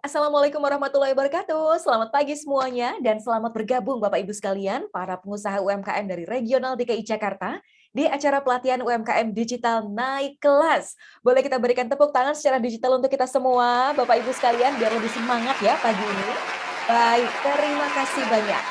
Assalamualaikum warahmatullahi wabarakatuh. Selamat pagi semuanya dan selamat bergabung Bapak Ibu sekalian, para pengusaha UMKM dari Regional DKI Jakarta di acara pelatihan UMKM Digital Naik Kelas. Boleh kita berikan tepuk tangan secara digital untuk kita semua, Bapak Ibu sekalian, biar lebih semangat ya pagi ini. Baik, terima kasih banyak.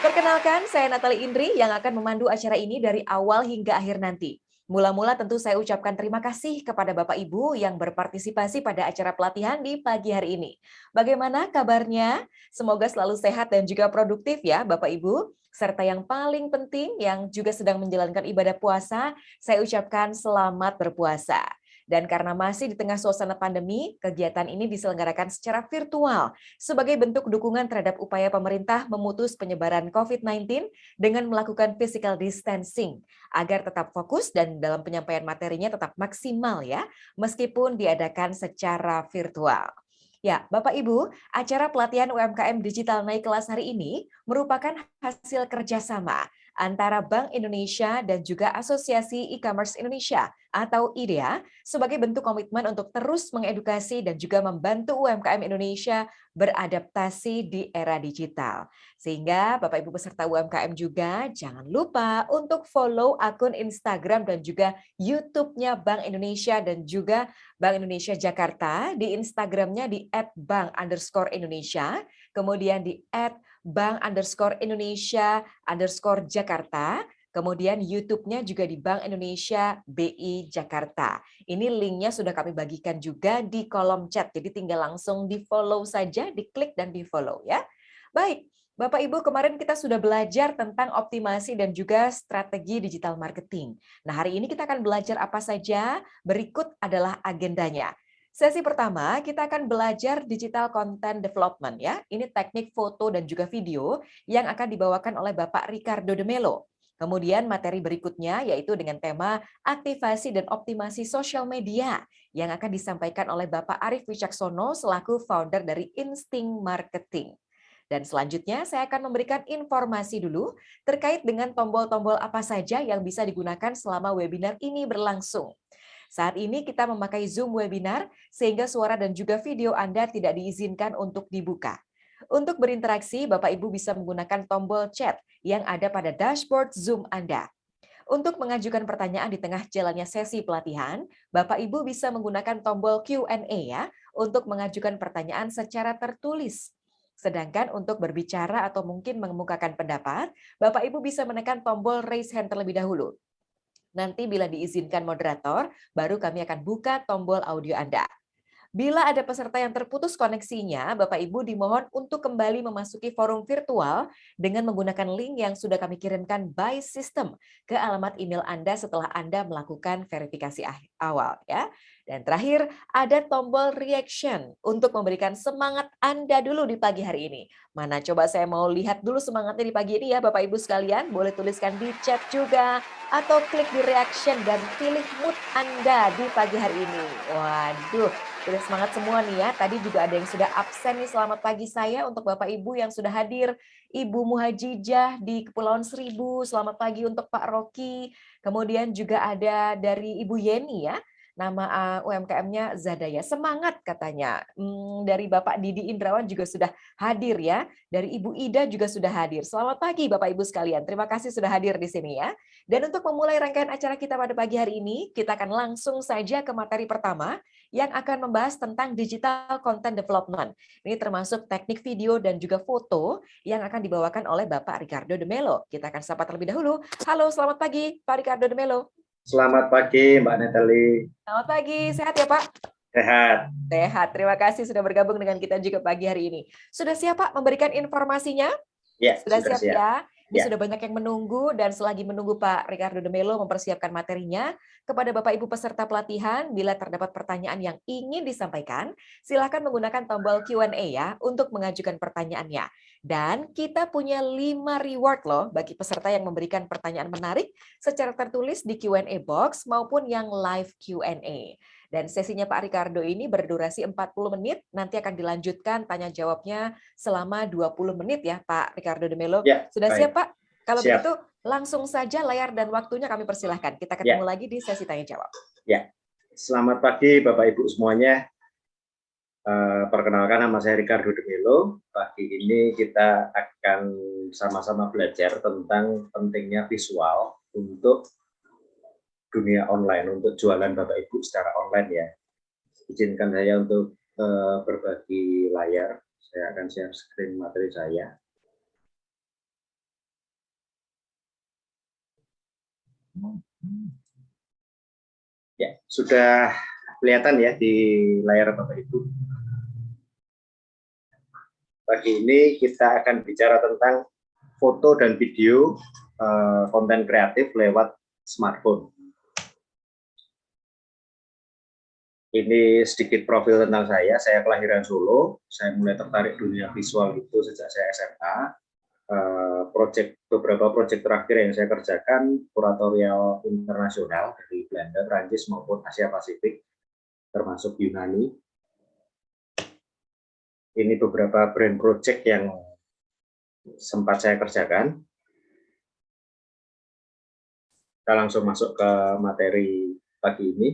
Perkenalkan, saya Natali Indri yang akan memandu acara ini dari awal hingga akhir nanti. Mula-mula tentu saya ucapkan terima kasih kepada Bapak Ibu yang berpartisipasi pada acara pelatihan di pagi hari ini. Bagaimana kabarnya? Semoga selalu sehat dan juga produktif ya Bapak Ibu. Serta yang paling penting yang juga sedang menjalankan ibadah puasa, saya ucapkan selamat berpuasa. Dan karena masih di tengah suasana pandemi, kegiatan ini diselenggarakan secara virtual sebagai bentuk dukungan terhadap upaya pemerintah memutus penyebaran COVID-19 dengan melakukan physical distancing agar tetap fokus dan dalam penyampaian materinya tetap maksimal ya, meskipun diadakan secara virtual. Ya, Bapak Ibu, acara pelatihan UMKM Digital Naik Kelas hari ini merupakan hasil kerjasama antara Bank Indonesia dan juga Asosiasi E-Commerce Indonesia atau IDEA sebagai bentuk komitmen untuk terus mengedukasi dan juga membantu UMKM Indonesia beradaptasi di era digital. Sehingga Bapak Ibu peserta UMKM juga jangan lupa untuk follow akun Instagram dan juga YouTube-nya Bank Indonesia dan juga Bank Indonesia Jakarta. Di Instagram-nya di @bank_indonesia, kemudian di @bank_indonesia_Jakarta, kemudian YouTube-nya juga di Bank Indonesia BI Jakarta. Ini linknya sudah kami bagikan juga di kolom chat, jadi tinggal langsung di-follow saja, diklik dan di-follow ya. Baik, Bapak Ibu, kemarin kita sudah belajar tentang optimasi dan juga strategi digital marketing. Nah, hari ini kita akan belajar apa saja? Berikut adalah agendanya. Sesi pertama, kita akan belajar digital content development ya. Ini teknik foto dan juga video yang akan dibawakan oleh Bapak Ricardo de Melo. Kemudian materi berikutnya yaitu dengan tema aktivasi dan optimasi sosial media yang akan disampaikan oleh Bapak Arif Wicaksono selaku founder dari Insting Marketing. Dan selanjutnya saya akan memberikan informasi dulu terkait dengan tombol-tombol apa saja yang bisa digunakan selama webinar ini berlangsung. Saat ini kita memakai Zoom webinar sehingga suara dan juga video Anda tidak diizinkan untuk dibuka. Untuk berinteraksi, Bapak Ibu bisa menggunakan tombol chat yang ada pada dashboard Zoom Anda. Untuk mengajukan pertanyaan di tengah jalannya sesi pelatihan, Bapak Ibu bisa menggunakan tombol Q&A ya untuk mengajukan pertanyaan secara tertulis. Sedangkan untuk berbicara atau mungkin mengemukakan pendapat, Bapak Ibu bisa menekan tombol raise hand terlebih dahulu. Nanti bila diizinkan moderator, baru kami akan buka tombol audio Anda. Bila ada peserta yang terputus koneksinya, Bapak Ibu dimohon untuk kembali memasuki forum virtual dengan menggunakan link yang sudah kami kirimkan by system ke alamat email Anda setelah Anda melakukan verifikasi awal ya. Dan terakhir, ada tombol reaction untuk memberikan semangat Anda dulu di pagi hari ini. Mana coba saya mau lihat dulu semangatnya di pagi ini ya Bapak Ibu sekalian, boleh tuliskan di chat juga atau klik di reaction dan pilih mood Anda di pagi hari ini. Waduh, udah semangat semua nih ya. Tadi juga ada yang sudah absen nih, selamat pagi saya untuk Bapak Ibu yang sudah hadir. Ibu Muhajijah di Kepulauan Seribu, selamat pagi untuk Pak Rocky. Kemudian juga ada dari Ibu Yeni ya, nama UMKM-nya Zadaya. Semangat katanya. Dari Bapak Didi Indrawan juga sudah hadir ya. Dari Ibu Ida juga sudah hadir. Selamat pagi Bapak Ibu sekalian. Terima kasih sudah hadir di sini ya. Dan untuk memulai rangkaian acara kita pada pagi hari ini, kita akan langsung saja ke materi pertama yang akan membahas tentang digital content development. Ini termasuk teknik video dan juga foto yang akan dibawakan oleh Bapak Ricardo de Melo. Kita akan sapa terlebih dahulu. Halo, selamat pagi Pak Ricardo de Melo. Selamat pagi Mbak Natali. Selamat pagi, sehat ya Pak? Sehat. Sehat, terima kasih sudah bergabung dengan kita juga pagi hari ini. Sudah siap Pak memberikan informasinya? Ya, Sudah sudah siap siap. ya? Ini Ya. sudah banyak yang menunggu dan selagi menunggu Pak Ricardo de Melo mempersiapkan materinya, kepada Bapak Ibu peserta pelatihan, bila terdapat pertanyaan yang ingin disampaikan, silakan menggunakan tombol Q&A ya untuk mengajukan pertanyaannya. Dan kita punya 5 reward loh bagi peserta yang memberikan pertanyaan menarik secara tertulis di Q&A box maupun yang live Q&A. Dan sesinya Pak Ricardo ini berdurasi 40 menit, nanti akan dilanjutkan tanya jawabnya selama 20 menit ya Pak Ricardo de Melo. Ya, Sudah baik. siap Pak? Kalau Siap. begitu langsung saja layar dan waktunya kami persilahkan. Kita ketemu lagi di sesi tanya jawab. Ya, selamat pagi Bapak Ibu semuanya. Perkenalkan, nama saya Ricardo de Melo. Pagi ini kita akan sama-sama belajar tentang pentingnya visual untuk dunia online, untuk jualan Bapak Ibu secara online ya. Izinkan saya untuk berbagi layar. Saya akan share screen materi saya. Ya, sudah kelihatan ya di layar Bapak Ibu. Pagi ini kita akan bicara tentang foto dan video konten kreatif lewat smartphone. Ini sedikit profil tentang saya. Saya kelahiran Solo. Saya mulai tertarik dunia visual itu sejak saya SMA. Beberapa proyek terakhir yang saya kerjakan kuratorial internasional dari Belanda, Prancis maupun Asia Pasifik, termasuk Yunani. Ini beberapa brand project yang sempat saya kerjakan. Kita langsung masuk ke materi pagi ini.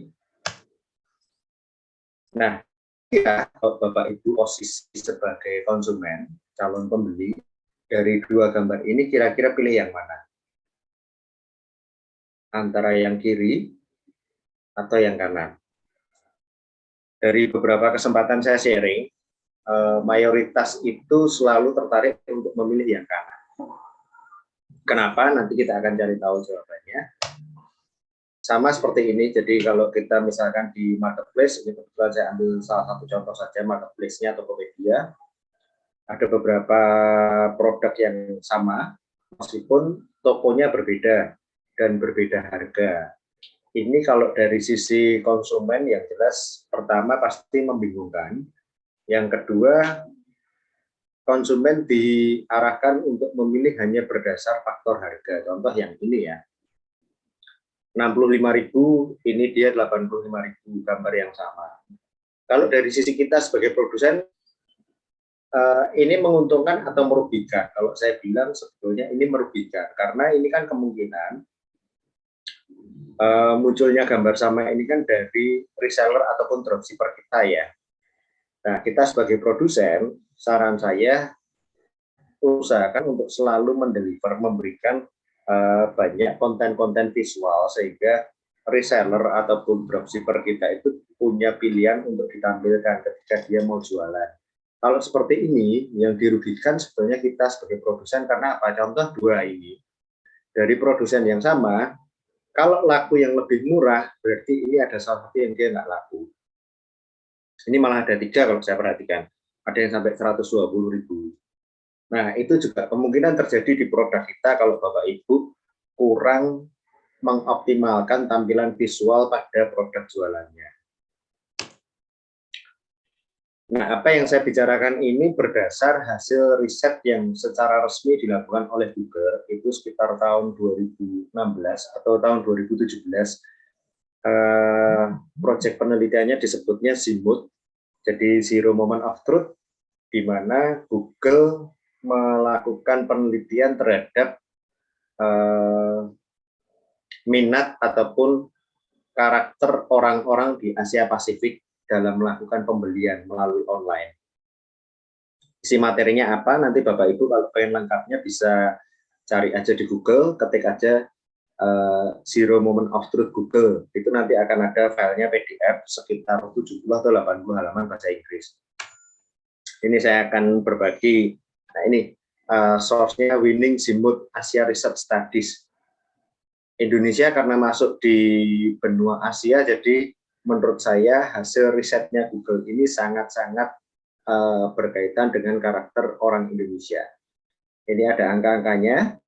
Nah, ya, Bapak Ibu posisi sebagai konsumen, calon pembeli, dari dua gambar ini kira-kira pilih yang mana? Antara yang kiri atau yang kanan? Dari beberapa kesempatan saya sharing, mayoritas itu selalu tertarik untuk memilih yang kanan. Kenapa? Nanti kita akan cari tahu jawabannya. Sama seperti ini, jadi kalau kita misalkan di marketplace, ini kebetulan saya ambil salah satu contoh saja, marketplace-nya Tokopedia, ada beberapa produk yang sama, meskipun tokonya berbeda dan berbeda harga. Ini kalau dari sisi konsumen yang jelas, pertama pasti membingungkan, yang kedua konsumen diarahkan untuk memilih hanya berdasar faktor harga. Contoh yang ini ya, 65.000, ini dia 85.000, gambar yang sama. Kalau dari sisi kita sebagai produsen, ini menguntungkan atau merugikan? Kalau saya bilang sebetulnya ini merugikan, karena ini kan kemungkinan munculnya gambar sama ini kan dari reseller ataupun dropshipper kita ya. Nah, kita sebagai produsen, saran saya usahakan untuk selalu mendeliver, memberikan banyak konten-konten visual sehingga reseller ataupun dropshipper kita itu punya pilihan untuk ditampilkan ketika dia mau jualan. Kalau seperti ini, yang dirugikan sebenarnya kita sebagai produsen karena apa? Contoh dua ini, dari produsen yang sama, kalau laku yang lebih murah, berarti ini ada salah satu yang dia nggak laku. Ini malah ada 3 kalau saya perhatikan, ada yang sampai 120.000. Nah, itu juga kemungkinan terjadi di produk kita kalau Bapak Ibu kurang mengoptimalkan tampilan visual pada produk jualannya. Nah, apa yang saya bicarakan ini berdasar hasil riset yang secara resmi dilakukan oleh Google, itu sekitar tahun 2016 atau tahun 2017. Proyek penelitiannya disebutnya ZIMUT, jadi Zero Moment of Truth, di mana Google melakukan penelitian terhadap minat ataupun karakter orang-orang di Asia Pasifik dalam melakukan pembelian melalui online. Isi materinya apa? Nanti Bapak Ibu kalau pengen lengkapnya bisa cari aja di Google, ketik aja Zero Moment of Truth Google. Itu nanti akan ada filenya PDF sekitar 70 atau 80 halaman bahasa Inggris. Ini saya akan berbagi. Nah ini source-nya Winning Zimut Asia Research Studies. Indonesia karena masuk di benua Asia, jadi menurut saya hasil risetnya Google ini sangat-sangat berkaitan dengan karakter orang Indonesia. Ini ada angka-angkanya,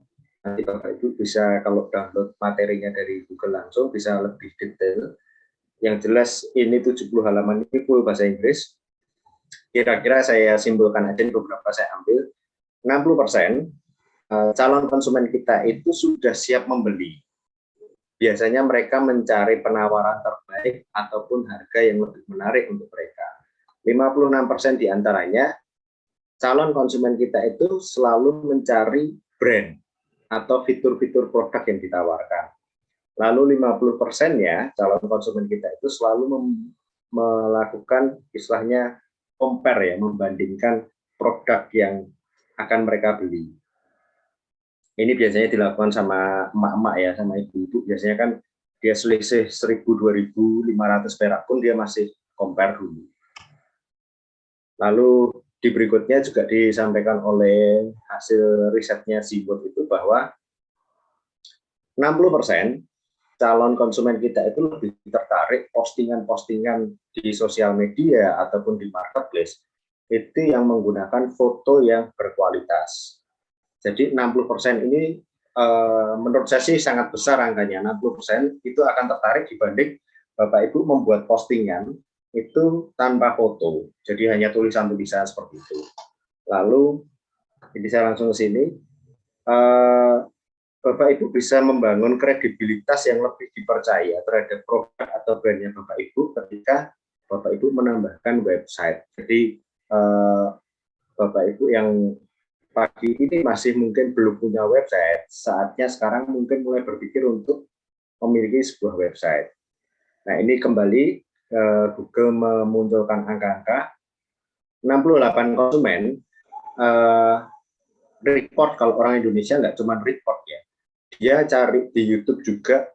nanti Bapak Ibu bisa kalau download materinya dari Google langsung bisa lebih detail. Yang jelas ini 70 halaman ini full bahasa Inggris. Kira-kira saya simpulkan aja beberapa saya ambil. 60% calon konsumen kita itu sudah siap membeli. Biasanya mereka mencari penawaran terbaik ataupun harga yang lebih menarik untuk mereka. 56% diantaranya calon konsumen kita itu selalu mencari brand atau fitur-fitur produk yang ditawarkan. Lalu 50%-nya calon konsumen kita itu selalu melakukan istilahnya compare ya, membandingkan produk yang akan mereka beli. Ini biasanya dilakukan sama emak-emak ya, sama ibu-ibu. Biasanya kan dia selisih 1.000, 2.500 perak pun dia masih compare dulu. Lalu di berikutnya juga disampaikan oleh hasil risetnya Seaboard itu bahwa 60% calon konsumen kita itu lebih tertarik postingan-postingan di sosial media ataupun di marketplace itu yang menggunakan foto yang berkualitas. Jadi 60% ini menurut saya sih sangat besar angkanya. 60% itu akan tertarik dibanding Bapak Ibu membuat postingan itu tanpa foto. Jadi hanya tulisan-tulisan seperti itu. Lalu ini saya langsung ke sini. Bapak Ibu bisa membangun kredibilitas yang lebih dipercaya terhadap produk atau brandnya Bapak Ibu ketika Bapak Ibu menambahkan website. Jadi Bapak Ibu yang pagi ini masih mungkin belum punya website, saatnya sekarang mungkin mulai berpikir untuk memiliki sebuah website. Nah, ini kembali Google memunculkan angka-angka 68 konsumen report. Kalau orang Indonesia nggak cuma report ya, dia cari di YouTube juga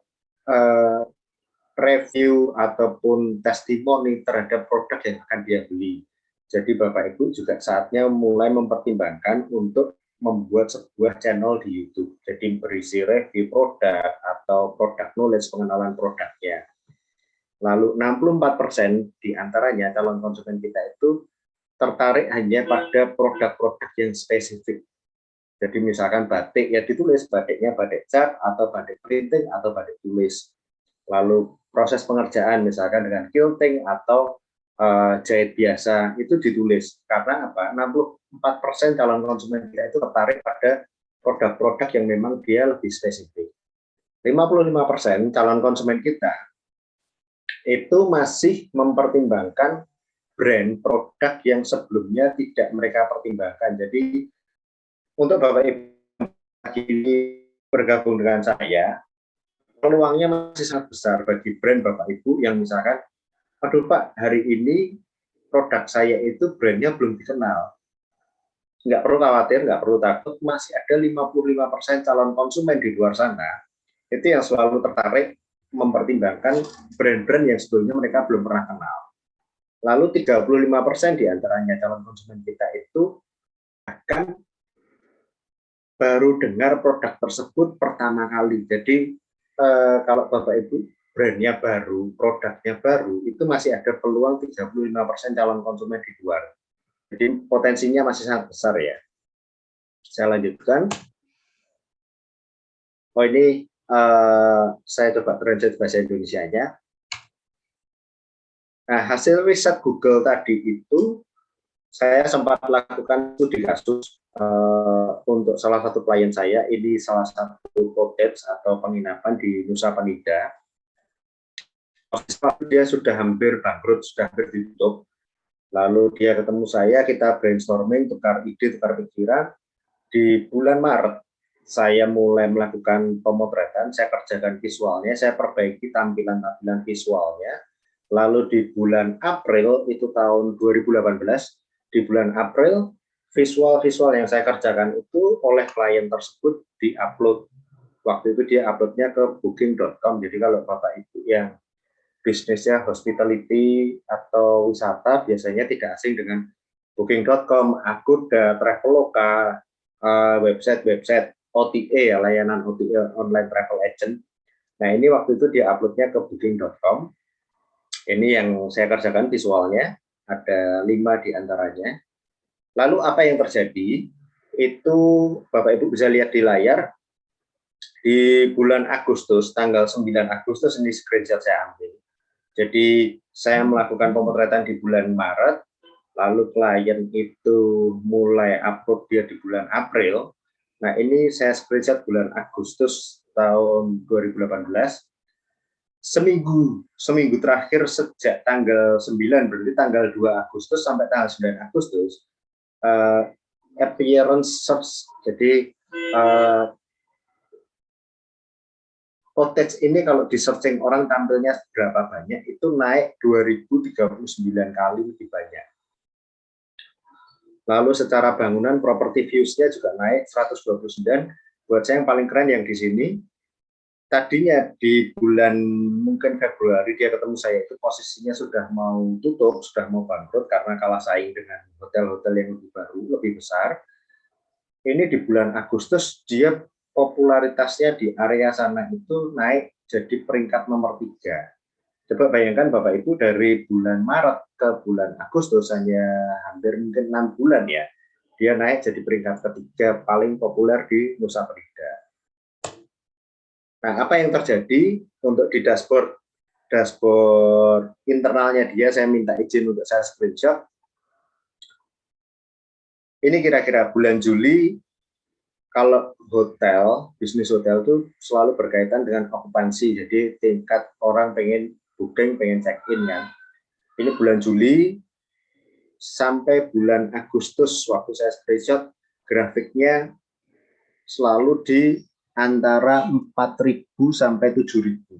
review ataupun testimoni terhadap produk yang akan dia beli. Jadi Bapak Ibu juga saatnya mulai mempertimbangkan untuk membuat sebuah channel di YouTube. Jadi berisi review produk atau produk knowledge, pengenalan produknya. Lalu 64% diantaranya calon konsumen kita itu tertarik hanya pada produk-produk yang spesifik. Jadi misalkan batik ya ditulis batiknya batik cat atau batik printing atau batik tulis. Lalu proses pengerjaan misalkan dengan quilting atau jahit biasa itu ditulis. Karena apa? 64% calon konsumen kita itu tertarik pada produk-produk yang memang dia lebih spesifik. 55% calon konsumen kita itu masih mempertimbangkan brand produk yang sebelumnya tidak mereka pertimbangkan. Jadi untuk Bapak Ibu ini bergabung dengan saya, peluangnya masih sangat besar bagi brand Bapak Ibu yang misalkan, aduh Pak, hari ini produk saya itu brandnya belum dikenal. Nggak perlu khawatir, nggak perlu takut, masih ada 55% calon konsumen di luar sana, itu yang selalu tertarik mempertimbangkan brand-brand yang sebelumnya mereka belum pernah kenal. Lalu 35% diantaranya calon konsumen kita itu akan baru dengar produk tersebut pertama kali. Jadi kalau Bapak Ibu brandnya baru, produknya baru, itu masih ada peluang 35% calon konsumen di luar. Jadi potensinya masih sangat besar ya. Saya lanjutkan. Oh ini saya coba translate bahasa Indonesianya. Nah, hasil riset Google tadi itu saya sempat lakukan studi kasus untuk salah satu klien saya. Ini salah satu cottage atau penginapan di Nusa Penida. Dia sudah hampir bangkrut, sudah hampir ditutup. Lalu dia ketemu saya, kita brainstorming, tukar ide, tukar pikiran. Di bulan Maret, saya mulai melakukan pemotretan, saya kerjakan visualnya, saya perbaiki tampilan-tampilan visualnya. Lalu di bulan April, itu tahun 2018, di bulan April, visual-visual yang saya kerjakan itu oleh klien tersebut di-upload. Waktu itu dia uploadnya ke booking.com, jadi kalau Bapak Ibu yang bisnisnya hospitality atau wisata biasanya tidak asing dengan booking.com, Agoda, Traveloka, website-website OTA ya, layanan OTA, online travel agent. Nah ini waktu itu dia uploadnya ke booking.com. Ini yang saya kerjakan visualnya, ada 5 diantaranya. Lalu apa yang terjadi? Itu Bapak Ibu bisa lihat di layar, di bulan Agustus, tanggal 9 Agustus, ini screenshot saya ambil. Jadi saya melakukan pemotretan di bulan Maret, lalu klien itu mulai upload dia di bulan April. Nah ini saya screenshot bulan Agustus tahun 2018. Seminggu terakhir sejak tanggal 9, berarti tanggal 2 Agustus sampai tanggal 9 Agustus, appearance search, jadi cottage ini kalau di searching orang tampilnya berapa banyak, itu naik 2039 kali lebih banyak. Lalu secara bangunan property views-nya juga naik 129. Buat saya yang paling keren yang di sini, tadinya di bulan mungkin Februari dia ketemu saya itu posisinya sudah mau tutup, sudah mau bangkrut karena kalah saing dengan hotel-hotel yang lebih baru, lebih besar. Ini di bulan Agustus dia popularitasnya di area sana itu naik jadi peringkat nomor 3. Coba bayangkan Bapak Ibu dari bulan Maret ke bulan Agustus hanya hampir mungkin 6 bulan ya. Dia naik jadi peringkat ketiga paling populer di Nusa Penida. Nah, apa yang terjadi untuk di dashboard internalnya dia, saya minta izin untuk saya screenshot. Ini kira-kira bulan Juli, kalau hotel, bisnis hotel itu selalu berkaitan dengan okupansi, jadi tingkat orang pengen booking, pengen check-in kan. Ini bulan Juli sampai bulan Agustus, waktu saya screenshot, grafiknya selalu di antara 4.000 sampai 7.000.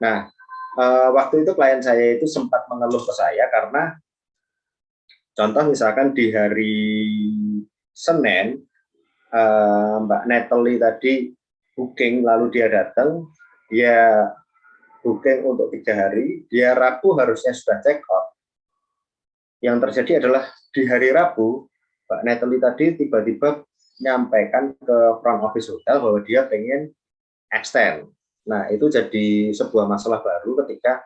Nah, waktu itu klien saya itu sempat mengeluh ke saya karena contoh misalkan di hari Senin, Mbak Natalie tadi booking, lalu dia datang, dia booking untuk 3 hari, dia Rabu harusnya sudah check out. Yang terjadi adalah di hari Rabu, Mbak Natalie tadi tiba-tiba menyampaikan ke front office hotel bahwa dia pengen extend. Nah, itu jadi sebuah masalah baru ketika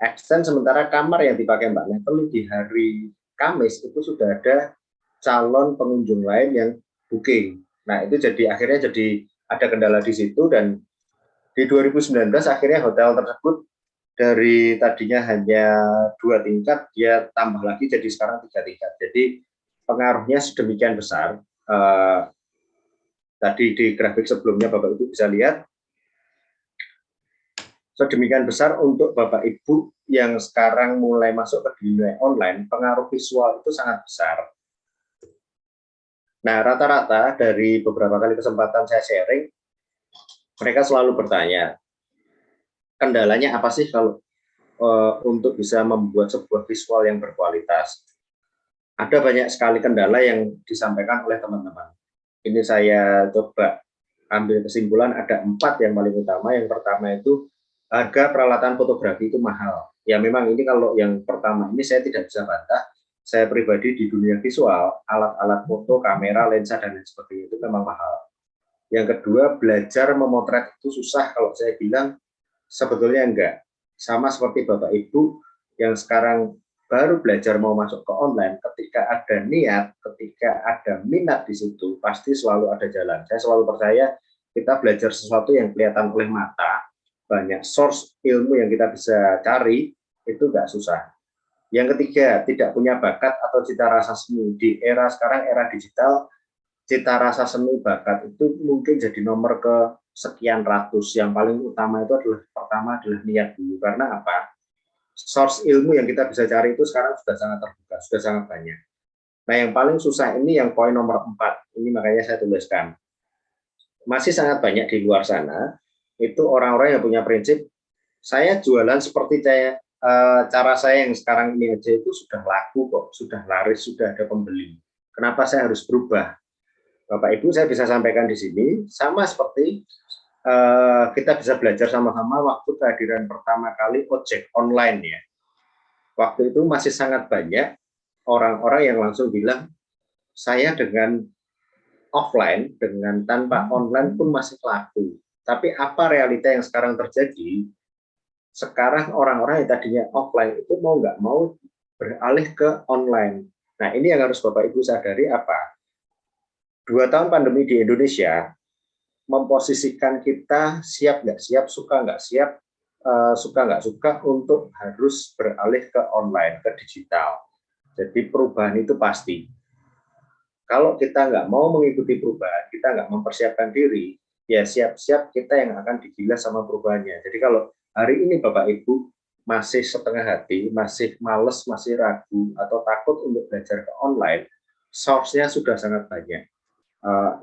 extend sementara kamar yang dipakai Mbak Natalie di hari Kamis itu sudah ada calon pengunjung lain yang booking. Nah, itu jadi akhirnya jadi ada kendala di situ dan di 2019 akhirnya hotel tersebut dari tadinya hanya 2 tingkat, dia tambah lagi jadi sekarang 3 tingkat. Jadi pengaruhnya sedemikian besar. Tadi di grafik sebelumnya Bapak Ibu bisa lihat, sedemikian besar untuk Bapak Ibu yang sekarang mulai masuk ke dunia online, pengaruh visual itu sangat besar. Nah, rata-rata dari beberapa kali kesempatan saya sharing, mereka selalu bertanya, kendalanya apa sih kalau untuk bisa membuat sebuah visual yang berkualitas? Ada banyak sekali kendala yang disampaikan oleh teman-teman. Ini saya coba ambil kesimpulan, ada 4 yang paling utama. Yang pertama itu harga peralatan fotografi itu mahal. Ya memang ini kalau yang pertama ini saya tidak bisa bantah. Saya pribadi di dunia visual, alat-alat foto, kamera, lensa, dan lain sebagainya itu memang mahal. Yang kedua, belajar memotret itu susah. Kalau saya bilang, sebetulnya enggak. Sama seperti Bapak Ibu yang sekarang baru belajar mau masuk ke online, ketika ada niat, ketika ada minat di situ, pasti selalu ada jalan. Saya selalu percaya kita belajar sesuatu yang kelihatan oleh mata, banyak source ilmu yang kita bisa cari, itu enggak susah. Yang ketiga, tidak punya bakat atau cita rasa seni. Di era sekarang, era digital, cita rasa seni bakat itu mungkin jadi nomor ke sekian ratus. Yang paling utama itu adalah pertama adalah niat dulu. Karena apa? Source ilmu yang kita bisa cari itu sekarang sudah sangat terbuka, sudah sangat banyak. Nah, yang paling susah ini yang poin nomor 4. Ini makanya saya tuliskan. Masih sangat banyak di luar sana, itu orang-orang yang punya prinsip, saya jualan seperti cara saya yang sekarang ini aja itu sudah laku kok, sudah laris, sudah ada pembeli. Kenapa saya harus berubah? Bapak Ibu, saya bisa sampaikan di sini, sama seperti kita bisa belajar sama-sama waktu kehadiran pertama kali ojek online ya. Waktu itu masih sangat banyak orang-orang yang langsung bilang, saya dengan offline, dengan tanpa online pun masih laku. Tapi apa realita yang sekarang terjadi? Sekarang orang-orang yang tadinya offline itu mau nggak mau beralih ke online. Nah, ini yang harus Bapak Ibu sadari apa? 2 tahun pandemi di Indonesia memposisikan kita siap nggak siap, suka nggak siap, suka nggak suka untuk harus beralih ke online, ke digital. Jadi perubahan itu pasti. Kalau kita nggak mau mengikuti perubahan, kita nggak mempersiapkan diri, ya siap-siap kita yang akan digilas sama perubahannya. Jadi kalau hari ini Bapak Ibu masih setengah hati, masih males, masih ragu, atau takut untuk belajar ke online, source-nya sudah sangat banyak.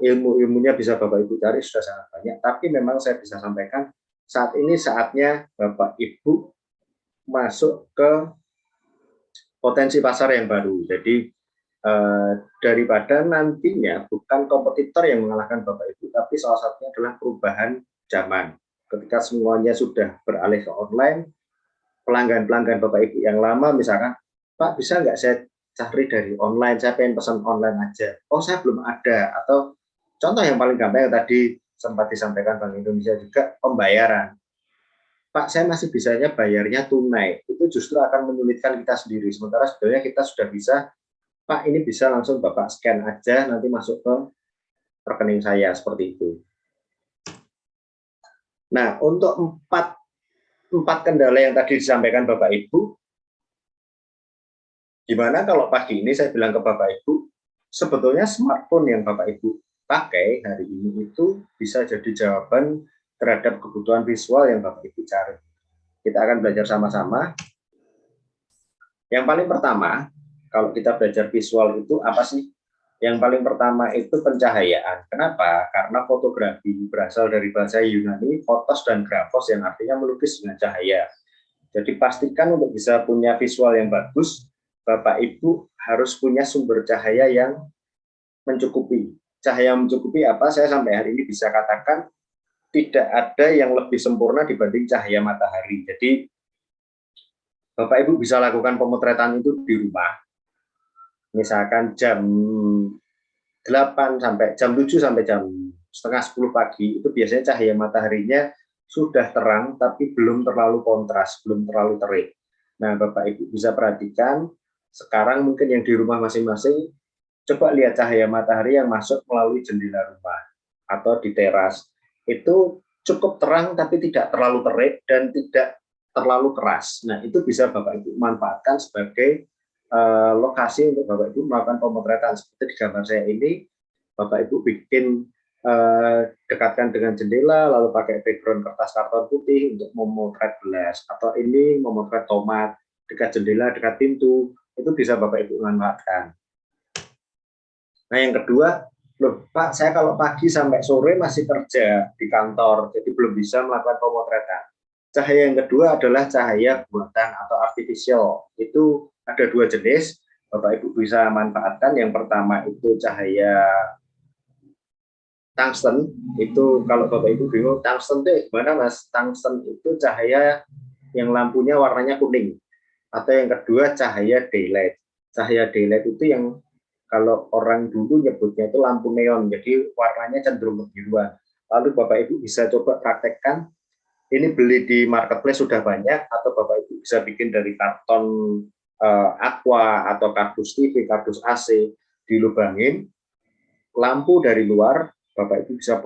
Ilmu-ilmunya bisa Bapak Ibu cari sudah sangat banyak, tapi memang saya bisa sampaikan saat ini saatnya Bapak Ibu masuk ke potensi pasar yang baru. Jadi daripada nantinya bukan kompetitor yang mengalahkan Bapak Ibu, tapi salah satunya adalah perubahan zaman. Ketika semuanya sudah beralih ke online, pelanggan-pelanggan Bapak Ibu yang lama misalkan, Pak bisa nggak saya cari dari online, saya pengen pesan online aja. Oh saya belum ada. Atau contoh yang paling gampang yang tadi sempat disampaikan Bank Indonesia juga, pembayaran. Pak, saya masih bisanya bayarnya tunai. Itu justru akan menyulitkan kita sendiri. Sementara sebenarnya kita sudah bisa, Pak ini bisa langsung Bapak scan aja, nanti masuk ke rekening saya, seperti itu. Nah, untuk empat kendala yang tadi disampaikan Bapak Ibu, gimana kalau pagi ini saya bilang ke Bapak Ibu, sebetulnya smartphone yang Bapak Ibu pakai hari ini itu bisa jadi jawaban terhadap kebutuhan visual yang Bapak Ibu cari. Kita akan belajar sama-sama. Yang paling pertama, kalau kita belajar visual itu apa sih? Yang paling pertama itu pencahayaan. Kenapa? Karena fotografi berasal dari bahasa Yunani, fotos dan grafos yang artinya melukis dengan cahaya. Jadi pastikan untuk bisa punya visual yang bagus, Bapak Ibu harus punya sumber cahaya yang mencukupi. Cahaya yang mencukupi apa? Saya sampai hari ini bisa katakan tidak ada yang lebih sempurna dibanding cahaya matahari. Jadi Bapak Ibu bisa lakukan pemotretan itu di rumah. Misalkan jam 8 sampai jam 7 sampai jam setengah 10 pagi, itu biasanya cahaya mataharinya sudah terang tapi belum terlalu kontras, belum terlalu terik. Nah, Bapak Ibu bisa perhatikan sekarang mungkin yang di rumah masing-masing, coba lihat cahaya matahari yang masuk melalui jendela rumah atau di teras. Itu cukup terang tapi tidak terlalu terik dan tidak terlalu keras. Nah, itu bisa Bapak Ibu manfaatkan sebagai lokasi untuk Bapak Ibu melakukan pemotretan. Seperti di gambar saya ini, Bapak Ibu bikin dekatkan dengan jendela, lalu pakai background kertas karton putih untuk memotret gelas, atau ini memotret tomat dekat jendela, dekat pintu, itu bisa Bapak Ibu manfaatkan. Nah yang kedua, loh Pak, saya kalau pagi sampai sore masih kerja di kantor, jadi belum bisa melakukan pemotretan. Cahaya yang kedua adalah cahaya buatan atau artificial. Itu ada dua jenis, Bapak Ibu bisa manfaatkan. Yang pertama itu cahaya tungsten. Itu kalau Bapak Ibu bingung, tungsten itu gimana Mas? Tungsten itu cahaya yang lampunya warnanya kuning. Atau yang kedua cahaya daylight. Cahaya daylight itu yang kalau orang dulu nyebutnya itu lampu neon, jadi warnanya cenderung kebiruan. Lalu Bapak Ibu bisa coba praktekkan, ini beli di marketplace sudah banyak, atau Bapak Ibu bisa bikin dari karton aqua atau kardus TV, kardus AC, dilubangin, lampu dari luar, Bapak Ibu bisa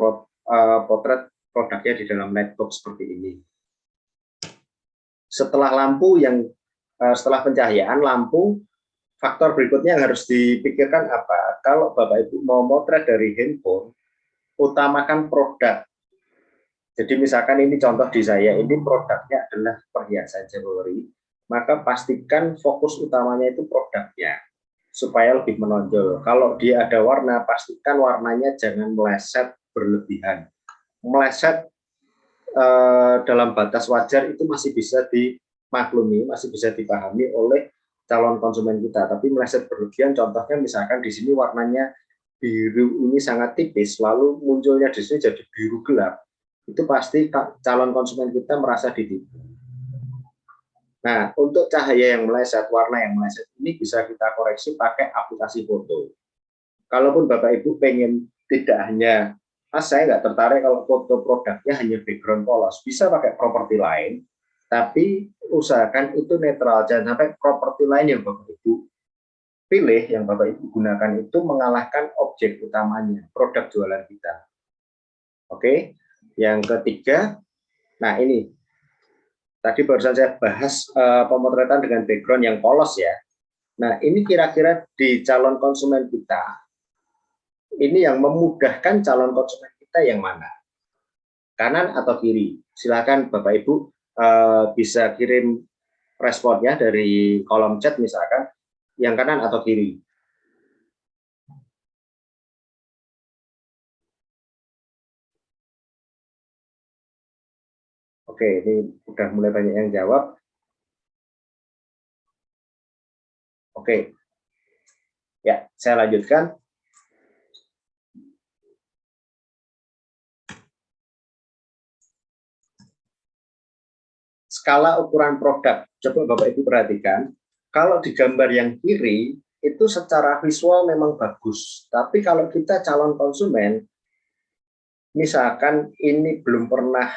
potret produknya di dalam lightbox seperti ini. Setelah lampu yang setelah pencahayaan lampu, faktor berikutnya yang harus dipikirkan apa? Kalau Bapak Ibu mau motret dari handphone, utamakan produk. Jadi misalkan ini contoh di saya, ini produknya adalah perhiasan jewelry, maka pastikan fokus utamanya itu produknya, supaya lebih menonjol. Kalau dia ada warna, pastikan warnanya jangan meleset berlebihan. Meleset dalam batas wajar itu masih bisa dimaklumi, masih bisa dipahami oleh calon konsumen kita. Tapi meleset berlebihan, contohnya misalkan di sini warnanya biru ini sangat tipis, lalu munculnya di sini jadi biru gelap, itu pasti calon konsumen kita merasa ditipu. Nah, untuk cahaya yang meleset, warna yang meleset ini bisa kita koreksi pakai aplikasi foto. Kalaupun Bapak Ibu pengen tidak hanya, saya nggak tertarik kalau foto produknya hanya background polos, bisa pakai properti lain, tapi usahakan itu netral, jangan sampai properti lain yang Bapak Ibu pilih, yang Bapak Ibu gunakan itu mengalahkan objek utamanya, produk jualan kita. Oke, yang ketiga, nah ini tadi barusan saya bahas pemotretan dengan background yang polos ya. Nah ini kira-kira di calon konsumen kita, ini yang memudahkan calon konsumen kita yang mana? Kanan atau kiri? Silakan Bapak Ibu bisa kirim responnya dari kolom chat misalkan, yang kanan atau kiri. Oke, ini udah mulai banyak yang jawab. Oke, ya saya lanjutkan. Skala ukuran produk, coba Bapak Ibu perhatikan, kalau di gambar yang kiri, itu secara visual memang bagus, tapi kalau kita calon konsumen, misalkan ini belum pernah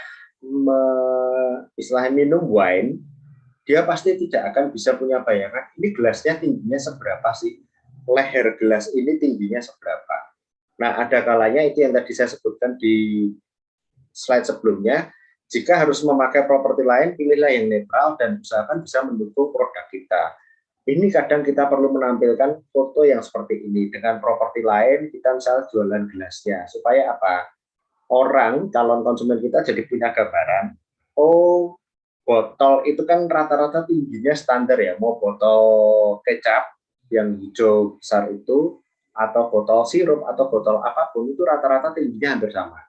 istilahnya minum wine, dia pasti tidak akan bisa punya bayangan, ini gelasnya tingginya seberapa sih, leher gelas ini tingginya seberapa. Nah, ada kalanya itu yang tadi saya sebutkan di slide sebelumnya, jika harus memakai properti lain, pilihlah yang netral dan usahakan bisa mendukung produk kita. Ini kadang kita perlu menampilkan foto yang seperti ini. Dengan properti lain, kita misalnya jualan gelasnya. Supaya apa? Orang, calon konsumen kita jadi punya gambaran, oh, botol itu kan rata-rata tingginya standar ya, mau botol kecap yang hijau besar itu, atau botol sirup, atau botol apapun, itu rata-rata tingginya hampir sama.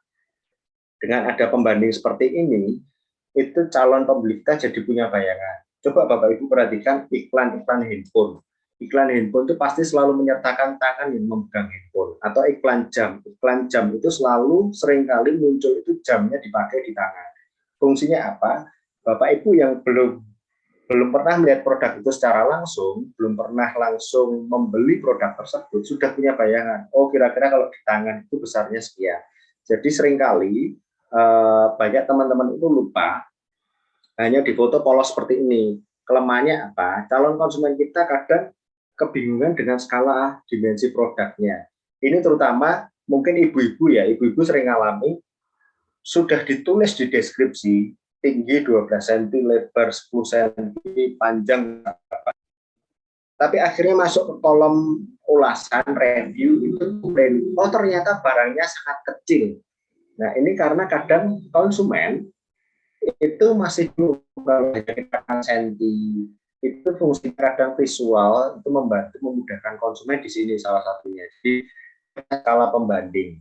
Dengan ada pembanding seperti ini, itu calon pembeli kita jadi punya bayangan. Coba Bapak Ibu perhatikan iklan-iklan handphone. Iklan handphone itu pasti selalu menyertakan tangan yang memegang handphone. Atau iklan jam. Iklan jam itu selalu seringkali muncul itu jamnya dipakai di tangan. Fungsinya apa? Bapak Ibu yang belum pernah melihat produk itu secara langsung, belum pernah langsung membeli produk tersebut, sudah punya bayangan. Oh, kira-kira kalau di tangan itu besarnya sekian. Jadi seringkali banyak teman-teman itu lupa hanya di foto polos seperti ini. Kelemahannya apa? Calon konsumen kita kadang kebingungan dengan skala dimensi produknya. Ini terutama mungkin ibu-ibu ya, ibu-ibu sering alami, sudah ditulis di deskripsi, tinggi 12 cm, lebar 10 cm, panjang berapa. Tapi akhirnya masuk ke kolom ulasan, review, itu oh ternyata barangnya sangat kecil. Nah, ini karena kadang konsumen itu masih belum dikatakan senti. Itu fungsi kadang visual itu membantu memudahkan konsumen di sini salah satunya. Jadi skala pembanding.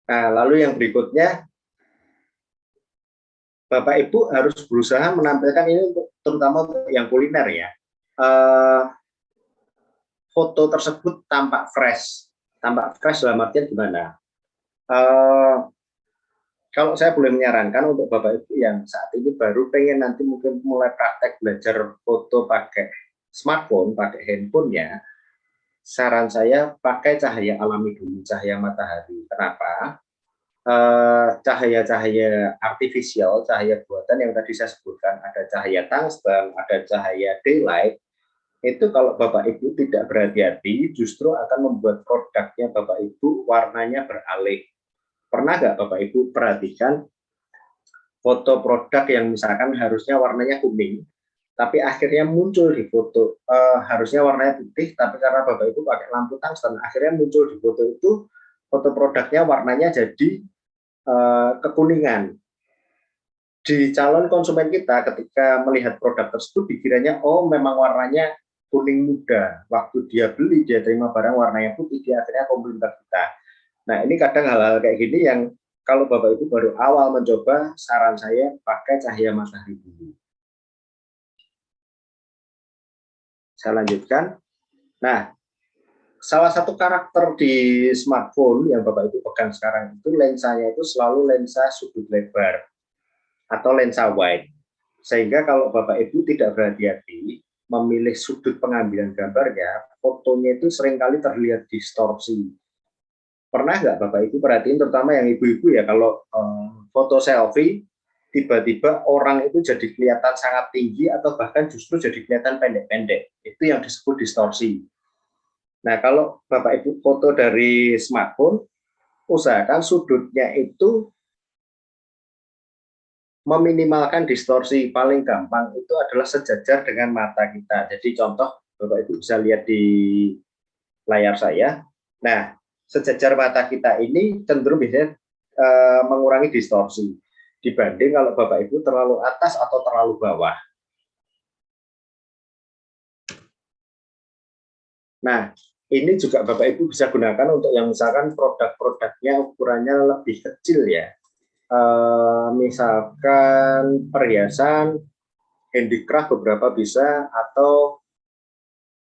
Nah, lalu yang berikutnya, Bapak Ibu harus berusaha menampilkan ini terutama untuk yang kuliner ya. Foto tersebut tampak fresh. Tampak fresh dalam artian gimana? Kalau saya boleh menyarankan untuk Bapak Ibu yang saat ini baru pengen nanti mungkin mulai praktek belajar foto pakai smartphone, pakai handphonenya, saran saya pakai cahaya alami dulu, cahaya matahari. Kenapa? Cahaya-cahaya artifisial, cahaya buatan yang tadi saya sebutkan, ada cahaya tungsten, ada cahaya daylight, itu kalau Bapak Ibu tidak berhati-hati justru akan membuat produknya Bapak Ibu warnanya beralih. Pernah nggak Bapak Ibu perhatikan foto produk yang misalkan harusnya warnanya kuning, tapi akhirnya muncul di foto harusnya warnanya putih, tapi karena Bapak Ibu pakai lampu tungsten, akhirnya muncul di foto itu foto produknya warnanya jadi kekuningan. Di calon konsumen kita ketika melihat produk tersebut pikirannya, oh memang warnanya kuning muda. Waktu dia beli, dia terima barang warnanya putih, dia akhirnya komplain ke kita. Nah, ini kadang hal-hal kayak gini yang kalau Bapak Ibu baru awal mencoba, saran saya pakai cahaya matahari dulu. Saya lanjutkan. Nah, salah satu karakter di smartphone yang Bapak Ibu pegang sekarang itu lensanya itu selalu lensa sudut lebar atau lensa wide. Sehingga kalau Bapak Ibu tidak berhati-hati memilih sudut pengambilan gambarnya, fotonya itu seringkali terlihat distorsi. Pernah nggak Bapak Ibu perhatiin, terutama yang ibu-ibu ya, kalau foto selfie, tiba-tiba orang itu jadi kelihatan sangat tinggi atau bahkan justru jadi kelihatan pendek-pendek. Itu yang disebut distorsi. Nah, kalau Bapak Ibu foto dari smartphone, usahakan sudutnya itu meminimalkan distorsi. Paling gampang itu adalah sejajar dengan mata kita. Jadi contoh, Bapak Ibu bisa lihat di layar saya. Nah, sejajar mata kita ini cenderung biasanya mengurangi distorsi. Dibanding kalau Bapak Ibu terlalu atas atau terlalu bawah. Nah, ini juga Bapak Ibu bisa gunakan untuk yang misalkan produk-produknya ukurannya lebih kecil ya. Misalkan perhiasan handicraft beberapa bisa, atau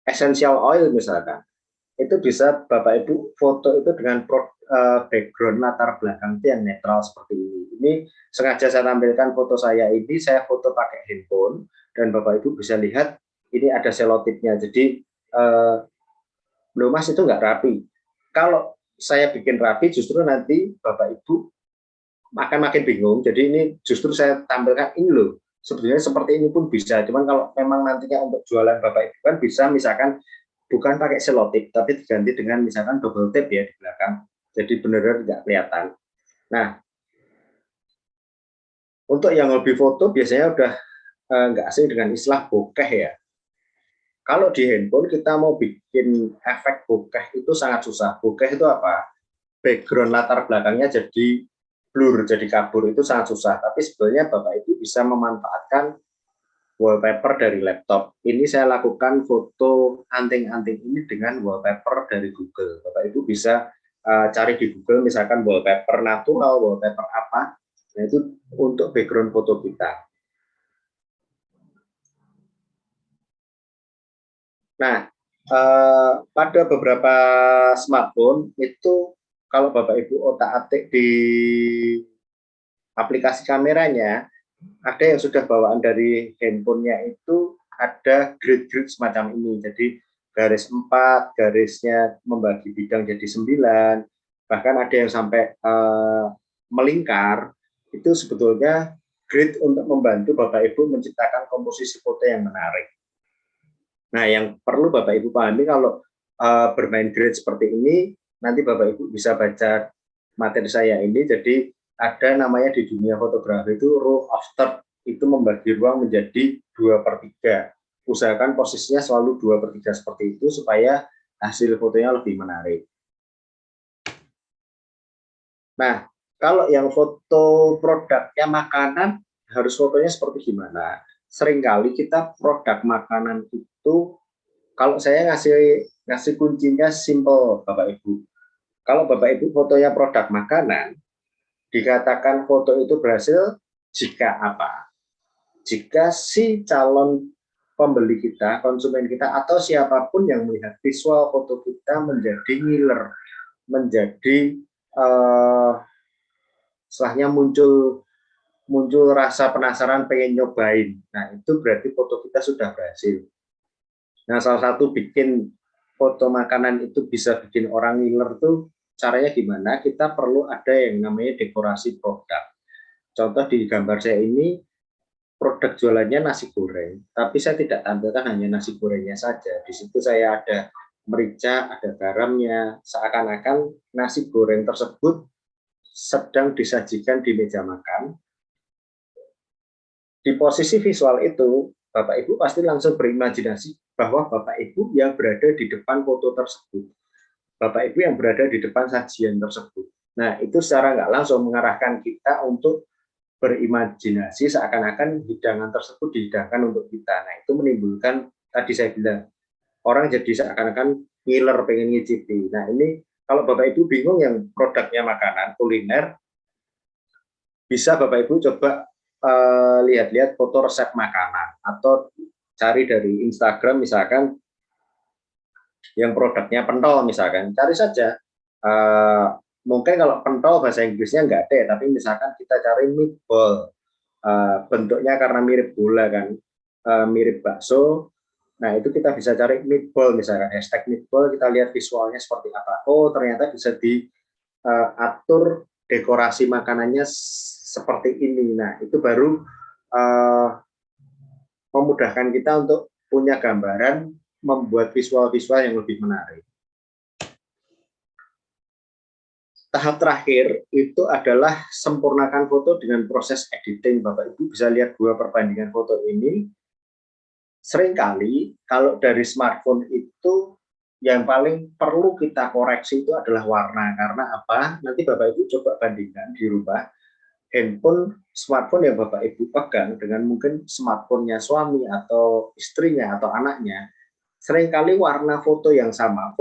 essential oil misalkan. Itu bisa Bapak Ibu foto itu dengan background latar belakang yang netral seperti ini. Ini sengaja saya tampilkan foto saya ini, saya foto pakai handphone, dan Bapak Ibu bisa lihat ini ada selotipnya. Jadi loh Mas, itu nggak rapi. Kalau saya bikin rapi, justru nanti Bapak Ibu akan makin bingung. Jadi ini justru saya tampilkan ini loh. Sebetulnya seperti ini pun bisa. Cuman kalau memang nantinya untuk jualan Bapak Ibu kan bisa, misalkan bukan pakai selotip, tapi diganti dengan misalkan double tape ya di belakang. Jadi benar-benar nggak kelihatan. Nah, untuk yang hobi foto biasanya udah nggak asing dengan istilah bokeh ya. Kalau di handphone kita mau bikin efek bokeh itu sangat susah. Bokeh itu apa? Background latar belakangnya jadi blur, jadi kabur, itu sangat susah. Tapi sebetulnya Bapak Ibu bisa memanfaatkan wallpaper dari laptop. Ini saya lakukan foto anting-anting ini dengan wallpaper dari Google. Bapak Ibu bisa cari di Google misalkan wallpaper natural, wallpaper apa. Nah, itu untuk background foto kita. Nah, pada beberapa smartphone itu kalau Bapak Ibu otak-atik di aplikasi kameranya, ada yang sudah bawaan dari handphonenya itu ada grid-grid semacam ini. Jadi garis 4, garisnya membagi bidang jadi 9, bahkan ada yang sampai melingkar. Itu sebetulnya grid untuk membantu Bapak Ibu menciptakan komposisi foto yang menarik. Nah, yang perlu Bapak Ibu pahami kalau bermain grid seperti ini, nanti Bapak Ibu bisa baca materi saya ini. Jadi ada namanya di dunia fotografi itu rule of third, itu membagi ruang menjadi 2/3. Usahakan posisinya selalu 2/3 seperti itu supaya hasil fotonya lebih menarik. Nah, kalau yang foto produknya makanan, harus fotonya seperti gimana? Seringkali kita produk makanan itu, kalau saya ngasih kuncinya simple Bapak Ibu. Kalau Bapak Ibu fotonya produk makanan, dikatakan foto itu berhasil jika apa? Jika si calon pembeli kita, konsumen kita, atau siapapun yang melihat visual foto kita menjadi ngiler, menjadi setelahnya muncul rasa penasaran, pengen nyobain. Nah, itu berarti foto kita sudah berhasil. Nah, salah satu bikin foto makanan itu bisa bikin orang ngiler tuh caranya gimana? Kita perlu ada yang namanya dekorasi produk. Contoh di gambar saya ini, produk jualannya nasi goreng, tapi saya tidak tampilkan hanya nasi gorengnya saja. Di situ saya ada merica, ada garamnya, seakan-akan nasi goreng tersebut sedang disajikan di meja makan. Di posisi visual itu, Bapak Ibu pasti langsung berimajinasi bahwa Bapak Ibu yang berada di depan foto tersebut. Bapak Ibu yang berada di depan sajian tersebut. Nah, itu secara nggak langsung mengarahkan kita untuk berimajinasi seakan-akan hidangan tersebut dihidangkan untuk kita. Nah, itu menimbulkan, tadi saya bilang, orang jadi seakan-akan ngiler, pengen ngicipi. Nah, ini kalau Bapak Ibu bingung yang produknya makanan, kuliner, bisa Bapak Ibu coba lihat-lihat foto resep makanan, atau cari dari Instagram misalkan yang produknya pentol misalkan, cari saja. Mungkin kalau pentol bahasa Inggrisnya nggak ada, tapi misalkan kita cari meatball, bentuknya karena mirip bola kan, mirip bakso. Nah, itu kita bisa cari meatball misalkan, hashtag meatball, kita lihat visualnya seperti apa. Oh, ternyata bisa diatur dekorasi makanannya seperti ini. Nah, itu baru memudahkan kita untuk punya gambaran, membuat visual-visual yang lebih menarik. Tahap terakhir itu adalah sempurnakan foto dengan proses editing. Bapak Ibu bisa lihat 2 perbandingan foto ini. Seringkali kalau dari smartphone itu yang paling perlu kita koreksi itu adalah warna. Karena apa? Nanti Bapak Ibu coba bandingkan di rumah handphone, smartphone yang Bapak Ibu pegang dengan mungkin smartphone-nya suami atau istrinya atau anaknya. Seringkali warna foto yang sama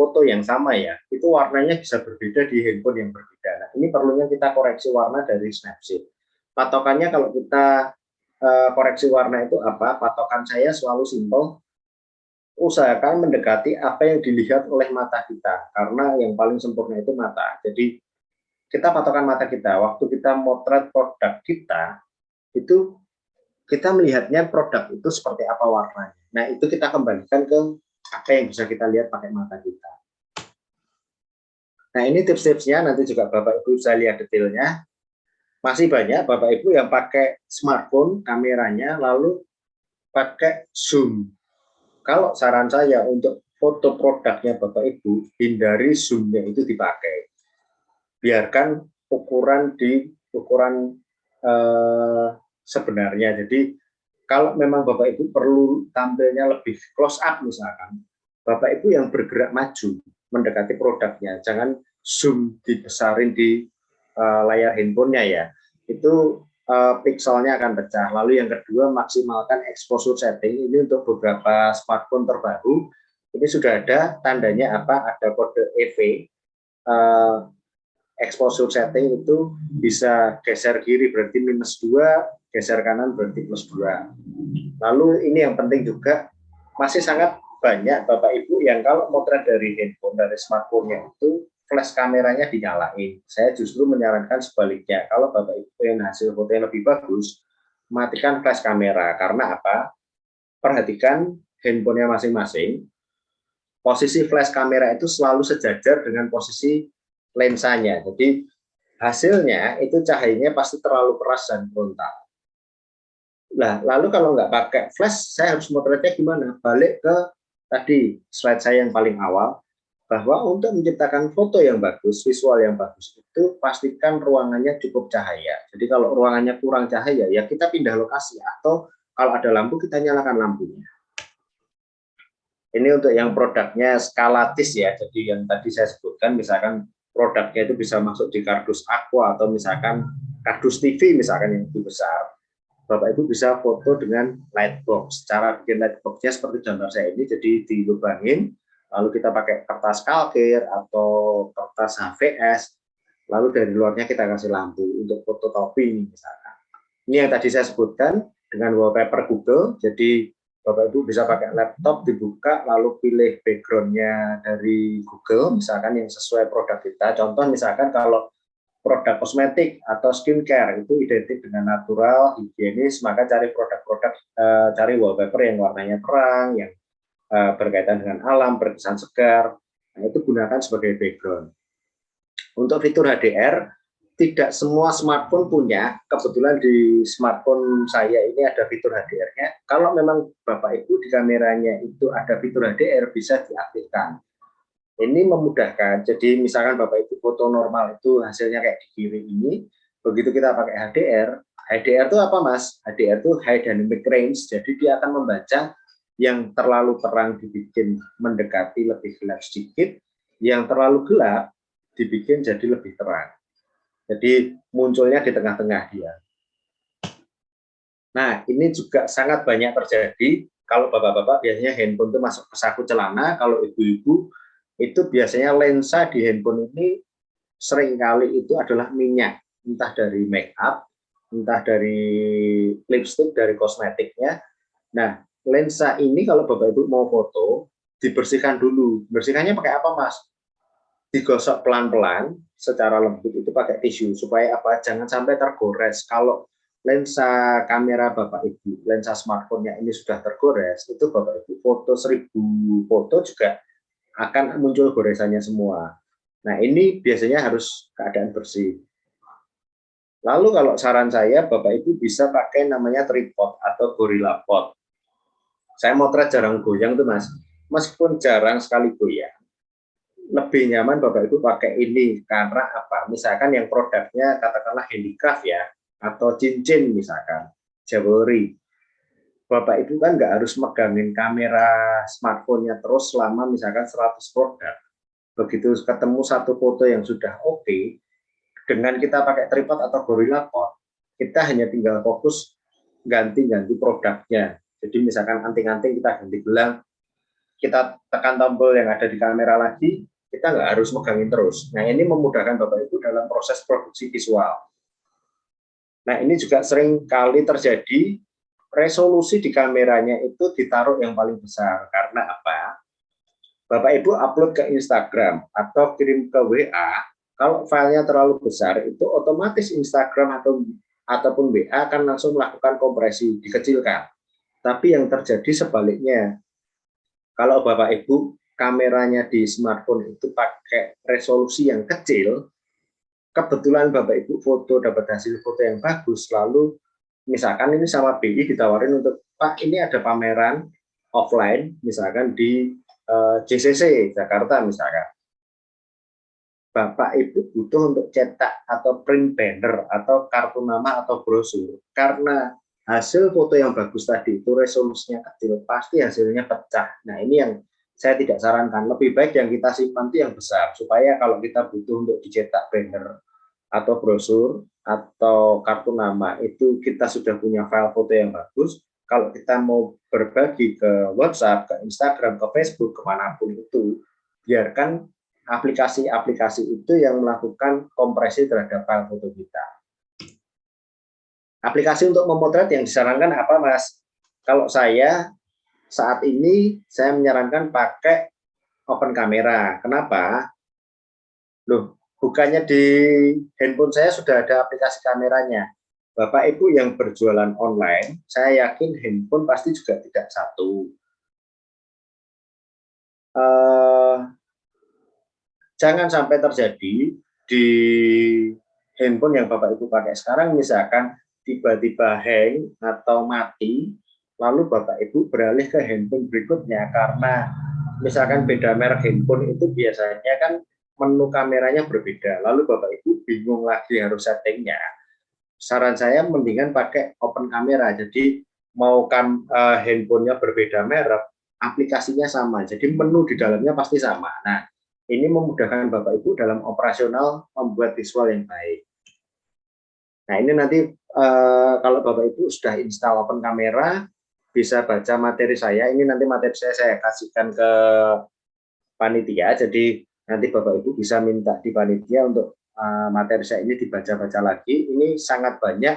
ya, itu warnanya bisa berbeda di handphone yang berbeda. Nah, ini perlunya kita koreksi warna dari Snapseed. Patokannya kalau kita koreksi warna itu apa? Patokan saya selalu simpel, usahakan mendekati apa yang dilihat oleh mata kita, karena yang paling sempurna itu mata. Jadi kita patokan mata kita, waktu kita motret produk kita, itu kita melihatnya produk itu seperti apa warnanya. Nah, itu kita kembalikan ke apa yang bisa kita lihat pakai mata kita. Nah, ini tips-tipsnya, nanti juga Bapak Ibu bisa lihat detailnya. Masih banyak Bapak Ibu yang pakai smartphone kameranya lalu pakai zoom. Kalau saran saya untuk foto produknya Bapak Ibu, hindari zoomnya itu dipakai. Biarkan ukuran sebenarnya. Jadi kalau memang Bapak Ibu perlu tampilnya lebih close up misalkan, Bapak Ibu yang bergerak maju mendekati produknya, jangan zoom dibesarin di layar handphonenya ya, itu pikselnya akan pecah. Lalu yang kedua, maksimalkan exposure setting. Ini untuk beberapa smartphone terbaru, ini sudah ada tandanya apa, ada kode EV, exposure setting itu bisa geser kiri berarti -2, geser kanan berarti +2. Lalu ini yang penting juga, masih sangat banyak Bapak Ibu yang kalau motret dari handphone, dari smartphone-nya itu flash kameranya dinyalain. Saya justru menyarankan sebaliknya. Kalau Bapak Ibu ingin hasil foto yang lebih bagus, matikan flash kamera. Karena apa? Perhatikan handphonenya masing-masing. Posisi flash kamera itu selalu sejajar dengan posisi lensanya. Jadi hasilnya itu cahayanya pasti terlalu keras dan frontal. Nah, lalu kalau nggak pakai flash, saya harus motretnya gimana? Balik ke tadi slide saya yang paling awal, bahwa untuk menciptakan foto yang bagus, visual yang bagus, itu pastikan ruangannya cukup cahaya. Jadi kalau ruangannya kurang cahaya, ya kita pindah lokasi, atau kalau ada lampu, kita nyalakan lampunya. Ini untuk yang produknya skalatis ya, jadi yang tadi saya sebutkan, misalkan produknya itu bisa masuk di kardus aqua, atau misalkan kardus TV misalkan yang lebih besar. Bapak Ibu bisa foto dengan lightbox. Cara bikin lightboxnya seperti gambar saya ini, jadi dilubangin, lalu kita pakai kertas kalkir atau kertas HVS, lalu dari luarnya kita kasih lampu untuk foto topping misalkan. Ini yang tadi saya sebutkan dengan wallpaper Google, jadi Bapak Ibu bisa pakai laptop, dibuka, lalu pilih backgroundnya dari Google, misalkan yang sesuai produk kita. Contoh misalkan kalau produk kosmetik atau skincare itu identik dengan natural, higienis, maka cari produk-produk, cari wallpaper yang warnanya terang, yang berkaitan dengan alam, berkesan segar, nah itu gunakan sebagai background. Untuk fitur HDR, tidak semua smartphone punya, kebetulan di smartphone saya ini ada fitur HDR-nya. Kalau memang Bapak Ibu di kameranya itu ada fitur HDR, bisa diaktifkan. Ini memudahkan, jadi misalkan Bapak Ibu foto normal itu hasilnya kayak di kiri ini, begitu kita pakai HDR, HDR itu apa Mas? HDR itu High Dynamic Range, jadi dia akan membaca yang terlalu terang dibikin mendekati lebih gelap sedikit, yang terlalu gelap dibikin jadi lebih terang. Jadi munculnya di tengah-tengah dia. Nah, ini juga sangat banyak terjadi, kalau bapak-bapak biasanya handphone itu masuk ke saku celana, kalau ibu-ibu itu biasanya lensa di handphone ini seringkali itu adalah minyak, entah dari make up, entah dari lipstick, dari kosmetiknya. Nah, lensa ini kalau Bapak Ibu mau foto, dibersihkan dulu. Bersihkannya pakai apa, Mas? Digosok pelan-pelan secara lembut itu pakai tisu, supaya apa? Jangan sampai tergores. Kalau lensa kamera Bapak Ibu, lensa smartphone-nya ini sudah tergores, itu Bapak Ibu foto 1000 foto juga akan muncul goresannya semua. Nah, ini biasanya harus keadaan bersih. Lalu kalau saran saya, Bapak Ibu bisa pakai namanya tripod atau gorilla pod. Saya motret jarang goyang tuh Mas. Meskipun jarang sekali goyang, lebih nyaman Bapak Ibu pakai ini karena apa? Misalkan yang produknya katakanlah handicraft ya, atau cincin misalkan, jewelry. Bapak Ibu kan nggak harus megangin kamera smartphone-nya terus selama misalkan 100 produk. Begitu ketemu satu foto yang sudah oke, dengan kita pakai tripod atau gorilla pod, kita hanya tinggal fokus ganti-ganti produknya. Jadi misalkan anting-anting kita ganti gelang, kita tekan tombol yang ada di kamera lagi, kita nggak harus megangin terus. Nah, ini memudahkan Bapak Ibu dalam proses produksi visual. Nah, ini juga sering kali terjadi resolusi di kameranya itu ditaruh yang paling besar. Karena apa? Bapak Ibu upload ke Instagram atau kirim ke WA, kalau filenya terlalu besar itu otomatis Instagram ataupun WA akan langsung melakukan kompresi, dikecilkan. Tapi yang terjadi sebaliknya, kalau Bapak Ibu kameranya di smartphone itu pakai resolusi yang kecil, kebetulan Bapak Ibu foto dapat hasil foto yang bagus, lalu misalkan ini sama BI ditawarin untuk Pak, ini ada pameran offline misalkan di JCC Jakarta misalkan. Bapak Ibu butuh untuk cetak atau print banner atau kartu nama atau brosur, karena hasil foto yang bagus tadi itu resolusinya kecil, pasti hasilnya pecah. Nah, ini yang saya tidak sarankan. Lebih baik yang kita simpan itu yang besar, supaya kalau kita butuh untuk dicetak banner atau brosur atau kartu nama, itu kita sudah punya file foto yang bagus. Kalau kita mau berbagi ke WhatsApp, ke Instagram, ke Facebook, kemanapun itu, biarkan aplikasi-aplikasi itu yang melakukan kompresi terhadap file foto kita. Aplikasi untuk memotret yang disarankan apa, Mas? Kalau saya saat ini saya menyarankan pakai open camera. Kenapa? Loh, bukannya di handphone saya sudah ada aplikasi kameranya. Bapak Ibu yang berjualan online, saya yakin handphone pasti juga tidak satu. Jangan sampai terjadi di handphone yang Bapak Ibu pakai sekarang, misalkan tiba-tiba hang atau mati, lalu Bapak Ibu beralih ke handphone berikutnya, karena misalkan beda merek handphone itu biasanya kan menu kameranya berbeda, lalu Bapak Ibu bingung lagi harus settingnya. Saran saya mendingan pakai open kamera, jadi mau kan handphonenya berbeda merek, aplikasinya sama, jadi menu di dalamnya pasti sama. Nah, ini memudahkan Bapak Ibu dalam operasional membuat visual yang baik. Nah, ini nanti kalau Bapak Ibu sudah install open kamera, bisa baca materi saya. Ini nanti materi saya kasihkan ke panitia, jadi nanti Bapak Ibu bisa minta di panitia untuk materi saya ini dibaca-baca lagi. Ini sangat banyak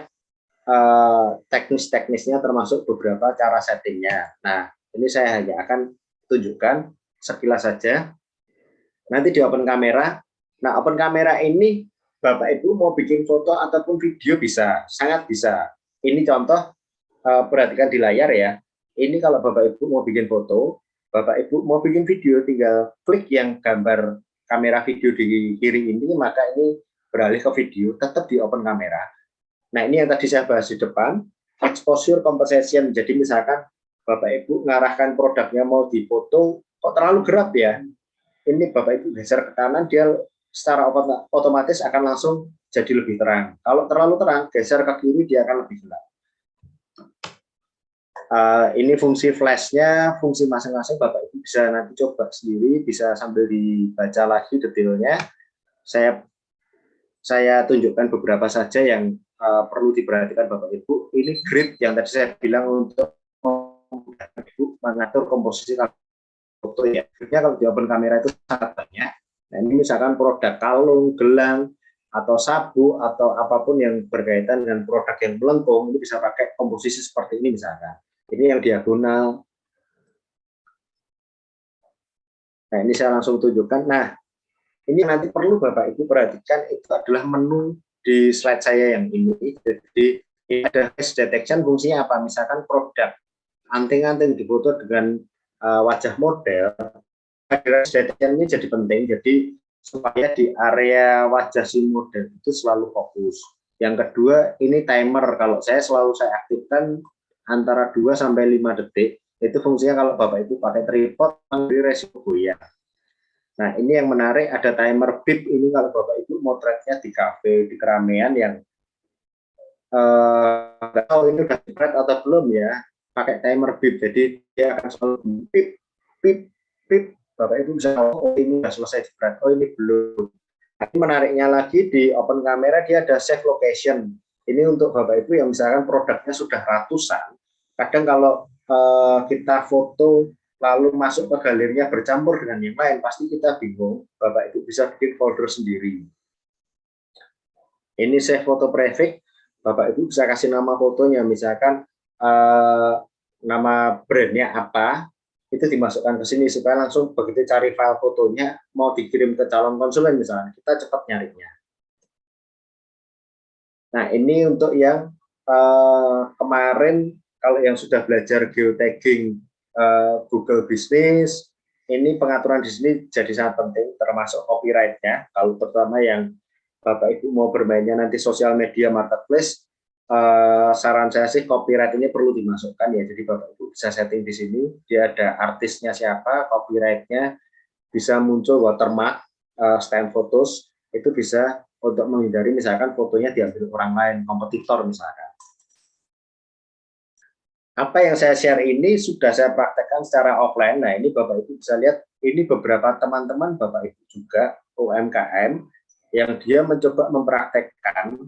teknis-teknisnya, termasuk beberapa cara settingnya. Nah, ini saya hanya akan tunjukkan sekilas saja. Nanti di open kamera. Nah, open kamera ini Bapak Ibu mau bikin foto ataupun video bisa, sangat bisa. Ini contoh, perhatikan di layar ya. Ini kalau Bapak Ibu mau bikin foto, Bapak Ibu mau bikin video, tinggal klik yang gambar kamera video di kiri ini, maka ini beralih ke video, tetap di open kamera. Nah, ini yang tadi saya bahas di depan, exposure composition. Jadi misalkan Bapak Ibu ngarahkan produknya mau difoto, kok terlalu gelap ya? Ini Bapak Ibu geser ke kanan, dia secara otomatis akan langsung jadi lebih terang. Kalau terlalu terang, geser ke kiri, dia akan lebih gelap. Ini fungsi flashnya, fungsi masing-masing Bapak Ibu bisa nanti coba sendiri, bisa sambil dibaca lagi detailnya. Saya tunjukkan beberapa saja yang perlu diperhatikan Bapak Ibu. Ini grid yang tadi saya bilang untuk memudahkan Ibu mengatur komposisi foto ya. Kalau di open kamera itu sangat banyak. Nah, ini misalkan produk kalung, gelang, atau sabu, atau apapun yang berkaitan dengan produk yang melengkung, ini bisa pakai komposisi seperti ini misalkan. Ini yang diagonal. Nah, ini saya langsung tunjukkan. Nah, ini nanti perlu Bapak Ibu perhatikan, itu adalah menu di slide saya yang ini. Jadi ini ada face detection, fungsinya apa? Misalkan produk anting-anting difoto dengan wajah model, face detection ini jadi penting, jadi supaya di area wajah si model itu selalu fokus. Yang kedua, ini timer. Kalau saya selalu aktifkan antara 2 sampai 5 detik. Itu fungsinya kalau Bapak Ibu pakai tripod, mengurangi resiko goyang. Nah, ini yang menarik, ada timer beep. Ini kalau Bapak Ibu motretnya di kafe, di keramaian yang nggak tahu ini udah spread atau belum ya, pakai timer beep. Jadi dia akan selalu beep, beep, beep. Bapak Ibu bisa tahu, oh ini sudah selesai spread, oh ini belum. Tapi menariknya lagi di open kamera dia ada save location. Ini untuk Bapak Ibu yang misalkan produknya sudah ratusan. Kadang kalau kita foto lalu masuk ke galerinya bercampur dengan yang lain, pasti kita bingung. Bapak Ibu bisa bikin folder sendiri. Ini save foto prefix. Bapak Ibu bisa kasih nama fotonya, misalkan nama brandnya apa, itu dimasukkan ke sini supaya langsung begitu cari file fotonya mau dikirim ke calon konsumen misalnya, kita cepat nyarinya. Nah, ini untuk yang kemarin, kalau yang sudah belajar geotagging Google Business, ini pengaturan di sini jadi sangat penting, termasuk copyright-nya. Kalau terutama yang Bapak Ibu mau bermainnya nanti sosial media marketplace, saran saya sih copyright ini perlu dimasukkan ya. Jadi Bapak Ibu bisa setting di sini, dia ada artisnya siapa, copyright-nya, bisa muncul watermark, stand photos, itu bisa untuk menghindari misalkan fotonya diambil orang lain, kompetitor misalkan. Apa yang saya share ini sudah saya praktekkan secara offline. Nah, ini Bapak Ibu bisa lihat, ini beberapa teman-teman Bapak Ibu juga UMKM yang dia mencoba mempraktekkan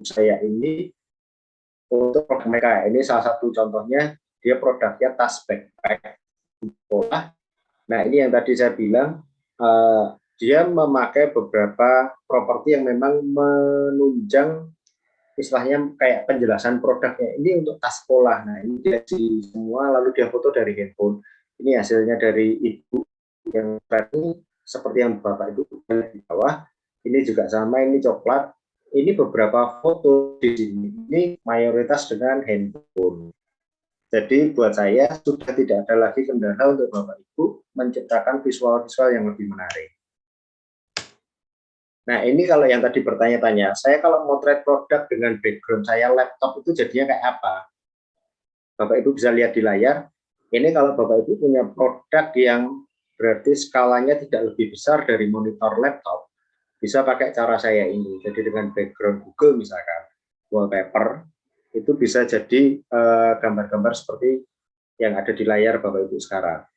saya ini untuk produk mereka. Ini salah satu contohnya, dia produknya tas backpack. Nah, ini yang tadi saya bilang, dia memakai beberapa properti yang memang menunjang istilahnya kayak penjelasan produknya. Ini untuk tas sekolah. Nah, ini dia semua, lalu dia foto dari handphone. Ini hasilnya dari ibu yang tadi, seperti yang Bapak Ibu di bawah. Ini juga sama, ini coklat. Ini beberapa foto di sini. Ini mayoritas dengan handphone. Jadi buat saya sudah tidak ada lagi kendala untuk Bapak Ibu menciptakan visual-visual yang lebih menarik. Nah, ini kalau yang tadi bertanya-tanya, saya kalau motret produk dengan background saya laptop itu jadinya kayak apa? Bapak Ibu bisa lihat di layar. Ini kalau Bapak Ibu punya produk yang berarti skalanya tidak lebih besar dari monitor laptop, bisa pakai cara saya ini. Jadi dengan background Google misalkan, wallpaper, itu bisa jadi gambar-gambar seperti yang ada di layar Bapak Ibu sekarang.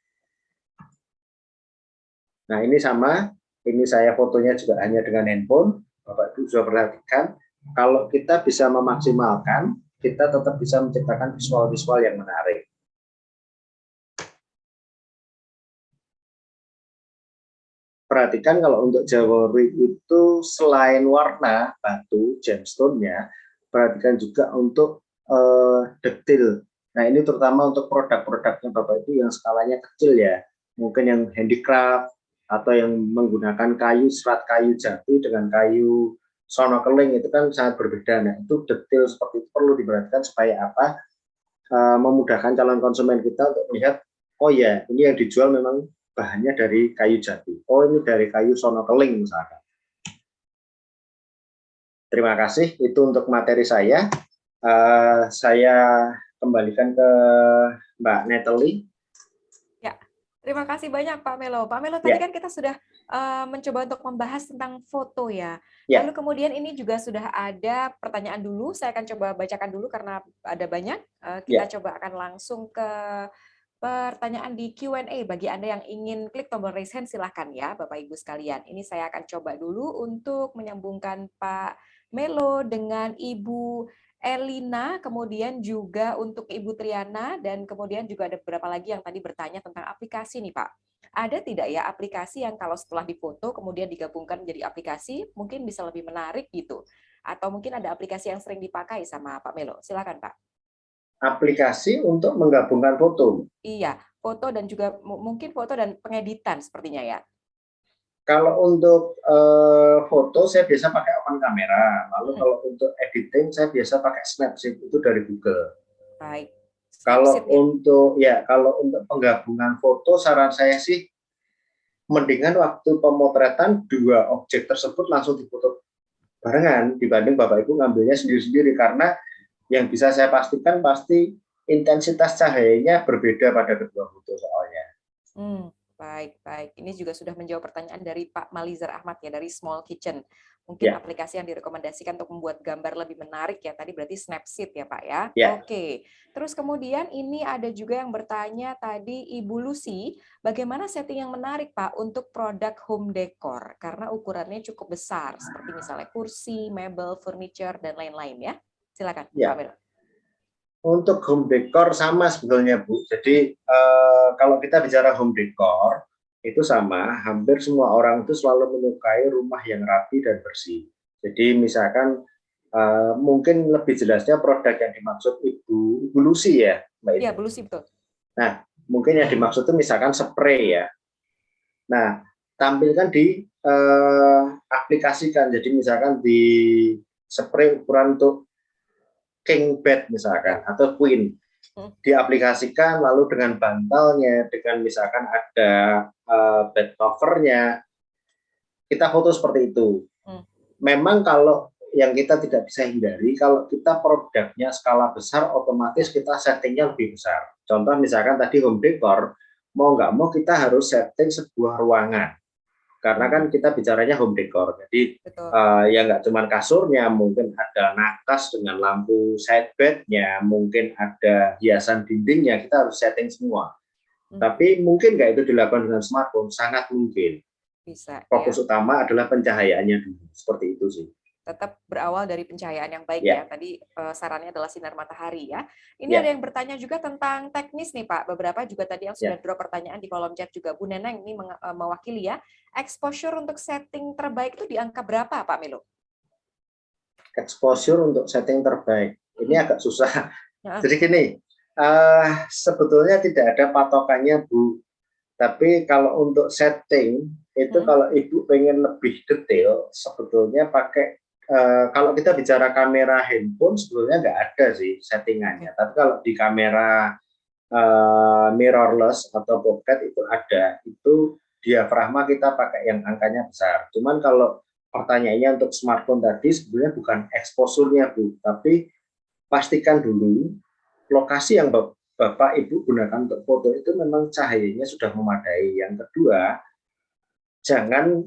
Nah, ini sama, ini saya fotonya juga hanya dengan handphone. Bapak Ibu sudah perhatikan, kalau kita bisa memaksimalkan, kita tetap bisa menciptakan visual-visual yang menarik. Perhatikan kalau untuk jewelry itu selain warna batu gemstone-nya, perhatikan juga untuk detail. Nah, ini terutama untuk produk-produknya Bapak Ibu yang skalanya kecil ya, mungkin yang handicraft atau yang menggunakan kayu, serat kayu jati dengan kayu sono keling, itu kan sangat berbeda. Nah, itu detail seperti itu perlu diperhatikan supaya apa? Memudahkan calon konsumen kita untuk melihat, oh ya, ini yang dijual memang bahannya dari kayu jati. Oh, ini dari kayu sono keling misalkan. Terima kasih, itu untuk materi saya. Saya kembalikan ke Mbak Natalie. Ya, terima kasih banyak Pak Melo. Pak Melo, tadi Ya, kan kita sudah mencoba untuk membahas tentang foto ya. ya, Lalu kemudian ini juga sudah ada pertanyaan dulu. Saya akan coba bacakan dulu karena ada banyak. Kita ya. coba akan langsung ke pertanyaan di Q&A. Bagi Anda yang ingin klik tombol raise hand, silahkan ya Bapak Ibu sekalian. Ini saya akan coba dulu untuk menyambungkan Pak Melo dengan Ibu Elina, kemudian juga untuk Ibu Triana, dan kemudian juga ada beberapa lagi yang tadi bertanya tentang aplikasi nih Pak. Ada tidak ya aplikasi yang kalau setelah difoto kemudian digabungkan menjadi aplikasi, mungkin bisa lebih menarik gitu? Atau mungkin ada aplikasi yang sering dipakai sama Pak Melo? Silakan Pak. Aplikasi untuk menggabungkan foto. Iya, foto dan juga mungkin foto dan pengeditan sepertinya ya. Kalau untuk foto saya biasa pakai open kamera. Lalu kalau untuk editing saya biasa pakai Snapseed, itu dari Google. Baik. Kalau Snapseed ya. kalau untuk penggabungan foto, saran saya sih mendingan waktu pemotretan dua objek tersebut langsung difoto barengan dibanding Bapak Ibu ngambilnya sendiri-sendiri, karena yang bisa saya pastikan pasti intensitas cahayanya berbeda pada kedua foto soalnya. Baik, baik. Ini juga sudah menjawab pertanyaan dari Pak Malizar Ahmad ya, dari Small Kitchen. Mungkin Ya, aplikasi yang direkomendasikan untuk membuat gambar lebih menarik ya, tadi berarti Snapseed ya Pak ya. ya. Oke, terus kemudian ini ada juga yang bertanya tadi Ibu Lucy, bagaimana setting yang menarik Pak untuk produk home decor? Karena ukurannya cukup besar, seperti misalnya kursi, mebel, furniture, dan lain-lain ya. Silakan Pak Ya, Melo. untuk home decor sama sebetulnya Bu. Jadi kalau kita bicara home decor itu sama, hampir semua orang itu selalu menyukai rumah yang rapi dan bersih. Jadi misalkan Mungkin lebih jelasnya produk yang dimaksud Ibu Lucy ya, Mbak Iya, Indri. Blusi betul. Nah, mungkin yang dimaksud itu misalkan spray ya. Nah, tampilkan aplikasikan. Jadi misalkan di spray ukuran untuk king bed misalkan Ya. atau queen, diaplikasikan lalu dengan bantalnya, dengan misalkan ada bed covernya, kita foto seperti itu. Memang kalau yang kita tidak bisa hindari, kalau kita produknya skala besar, otomatis kita settingnya lebih besar. Contoh misalkan tadi home decor, mau nggak mau kita harus setting sebuah ruangan. Karena kan kita bicaranya home decor. Jadi ya nggak cuma kasurnya, mungkin ada nakas dengan lampu side bednya, mungkin ada hiasan dindingnya, kita harus setting semua. Tapi mungkin nggak itu dilakukan dengan smartphone, sangat mungkin. Bisa, Fokus ya. utama adalah pencahayaannya dulu, seperti itu sih. Tetap berawal dari pencahayaan yang baik Ya, ya. Tadi sarannya adalah sinar matahari ya. Ini ada ya, yang bertanya juga tentang teknis nih Pak. Beberapa juga tadi yang sudah ya. drop pertanyaan di kolom chat juga. Bu Neneng ini mewakili ya. Exposure untuk setting terbaik itu di angka berapa Pak Milo? Exposure untuk setting terbaik. Ini agak susah. Ya. Jadi gini, sebetulnya tidak ada patokannya Bu. Tapi kalau untuk setting itu kalau Ibu pengen lebih detail, sebetulnya pakai kalau kita bicara kamera handphone sebetulnya nggak ada sih settingannya. Tapi kalau di kamera mirrorless atau pocket itu ada. Itu diafragma kita pakai yang angkanya besar. Cuman kalau pertanyaannya untuk smartphone tadi sebenarnya bukan exposure-nya Bu, tapi pastikan dulu lokasi yang Bapak Ibu gunakan untuk foto itu memang cahayanya sudah memadai. Yang kedua, jangan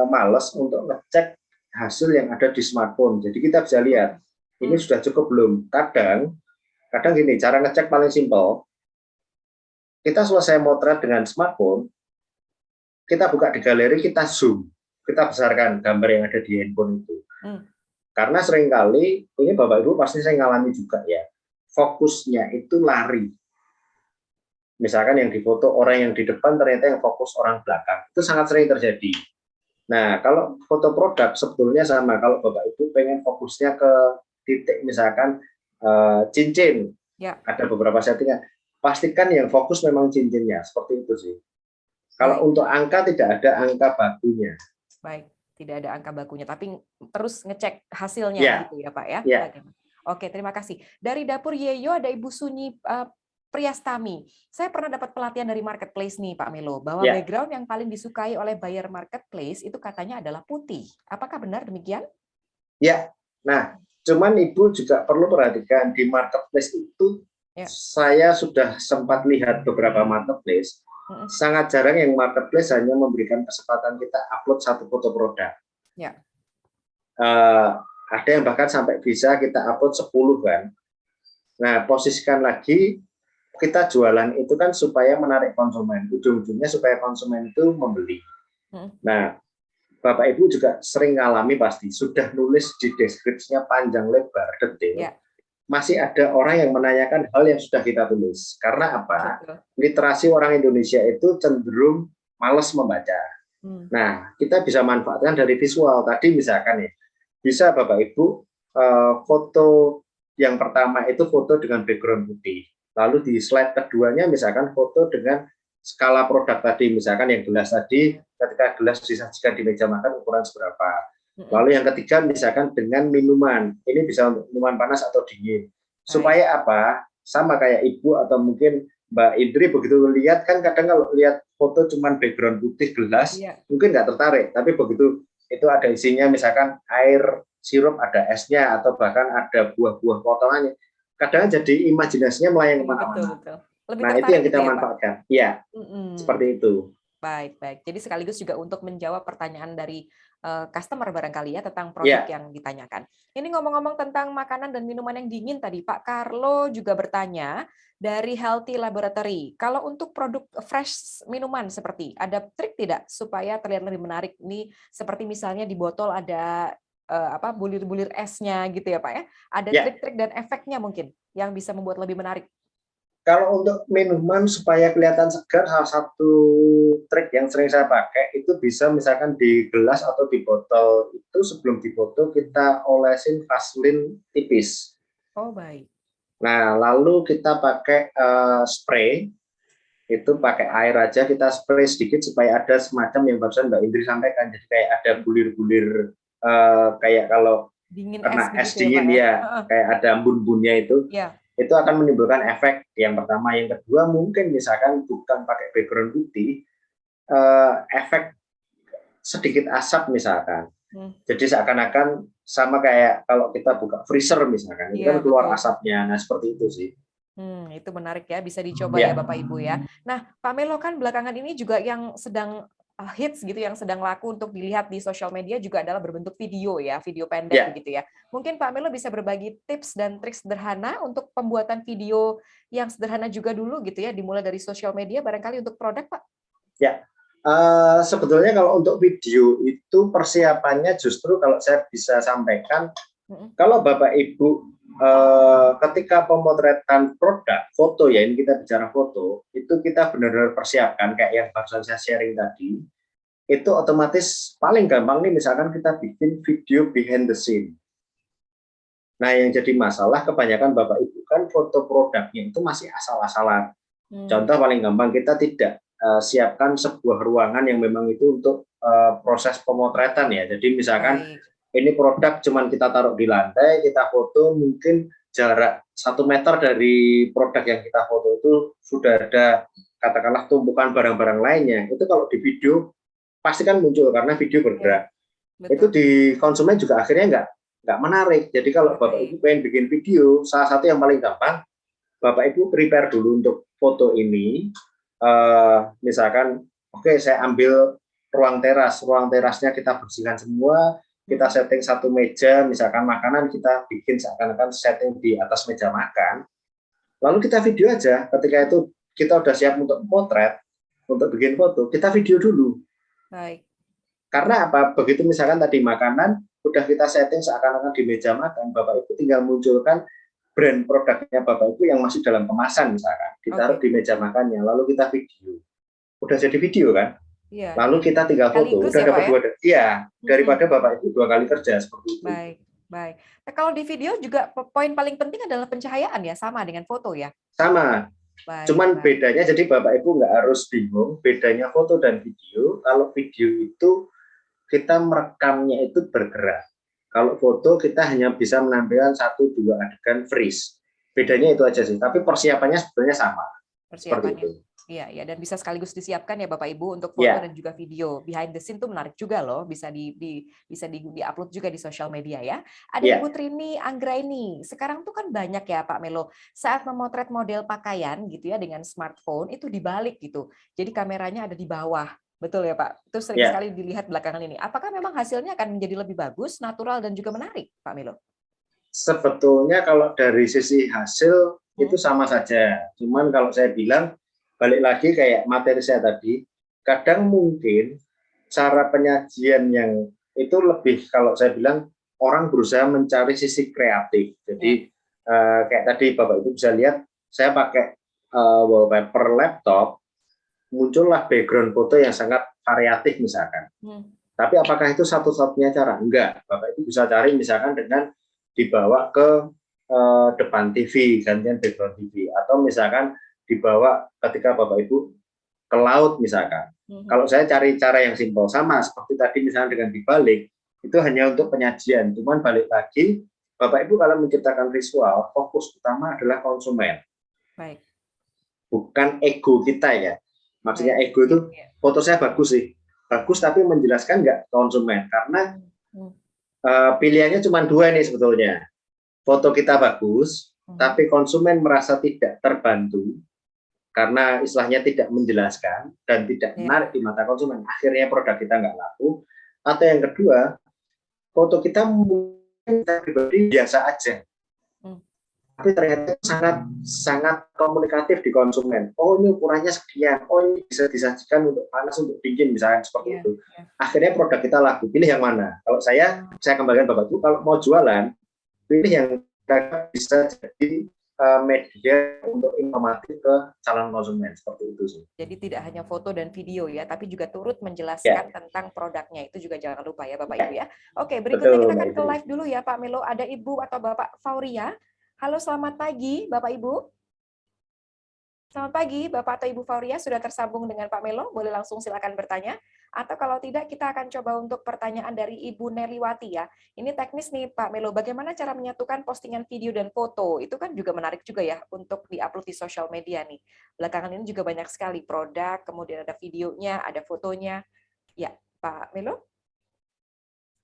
males untuk ngecek hasil yang ada di smartphone. Jadi kita bisa lihat ini sudah cukup belum. Kadang gini, cara ngecek paling simpel. Kita selesai motret dengan smartphone, kita buka di galeri, kita zoom, kita besarkan gambar yang ada di handphone itu. Karena seringkali, ini Bapak Ibu pasti saya ngalami juga ya, fokusnya itu lari. Misalkan yang difoto orang yang di depan ternyata yang fokus orang belakang. Itu sangat sering terjadi. Nah, kalau foto produk sebetulnya sama. Kalau Bapak Ibu pengen fokusnya ke titik misalkan cincin, ya. Ada beberapa settingan. Pastikan yang fokus memang cincinnya. Seperti itu sih. Kalau untuk angka tidak ada angka bakunya. Baik, tidak ada angka bakunya. Tapi terus ngecek hasilnya ya. gitu ya Pak ya? Ya. Oke, terima kasih. Dari Dapur Yeyo ada Ibu Sunyi Priyastami. Saya pernah dapat pelatihan dari marketplace nih Pak Milo, bahwa background yang paling disukai oleh buyer marketplace itu katanya adalah putih. Apakah benar demikian? Ya, nah cuman Ibu juga perlu perhatikan di marketplace itu, saya sudah sempat lihat beberapa marketplace, sangat jarang yang marketplace hanya memberikan kesempatan kita upload satu foto produk. Ya. Ada yang bahkan sampai bisa kita upload 10 kan. Nah, posisikan lagi, kita jualan itu kan supaya menarik konsumen. Ujung-ujungnya supaya konsumen itu membeli. Nah, Bapak Ibu juga sering ngalami pasti, sudah nulis di deskripsinya panjang lebar, detail. Masih ada orang yang menanyakan hal yang sudah kita tulis. Karena apa? Literasi orang Indonesia itu cenderung malas membaca. Nah, kita bisa manfaatkan dari visual. Tadi misalkan ya, bisa Bapak Ibu foto yang pertama itu foto dengan background putih. Lalu di slide keduanya misalkan foto dengan skala produk tadi, misalkan yang gelas tadi, ketika gelas disajikan di meja makan ukuran seberapa. Lalu yang ketiga misalkan dengan minuman, ini bisa untuk minuman panas atau dingin. Supaya apa? Sama kayak Ibu atau mungkin Mbak Indri begitu lihat, kan kadang kalau lihat foto cuman background putih gelas, mungkin nggak tertarik. Tapi begitu itu ada isinya misalkan air, sirup, ada esnya, atau bahkan ada buah-buah potongannya, kadang jadi imajinasinya melayang kemana-mana. Nah, itu yang kita manfaatkan. Ya, seperti itu. Baik, baik. Jadi sekaligus juga untuk menjawab pertanyaan dari customer barangkali ya tentang produk yang ditanyakan. Ini ngomong-ngomong tentang makanan dan minuman yang dingin tadi, Pak Carlo juga bertanya dari Healthy Laboratory. Kalau untuk produk fresh minuman seperti, ada trik tidak supaya terlihat lebih menarik? Ini seperti misalnya di botol ada bulir-bulir esnya gitu ya Pak ya. Ada trik-trik dan efeknya mungkin yang bisa membuat lebih menarik. Kalau untuk minuman supaya kelihatan segar, salah satu trik yang sering saya pakai itu bisa misalkan di gelas atau di botol itu sebelum dipoto kita olesin Vaseline tipis. Oh, baik. Nah, lalu kita pakai spray, itu pakai air aja kita spray sedikit supaya ada semacam yang barusan Mbak Indri sampaikan, jadi kayak ada bulir-bulir kayak kalau Dingin es kena es begitu ya, Pak dingin ya? ya, Heeh. kayak ada embun-embunnya Iya. itu akan menimbulkan efek yang pertama. Yang kedua mungkin misalkan bukan pakai background putih, efek sedikit asap misalkan. Jadi seakan-akan sama kayak kalau kita buka freezer misalkan, itu Iya, kan keluar betul. asapnya. Nah, seperti itu sih. Itu menarik ya, bisa dicoba ya Ya, Bapak Ibu ya. Nah, Pak Melo kan belakangan ini juga yang sedang hits gitu, yang sedang laku untuk dilihat di sosial media juga adalah berbentuk video ya, video pendek ya. begitu ya. Mungkin Pak Melo bisa berbagi tips dan trik sederhana untuk pembuatan video yang sederhana juga dulu gitu ya, dimulai dari sosial media barangkali untuk produk, Pak? Ya, sebetulnya kalau untuk video itu persiapannya justru kalau saya bisa sampaikan, kalau Bapak Ibu ketika pemotretan produk, foto ya, ini kita bicara foto, itu kita benar-benar persiapkan kayak yang barusan saya sharing tadi, itu otomatis paling gampang nih misalkan kita bikin video behind the scene. Nah, yang jadi masalah kebanyakan Bapak Ibu kan foto produknya itu masih asal-asalan. Contoh paling gampang, kita tidak siapkan sebuah ruangan yang memang itu untuk proses pemotretan ya. Jadi misalkan Baik. ini produk cuman kita taruh di lantai, kita foto mungkin jarak 1 meter dari produk yang kita foto itu sudah ada katakanlah tumpukan barang-barang lainnya. Itu kalau di video pasti kan muncul karena video bergerak. Ya, Itu betul. di konsumen juga akhirnya nggak menarik. Jadi kalau Bapak Ibu pengen bikin video, salah satu yang paling gampang, Bapak Ibu prepare dulu untuk foto ini. Misalkan, oke, saya ambil ruang terasnya kita bersihkan semua, kita setting satu meja, misalkan makanan kita bikin seakan-akan setting di atas meja makan, lalu kita video aja. Ketika itu kita udah siap untuk potret, untuk bikin foto, kita video dulu. Baik. Karena apa? Begitu misalkan tadi makanan udah kita setting seakan-akan di meja makan, Bapak Ibu tinggal munculkan brand produknya Bapak Ibu yang masih dalam kemasan misalkan, ditaruh di meja makannya, lalu kita video. Udah jadi video kan? Iya. Lalu kita tinggal foto, Sekaligus udah ya, Pak dapat ya? dua, iya, daripada Bapak Ibu 2 kali kerja seperti itu. Baik, baik. Nah, kalau di video juga poin paling penting adalah pencahayaan ya, sama dengan foto ya? Sama, Baik, cuman baik. bedanya jadi Bapak Ibu nggak harus bingung, bedanya foto dan video, kalau video itu kita merekamnya itu bergerak. Kalau foto kita hanya bisa menampilkan 1-2 adegan freeze. Bedanya itu aja sih, tapi persiapannya sebenarnya sama. Seperti Persiapannya. itu. Iya, ya, dan bisa sekaligus disiapkan ya Bapak Ibu untuk foto Ya, dan juga video. Behind the scene tuh menarik juga loh, bisa bisa di-upload juga di sosial media ya. Ada Ibu ya, Trini Anggraini. Sekarang tuh kan banyak ya Pak Melo, saat memotret model pakaian gitu ya dengan smartphone itu dibalik gitu. Jadi kameranya ada di bawah. Betul ya Pak? Itu sering ya. sekali dilihat belakangan ini. Apakah memang hasilnya akan menjadi lebih bagus, natural dan juga menarik, Pak Melo? Sebetulnya kalau dari sisi hasil itu sama saja. Cuman kalau saya bilang balik lagi kayak materi saya tadi, kadang mungkin cara penyajian yang itu lebih, kalau saya bilang orang berusaha mencari sisi kreatif. Jadi kayak tadi Bapak Ibu bisa lihat saya pakai wallpaper laptop, muncullah background foto yang sangat variatif misalkan. Tapi apakah itu satu-satunya cara? Enggak. Bapak Ibu bisa cari misalkan dengan dibawa ke depan TV, gantian background TV, atau misalkan dibawa ketika Bapak Ibu ke laut misalkan. Kalau saya cari cara yang simpel, sama seperti tadi misalnya dengan dibalik, itu hanya untuk penyajian. Cuman balik lagi, Bapak Ibu kalau menciptakan visual, fokus utama adalah konsumen. Baik. Bukan ego kita ya. Maksudnya ego itu, foto saya bagus sih. Bagus tapi menjelaskan nggak konsumen. Karena pilihannya cuma 2 nih sebetulnya. Foto kita bagus, tapi konsumen merasa tidak terbantu karena istilahnya tidak menjelaskan dan tidak menarik di mata konsumen. Akhirnya produk kita nggak laku. Atau yang kedua, foto kita mungkin kita pribadi biasa aja, tapi ternyata sangat komunikatif di konsumen. Oh, ini ukurannya sekian. Oh, ini bisa disajikan untuk panas, untuk dingin, misalnya seperti itu. Akhirnya produk kita laku. Pilih yang mana? Kalau saya kembalikan Bapak Ibu, kalau mau jualan, pilih yang bisa jadi media untuk informatif ke calon konsumen, seperti itu sih. Jadi tidak hanya foto dan video ya, tapi juga turut Ya, menjelaskan tentang produknya. Itu juga jangan lupa ya Bapak Ibu ya. Oke, berikutnya betul kita Mbak akan ke Idri. live dulu ya Pak Melo. Ada Ibu atau Bapak Fauria. Halo, selamat pagi Bapak Ibu. Selamat pagi, Bapak atau Ibu Fauria sudah tersambung dengan Pak Melo, boleh langsung silakan bertanya. Atau kalau tidak, kita akan coba untuk pertanyaan dari Ibu Neliwati ya. Ini teknis nih Pak Melo, bagaimana cara menyatukan postingan video dan foto? Itu kan juga menarik juga ya untuk di-upload di sosial media nih. Belakangan ini juga banyak sekali produk, kemudian ada videonya, ada fotonya. Ya, Pak Melo?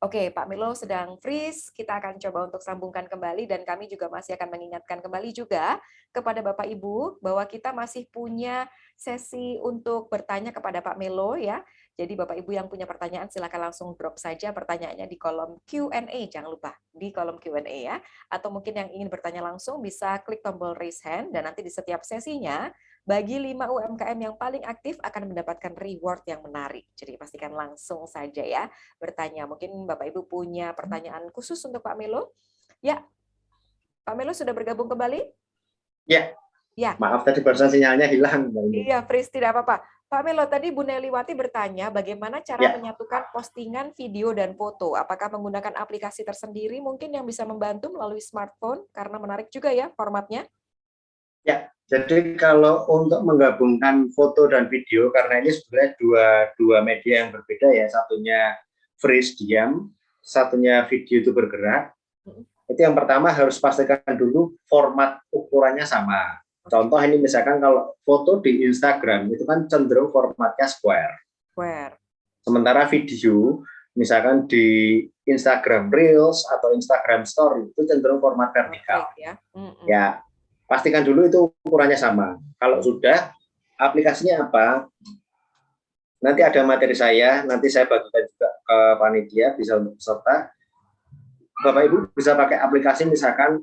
Oke, Pak Milo sedang freeze. Kita akan coba untuk sambungkan kembali dan kami juga masih akan mengingatkan kembali juga kepada Bapak Ibu bahwa kita masih punya sesi untuk bertanya kepada Pak Milo ya. Jadi Bapak Ibu yang punya pertanyaan silakan langsung drop saja pertanyaannya di kolom Q&A, jangan lupa di kolom Q&A ya. Atau mungkin yang ingin bertanya langsung bisa klik tombol raise hand dan nanti di setiap sesinya bagi 5 UMKM yang paling aktif akan mendapatkan reward yang menarik. Jadi pastikan langsung saja ya bertanya. Mungkin Bapak Ibu punya pertanyaan khusus untuk Pak Melo? Ya, Pak Melo sudah bergabung kembali? Ya, Ya, maaf tadi barusan sinyalnya hilang Mbak Idri. iya, Fris, tidak apa-apa. Pak Melo, tadi Bu Neliwati bertanya bagaimana cara Ya, menyatukan postingan video dan foto. Apakah menggunakan aplikasi tersendiri mungkin yang bisa membantu melalui smartphone? Karena menarik juga ya formatnya. ya. Jadi kalau untuk menggabungkan foto dan video, karena ini sebenarnya dua media yang berbeda ya, satunya freeze diam, satunya video itu bergerak. Itu yang pertama harus pastikan dulu format ukurannya sama. Contoh ini misalkan kalau foto di Instagram itu kan cenderung formatnya square. Square. Sementara video misalkan di Instagram Reels atau Instagram Story itu cenderung format vertikal. Ya. Ya, pastikan dulu itu ukurannya sama. Kalau sudah, aplikasinya apa? Nanti ada materi saya, nanti saya bagikan juga ke panitia, bisa untuk peserta. Bapak Ibu bisa pakai aplikasi misalkan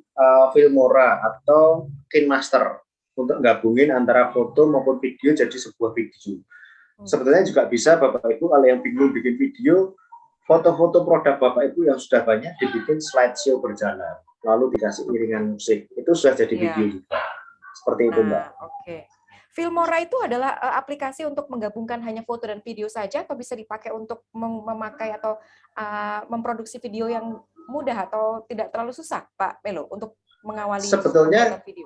Filmora atau KineMaster untuk gabungin antara foto maupun video jadi sebuah video. Sebetulnya juga bisa Bapak Ibu kalau yang bingung bikin video, foto-foto produk Bapak Ibu yang sudah banyak dibikin slideshow berjalan, lalu dikasih iringan musik, itu sudah jadi video juga. Seperti itu Mbak. Oke. Filmora itu adalah aplikasi untuk menggabungkan hanya foto dan video saja atau bisa dipakai untuk memakai atau memproduksi video yang mudah atau tidak terlalu susah, Pak Melo, untuk mengawali sebetulnya video?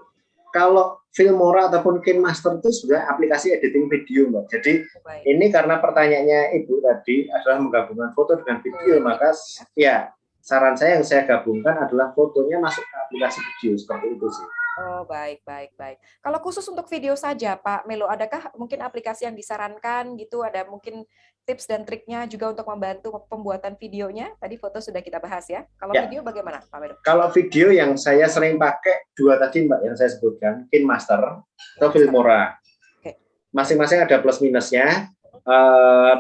Kalau Filmora ataupun KineMaster itu sudah aplikasi editing video Mbak. Jadi ini karena pertanyaannya Ibu tadi adalah menggabungkan foto dengan video, maka ya saran saya yang saya gabungkan adalah fotonya masuk ke aplikasi video, seperti itu sih. Oh, baik. Kalau khusus untuk video saja, Pak Melo, adakah mungkin aplikasi yang disarankan gitu? Ada mungkin tips dan triknya juga untuk membantu pembuatan videonya? Tadi foto sudah kita bahas ya. Kalau video bagaimana, Pak Melo? Kalau video yang saya sering pakai dua tadi Mbak yang saya sebutkan, KineMaster atau Filmora. Masing-masing ada plus minusnya.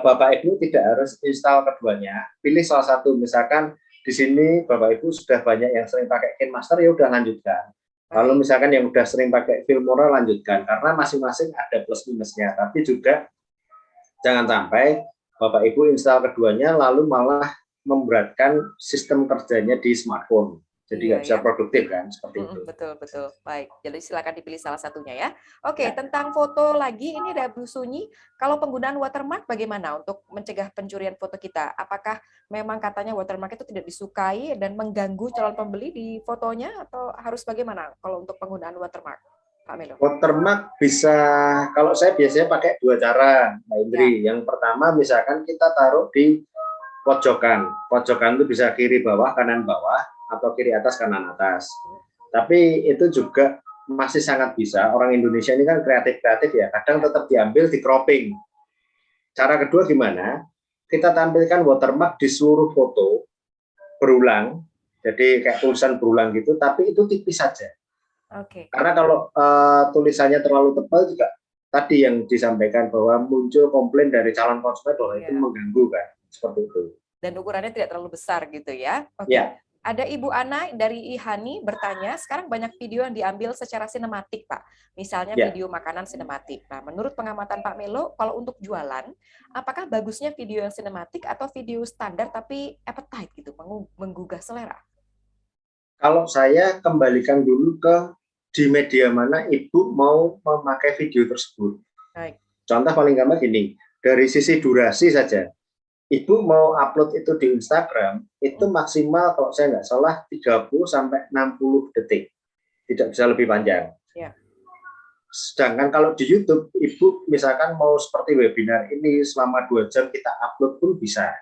Bapak Ibu tidak harus install keduanya. Pilih salah satu. Misalkan di sini Bapak Ibu sudah banyak yang sering pakai KineMaster, ya udah lanjutkan. Lalu misalkan yang udah sering pakai Filmora lanjutkan, karena masing-masing ada plus minusnya. Tapi juga jangan sampai Bapak Ibu install keduanya lalu malah memberatkan sistem kerjanya di smartphone. Jadi nggak bisa produktif kan, seperti itu. Betul. Baik, jadi silakan dipilih salah satunya ya. Oke, tentang foto lagi, ini ada Bu Sunyi. Kalau penggunaan watermark bagaimana untuk mencegah pencurian foto kita? Apakah memang katanya watermark itu tidak disukai dan mengganggu calon pembeli di fotonya atau harus bagaimana kalau untuk penggunaan watermark, Pak Melo? Watermark bisa, kalau saya biasanya pakai dua cara, Mbak Indri. Yang pertama misalkan kita taruh di pojokan. Pojokan itu bisa kiri bawah, kanan bawah, atau kiri atas, kanan atas. Tapi itu juga masih sangat bisa. Orang Indonesia ini kan kreatif-kreatif ya. Kadang tetap diambil di cropping. Cara kedua gimana? Kita tampilkan watermark di seluruh foto berulang. Jadi kayak tulisan berulang gitu, tapi itu tipis saja. Karena kalau tulisannya terlalu tebal juga tadi yang disampaikan bahwa muncul komplain dari calon konsumen bahwa itu mengganggu kan, seperti itu. Dan ukurannya tidak terlalu besar gitu ya. Oke. Ada Ibu Ana dari Ihani bertanya, sekarang banyak video yang diambil secara sinematik, Pak. Misalnya video makanan sinematik. Nah, menurut pengamatan Pak Melo, kalau untuk jualan, apakah bagusnya video yang sinematik atau video standar tapi appetite gitu, menggugah selera? Kalau saya kembalikan dulu ke di media mana Ibu mau memakai video tersebut. Baik. Contoh paling gampang gini, dari sisi durasi saja. Ibu mau upload itu di Instagram, itu maksimal kalau saya nggak salah 30 sampai 60 detik. Tidak bisa lebih panjang. Ya. Sedangkan kalau di YouTube, Ibu misalkan mau seperti webinar ini selama 2 jam kita upload pun bisa.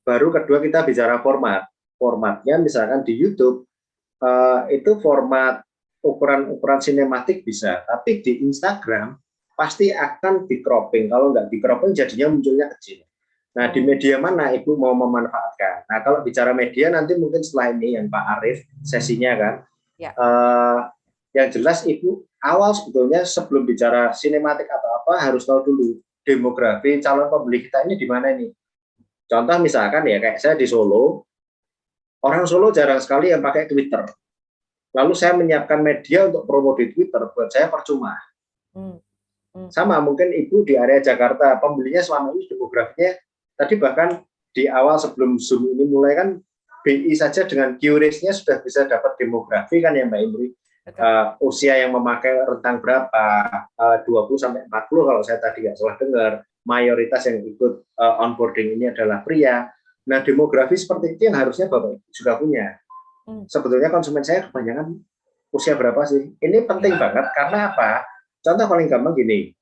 Baru kedua kita bicara format. Formatnya misalkan di YouTube, itu format ukuran sinematik bisa. Tapi di Instagram, pasti akan di cropping. Kalau nggak di cropping jadinya munculnya kecil. Nah, di media mana Ibu mau memanfaatkan? Nah, kalau bicara media nanti mungkin setelah ini yang Pak Arief sesinya kan. Ya. Yang jelas Ibu awal sebetulnya sebelum bicara sinematik atau apa harus tahu dulu demografi calon pembeli kita ini di mana ini. Contoh misalkan ya kayak saya di Solo, orang Solo jarang sekali yang pakai Twitter. Lalu saya menyiapkan media untuk promo di Twitter, buat saya percuma. Sama mungkin Ibu di area Jakarta, pembelinya selama ini demografinya, tadi bahkan di awal sebelum Zoom ini mulai kan, BI saja dengan QRIS-nya sudah bisa dapat demografi kan ya Mbak Indri. Usia yang memakai rentang berapa, 20 sampai 40 kalau saya tadi nggak salah dengar, mayoritas yang ikut onboarding ini adalah pria. Nah, demografi seperti itu yang harusnya Bapak juga punya. Sebetulnya konsumen saya kebanyakan usia berapa sih? Ini penting banget karena apa? Contoh paling gampang gini,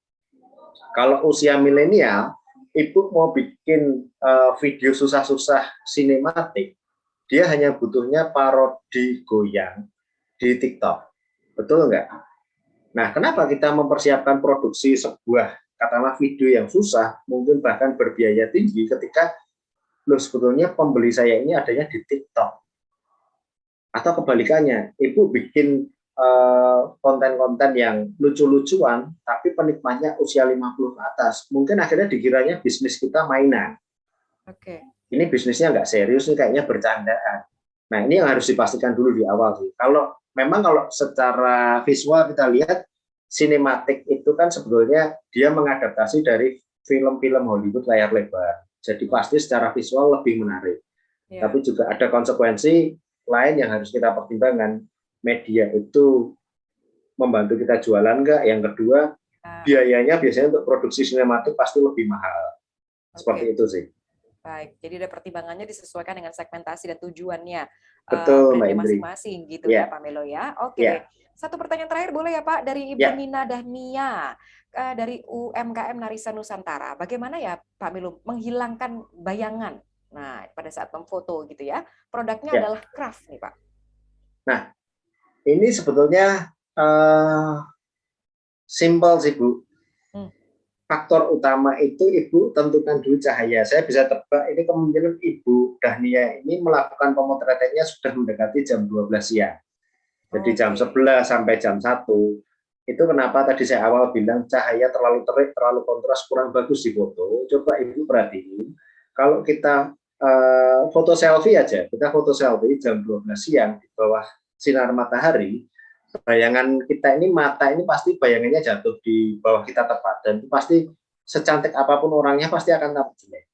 kalau usia milenial, Ibu mau bikin video susah-susah sinematik, dia hanya butuhnya parodi goyang di TikTok. Betul nggak? Nah, kenapa kita mempersiapkan produksi sebuah katakanlah video yang susah, mungkin bahkan berbiaya tinggi ketika loh sebetulnya pembeli saya ini adanya di TikTok. Atau kebalikannya, Ibu bikin konten-konten yang lucu-lucuan, tapi penikmatnya usia 50 ke atas, mungkin akhirnya dikiranya bisnis kita mainan. Oke. Ini bisnisnya nggak serius, nih kayaknya bercandaan. Nah, ini yang harus dipastikan dulu di awal sih. Kalau secara visual kita lihat, sinematik itu kan sebetulnya dia mengadaptasi dari film-film Hollywood layar lebar. Jadi pasti secara visual lebih menarik. Yeah. Tapi juga ada konsekuensi lain yang harus kita pertimbangkan. Media itu membantu kita jualan nggak? Yang kedua, biayanya biasanya untuk produksi sinematik pasti lebih mahal. Seperti itu sih. Baik, jadi ada pertimbangannya disesuaikan dengan segmentasi dan tujuannya. Betul, Mbak Indri. Masing-masing gitu ya Pak Melo ya. Oke. Satu pertanyaan terakhir boleh ya Pak dari Ibu Nina Dahnia dari UMKM Narisa Nusantara. Bagaimana ya Pak Melo menghilangkan bayangan? Nah, pada saat memfoto gitu ya. Produknya adalah craft nih Pak. Nah, ini sebetulnya simpel sih Bu. Faktor utama itu Ibu tentukan dulu cahaya. Saya bisa tebak ini kemungkinan Ibu Dahnia ini melakukan pemotretannya sudah mendekati jam 12 siang. Jadi jam 11 sampai jam 1. Itu kenapa tadi saya awal bilang cahaya terlalu terik, terlalu kontras, kurang bagus di foto. Coba Ibu perhatiin, kalau kita foto selfie aja, kita foto selfie jam 12 siang di bawah sinar matahari, bayangan kita ini, mata ini pasti bayangannya jatuh di bawah kita tepat, dan itu pasti secantik apapun orangnya pasti akan tampak jelek.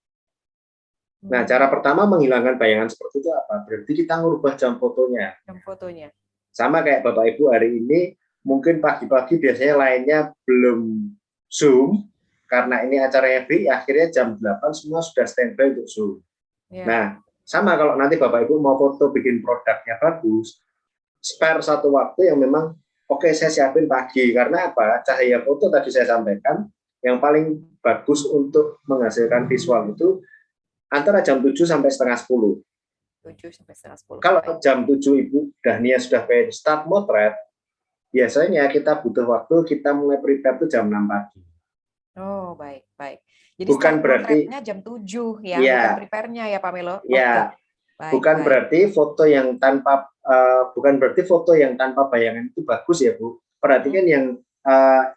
Nah, cara pertama menghilangkan bayangan seperti itu apa? Berarti kita ngubah jam fotonya. Jam fotonya. Sama kayak Bapak Ibu hari ini, mungkin pagi-pagi biasanya lainnya belum Zoom, karena ini acaranya BI, akhirnya jam 8 semua sudah standby untuk Zoom. Nah, sama kalau nanti Bapak Ibu mau foto bikin produknya bagus, spare satu waktu yang memang oke, saya siapin pagi, karena apa? Cahaya foto tadi saya sampaikan yang paling bagus untuk menghasilkan visual itu antara jam 7 sampai setengah 10. 7 sampai setengah 10. Kalau jam 7 Ibu Dahnia sudah pengen start motret, biasanya kita butuh waktu, kita mulai prepare itu jam 6 pagi. Oh, baik. Jadi bukan berarti jam 7 ya, bukan prepare-nya ya Pak Melo. Ya. Baik, bukan berarti foto yang tanpa bayangan itu bagus ya Bu. Perhatikan yang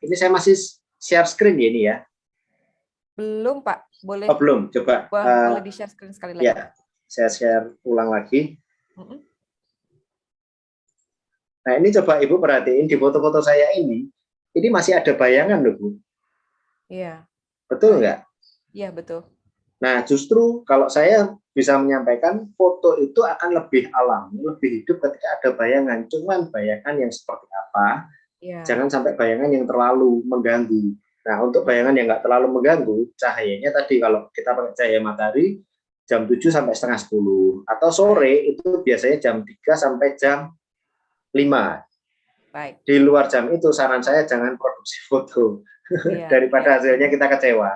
ini saya masih share screen ya ini ya. Belum Pak, boleh. Oh, belum, coba. Boleh di share screen sekali lagi. Ya, saya share ulang lagi. Nah ini coba Ibu perhatiin di foto-foto saya ini masih ada bayangan loh Bu. Iya. Betul nggak? Iya betul. Nah, justru kalau saya bisa menyampaikan foto itu akan lebih alami, lebih hidup ketika ada bayangan. Cuman bayangan yang seperti apa, Ya. jangan sampai bayangan yang terlalu mengganggu. Nah, untuk bayangan yang nggak terlalu mengganggu, cahayanya tadi kalau kita pakai cahaya matahari, jam 7 sampai setengah 10. Atau Baik, sore itu biasanya jam 3 sampai jam 5. baik. Di luar jam itu, saran saya jangan produksi foto. Iya, iya, Daripada iya. hasilnya kita kecewa.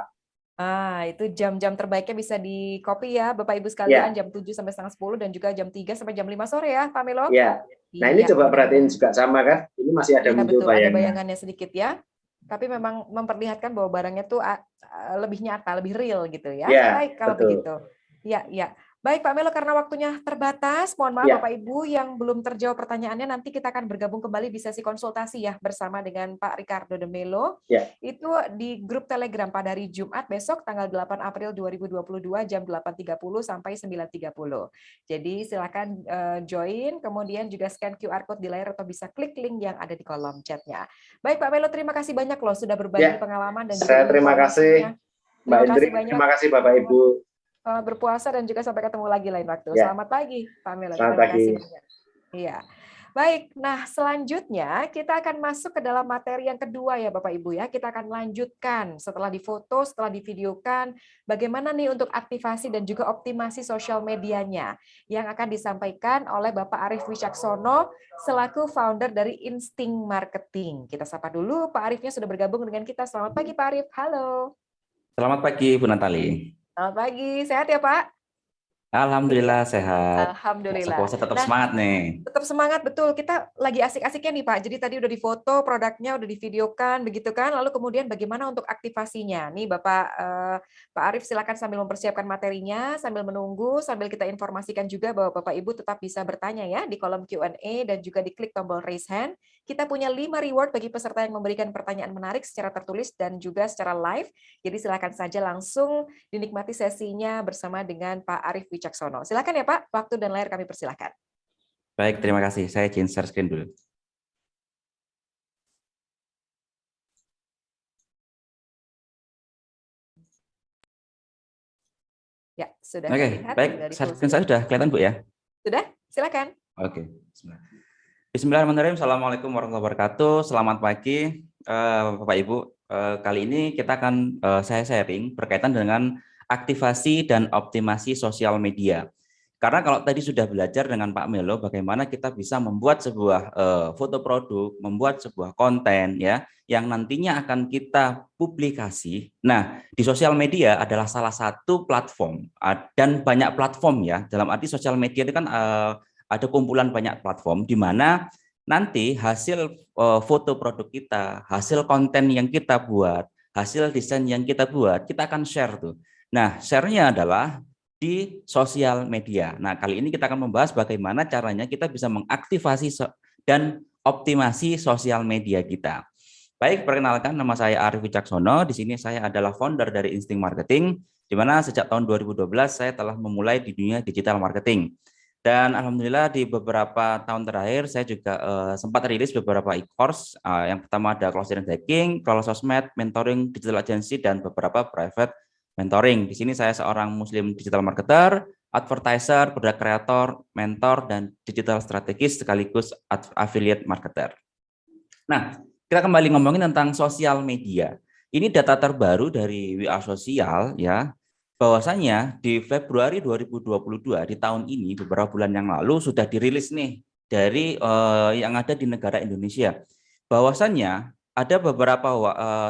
Itu jam-jam terbaiknya bisa di-copy ya, Bapak Ibu sekalian, Ya, jam 7 sampai setengah 10 dan juga jam 3 sampai jam 5 sore ya, Pak Melo? ya. Nah, ini Iya, coba perhatiin benar-benar. juga sama kan, ini masih ada Iya muncul betul, ada bayangan. bayangannya sedikit ya. Tapi memang memperlihatkan bahwa barangnya tuh lebih nyata, lebih real gitu ya. Ya, Baik kalau betul. begitu. Iya, iya. Baik Pak Melo, karena waktunya terbatas, mohon maaf Ya, Bapak Ibu yang belum terjawab pertanyaannya, nanti kita akan bergabung kembali di sesi konsultasi ya bersama dengan Pak Ricardo de Melo. ya. Itu di grup Telegram pada hari Jumat besok tanggal 8 April 2022 jam 8.30 sampai 9.30. Jadi silakan join, kemudian juga scan QR code di layar atau bisa klik link yang ada di kolom chatnya. Baik Pak Melo, terima kasih banyak loh sudah berbagi Ya, pengalaman dan juga saya terima informasinya. kasih Mbak Terima Indri, kasih banyak. terima kasih Bapak Selamat Ibu. berpuasa dan juga sampai ketemu lagi lain waktu. Ya, Selamat pagi Pak Melo, selamat terima kasih pagi. banyak. Iya. Baik, nah selanjutnya kita akan masuk ke dalam materi yang kedua ya Bapak Ibu ya. Kita akan lanjutkan setelah difoto, setelah divideokan, bagaimana nih untuk aktivasi dan juga optimasi sosial medianya yang akan disampaikan oleh Bapak Arief Wicaksono selaku founder dari Insting Marketing. Kita sapa dulu, Pak Ariefnya sudah bergabung dengan kita. Selamat pagi Pak Arief, halo. Selamat pagi, Bu Natali. Selamat pagi, sehat ya Pak? Iya, Alhamdulillah sehat. alhamdulillah. Puasa-puasa tetap Nah, semangat nih. tetap semangat, betul. Kita lagi asik-asiknya nih, Pak. Jadi tadi udah difoto produknya, udah divideokan, begitu kan? Lalu kemudian bagaimana untuk aktivasinya? Nih, Bapak Pak Arief silakan sambil mempersiapkan materinya, sambil menunggu, sambil kita informasikan juga bahwa Bapak Ibu tetap bisa bertanya ya di kolom Q&A dan juga diklik tombol raise hand. Kita punya 5 reward bagi peserta yang memberikan pertanyaan menarik secara tertulis dan juga secara live. Jadi silakan saja langsung dinikmati sesinya bersama dengan Pak Arief Wicaksono. Silakan ya Pak, waktu dan layar kami persilakan. Baik, terima kasih. Saya izin share screen dulu. Ya, sudah Oke, terlihat. baik. Dari Share screen saya sudah kelihatan, Bu ya? Sudah? Silakan. Oke. Bismillahirrahmanirrahim. Assalamualaikum warahmatullahi wabarakatuh. Selamat pagi, Bapak Ibu. Kali ini kita akan saya sharing berkaitan dengan aktivasi dan optimasi sosial media. Karena kalau tadi sudah belajar dengan Pak Melo bagaimana kita bisa membuat sebuah foto produk, membuat sebuah konten ya yang nantinya akan kita publikasi. Nah, di sosial media adalah salah satu platform dan banyak platform ya. Dalam arti sosial media itu kan ada kumpulan banyak platform di mana nanti hasil foto produk kita, hasil konten yang kita buat, hasil desain yang kita buat, kita akan share tuh. Nah, share-nya adalah di sosial media. Nah, kali ini kita akan membahas bagaimana caranya kita bisa mengaktifasi dan optimasi sosial media kita. Baik, perkenalkan nama saya Arief Wicaksono. Di sini saya adalah founder dari Insting Marketing, di mana sejak tahun 2012 saya telah memulai di dunia digital marketing. Dan alhamdulillah di beberapa tahun terakhir saya juga sempat rilis beberapa e-course. Yang pertama ada closing hacking, kelola sosmed, mentoring, digital agency, dan beberapa private mentoring. Di sini saya seorang muslim digital marketer, advertiser, product creator, mentor, dan digital strategis sekaligus affiliate marketer. Nah, kita kembali ngomongin tentang sosial media. Ini data terbaru dari WA Sosial ya, bahwasanya di Februari 2022 di tahun ini beberapa bulan yang lalu sudah dirilis nih dari yang ada di negara Indonesia. Bahwasanya ada beberapa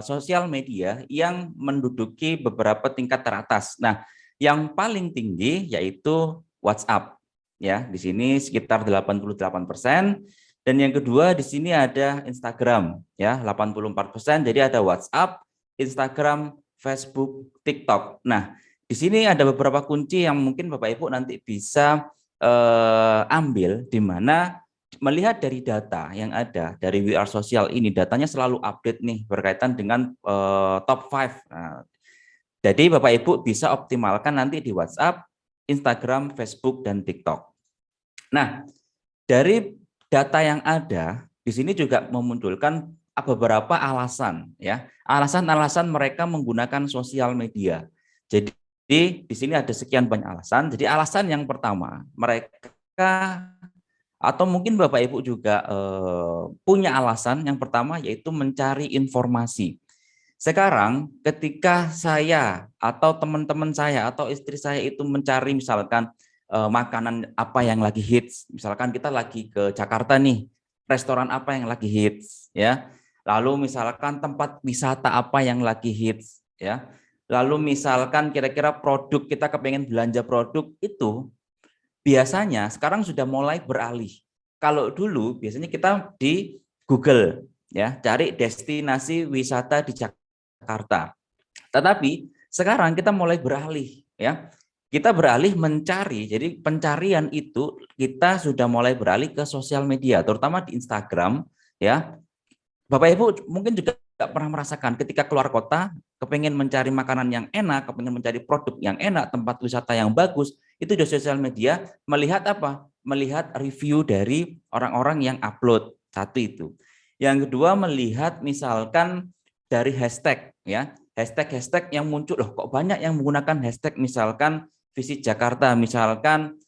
sosial media yang menduduki beberapa tingkat teratas. Nah, yang paling tinggi yaitu WhatsApp. Ya, di sini sekitar 88%. Dan yang kedua di sini ada Instagram, ya 84%. Jadi ada WhatsApp, Instagram, Facebook, TikTok. Nah, di sini ada beberapa kunci yang mungkin Bapak Ibu nanti bisa ambil, di mana melihat dari data yang ada dari We Are Social ini, datanya selalu update nih berkaitan dengan top 5. Nah, jadi Bapak Ibu bisa optimalkan nanti di WhatsApp, Instagram, Facebook, dan TikTok. Nah, dari data yang ada di sini juga memunculkan beberapa alasan ya, alasan-alasan mereka menggunakan sosial media. Jadi Jadi di sini ada sekian banyak alasan. Jadi alasan yang pertama, mereka atau mungkin Bapak Ibu juga punya alasan yang pertama yaitu mencari informasi. Sekarang ketika saya atau teman-teman saya atau istri saya itu mencari misalkan makanan apa yang lagi hits, misalkan kita lagi ke Jakarta nih, restoran apa yang lagi hits ya. Lalu misalkan tempat wisata apa yang lagi hits ya. Lalu misalkan kira-kira produk kita kepengen belanja produk itu biasanya sekarang sudah mulai beralih. Kalau dulu biasanya kita di Google ya, cari destinasi wisata di Jakarta. Tetapi sekarang kita mulai beralih ya. Kita beralih mencari, jadi pencarian itu kita sudah mulai beralih ke sosial media, terutama di Instagram ya. Bapak Ibu mungkin juga pernah merasakan ketika keluar kota, kepengen mencari makanan yang enak, kepengen mencari produk yang enak, tempat wisata yang bagus, itu di sosial media melihat apa? Melihat review dari orang-orang yang upload, satu itu. Yang kedua melihat misalkan dari hashtag ya, hashtag yang muncul, loh kok banyak yang menggunakan hashtag misalkan visit Jakarta, misalkan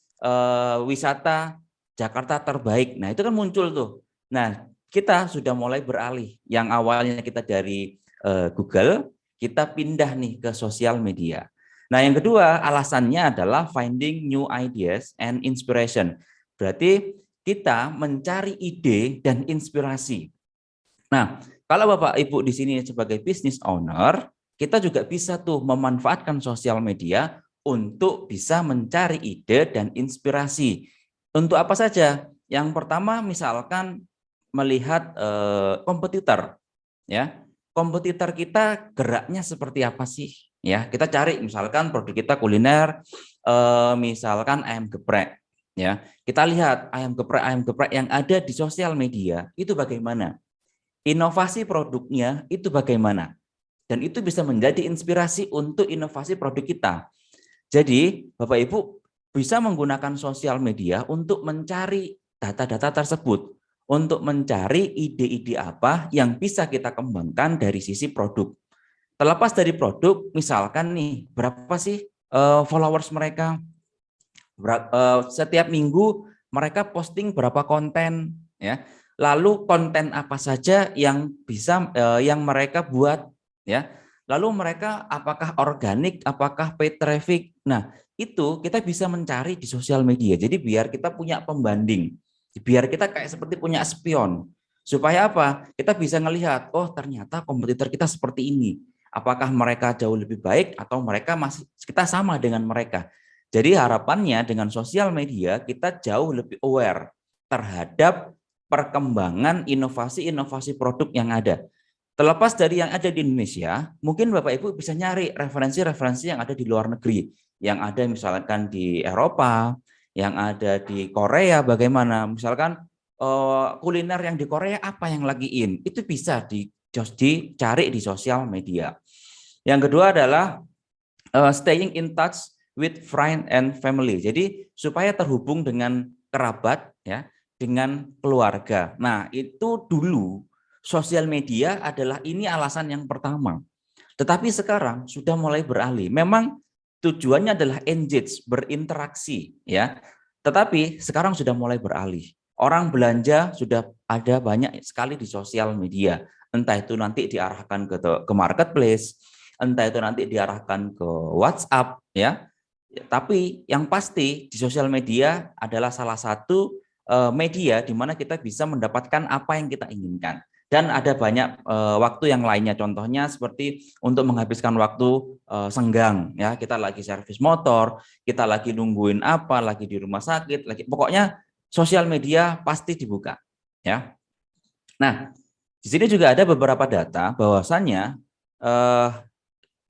wisata Jakarta terbaik. Nah, itu kan muncul tuh. Nah, kita sudah mulai beralih. Yang awalnya kita dari Google, kita pindah nih ke sosial media. Nah, yang kedua alasannya adalah finding new ideas and inspiration. Berarti kita mencari ide dan inspirasi. Nah, kalau Bapak Ibu di sini sebagai business owner, kita juga bisa tuh memanfaatkan sosial media untuk bisa mencari ide dan inspirasi. Untuk apa saja? Yang pertama misalkan melihat kompetitor ya. Kompetitor kita geraknya seperti apa sih? Ya, kita cari misalkan produk kita kuliner misalkan ayam geprek ya. Kita lihat ayam geprek yang ada di sosial media itu bagaimana? Inovasi produknya itu bagaimana? Dan itu bisa menjadi inspirasi untuk inovasi produk kita. Jadi, Bapak Ibu bisa menggunakan sosial media untuk mencari data-data tersebut, untuk mencari ide-ide apa yang bisa kita kembangkan dari sisi produk. Terlepas dari produk, misalkan nih, berapa sih followers mereka? Setiap minggu mereka posting berapa konten, ya. Lalu konten apa saja yang bisa yang mereka buat, ya. Lalu mereka apakah organik, apakah paid traffic. Nah, itu kita bisa mencari di sosial media. Jadi biar kita punya pembanding. Biar kita kayak seperti punya spion. Supaya apa? Kita bisa ngelihat, oh ternyata kompetitor kita seperti ini. Apakah mereka jauh lebih baik atau mereka masih kita sama dengan mereka. Jadi harapannya dengan sosial media kita jauh lebih aware terhadap perkembangan inovasi-inovasi produk yang ada. Terlepas dari yang ada di Indonesia, mungkin Bapak Ibu bisa nyari referensi-referensi yang ada di luar negeri, yang ada misalkan di Eropa, yang ada di Korea, bagaimana misalkan kuliner yang di Korea apa yang lagi in, itu bisa dicari di sosial media. Yang kedua adalah staying in touch with friend and family. Jadi supaya terhubung dengan kerabat ya, dengan keluarga. Nah, itu dulu sosial media adalah ini alasan yang pertama. Tetapi sekarang sudah mulai beralih. Memang tujuannya adalah engage, berinteraksi ya. Tetapi sekarang sudah mulai beralih. Orang belanja sudah ada banyak sekali di sosial media. Entah itu nanti diarahkan ke marketplace, entah itu nanti diarahkan ke WhatsApp ya. Tapi yang pasti di sosial media adalah salah satu media di mana kita bisa mendapatkan apa yang kita inginkan. Dan ada banyak waktu yang lainnya, contohnya seperti untuk menghabiskan waktu senggang ya, kita lagi servis motor, kita lagi nungguin apa, lagi di rumah sakit, lagi pokoknya sosial media pasti dibuka ya. Nah, di sini juga ada beberapa data bahwasannya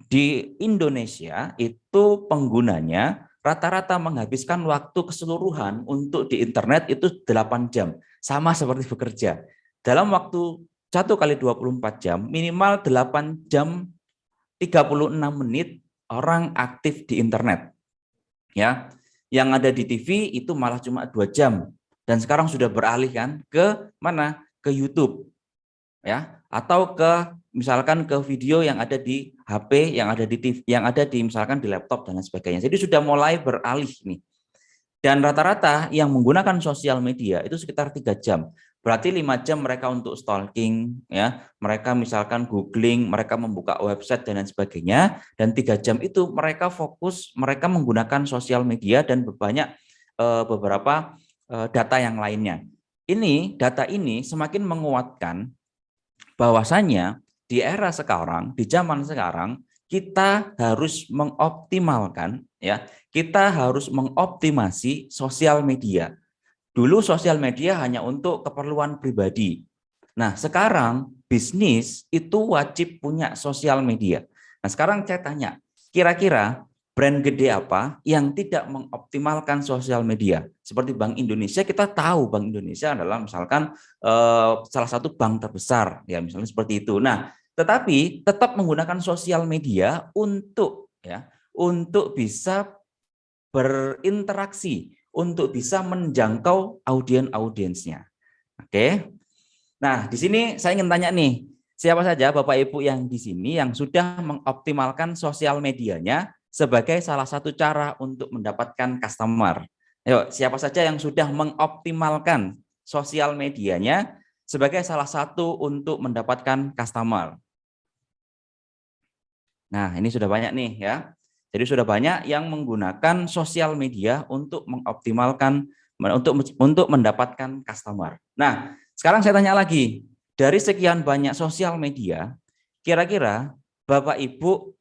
di Indonesia itu penggunanya rata-rata menghabiskan waktu keseluruhan untuk di internet itu 8 jam, sama seperti bekerja. Dalam waktu 1 kali 24 jam, minimal 8 jam 36 menit orang aktif di internet. Ya, yang ada di TV itu malah cuma 2 jam. Dan sekarang sudah beralih kan ke mana? Ke YouTube. Ya, atau ke misalkan ke video yang ada di HP, yang ada di TV, yang ada di misalkan di laptop dan lain sebagainya. Jadi sudah mulai beralih nih. Dan rata-rata yang menggunakan sosial media itu sekitar 3 jam. Berarti 5 jam mereka untuk stalking, ya, mereka misalkan googling, mereka membuka website dan lain sebagainya. Dan 3 jam itu mereka fokus, mereka menggunakan sosial media dan banyak beberapa data yang lainnya. Ini data ini semakin menguatkan bahwasannya di era sekarang, di zaman sekarang, kita harus mengoptimalkan, ya, kita harus mengoptimasi sosial media. Dulu sosial media hanya untuk keperluan pribadi. Nah, sekarang bisnis itu wajib punya sosial media. Nah, sekarang saya tanya, kira-kira brand gede apa yang tidak mengoptimalkan sosial media? Seperti Bank Indonesia, kita tahu Bank Indonesia adalah misalkan salah satu bank terbesar, ya misalnya seperti itu. Nah, tetapi tetap menggunakan sosial media untuk bisa berinteraksi, untuk bisa menjangkau audiensnya. Oke. Nah, di sini saya ingin tanya nih, siapa saja Bapak Ibu yang di sini yang sudah mengoptimalkan sosial medianya sebagai salah satu cara untuk mendapatkan customer? Ayo, siapa saja yang sudah mengoptimalkan sosial medianya sebagai salah satu untuk mendapatkan customer? Nah, ini sudah banyak nih ya. Jadi sudah banyak yang menggunakan sosial media untuk mengoptimalkan, untuk mendapatkan customer. Nah, sekarang saya tanya lagi, dari sekian banyak sosial media, kira-kira Bapak Ibu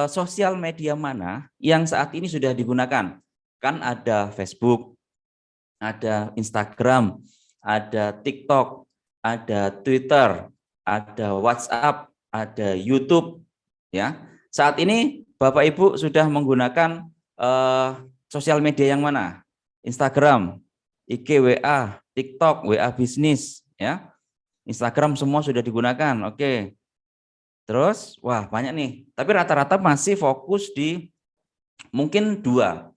sosial media mana yang saat ini sudah digunakan? Kan ada Facebook, ada Instagram, ada TikTok, ada Twitter, ada WhatsApp, ada YouTube, ya. Saat ini Bapak Ibu sudah menggunakan sosial media yang mana? Instagram, IG, WA, TikTok, WA bisnis, ya. Instagram semua sudah digunakan. Oke. Terus, wah banyak nih. Tapi rata-rata masih fokus di mungkin dua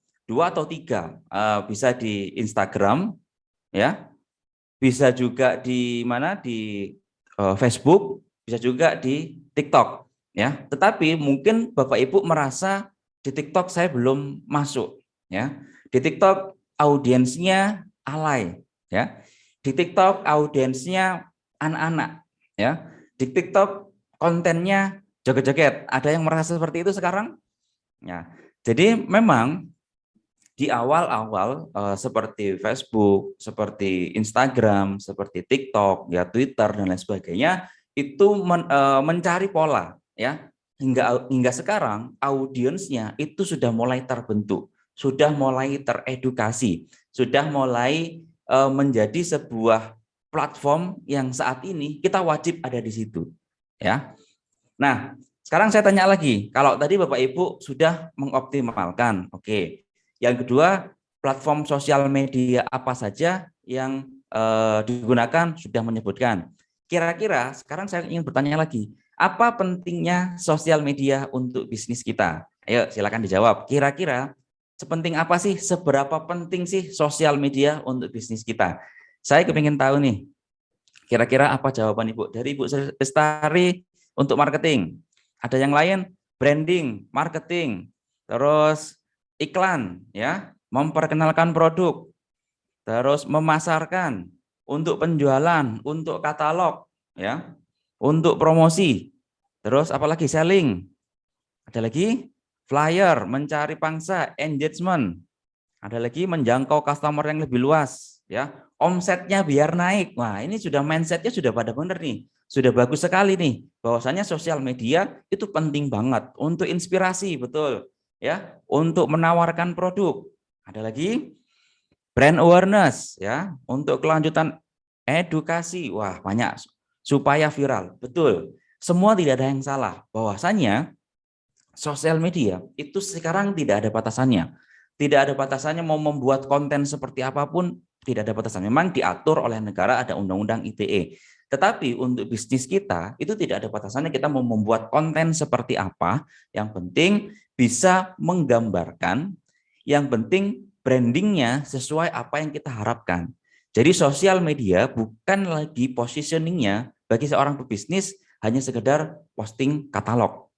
atau tiga. Bisa di Instagram, ya. Bisa juga di mana, di Facebook, bisa juga di TikTok, ya. Tetapi mungkin Bapak Ibu merasa di TikTok saya belum masuk, ya. Di TikTok audiensnya alay, ya. Di TikTok audiensnya anak-anak, ya. Di TikTok kontennya joget-joget. Ada yang merasa seperti itu sekarang? Ya. Jadi memang di awal-awal seperti Facebook, seperti Instagram, seperti TikTok, ya Twitter dan lain sebagainya itu mencari pola, ya. Hingga sekarang audiensnya itu sudah mulai terbentuk, sudah mulai teredukasi, sudah mulai menjadi sebuah platform yang saat ini kita wajib ada di situ, ya. Nah, sekarang saya tanya lagi, kalau tadi Bapak Ibu sudah mengoptimalkan, oke. Yang kedua, platform sosial media apa saja yang digunakan sudah menyebutkan. Kira-kira sekarang saya ingin bertanya lagi, apa pentingnya sosial media untuk bisnis kita? Ayo silakan dijawab. Kira-kira sepenting apa sih, seberapa penting sih sosial media untuk bisnis kita? Saya kepingin tahu nih, kira-kira apa jawaban Ibu? Dari Ibu Lestari untuk marketing. Ada yang lain? Branding, marketing, terus iklan, ya, memperkenalkan produk, terus memasarkan, untuk penjualan, untuk katalog, ya, untuk promosi, terus apalagi selling, ada lagi flyer, mencari pangsa, engagement, ada lagi menjangkau customer yang lebih luas, ya, omsetnya biar naik. Wah, ini sudah mindsetnya sudah pada benar nih, sudah bagus sekali nih, bahwasanya sosial media itu penting banget untuk inspirasi, betul, ya, untuk menawarkan produk. Ada lagi brand awareness, ya, untuk kelanjutan edukasi. Wah, banyak, supaya viral, betul. Semua tidak ada yang salah, bahwasanya sosial media itu sekarang tidak ada batasannya. Tidak ada batasannya mau membuat konten seperti apapun, tidak ada batasan. Memang diatur oleh negara, ada undang-undang ITE. Tetapi untuk bisnis kita itu tidak ada batasannya, kita mau membuat konten seperti apa, yang penting bisa menggambarkan, yang penting brandingnya sesuai apa yang kita harapkan. Jadi sosial media bukan lagi positioningnya bagi seorang pebisnis hanya sekedar posting katalog,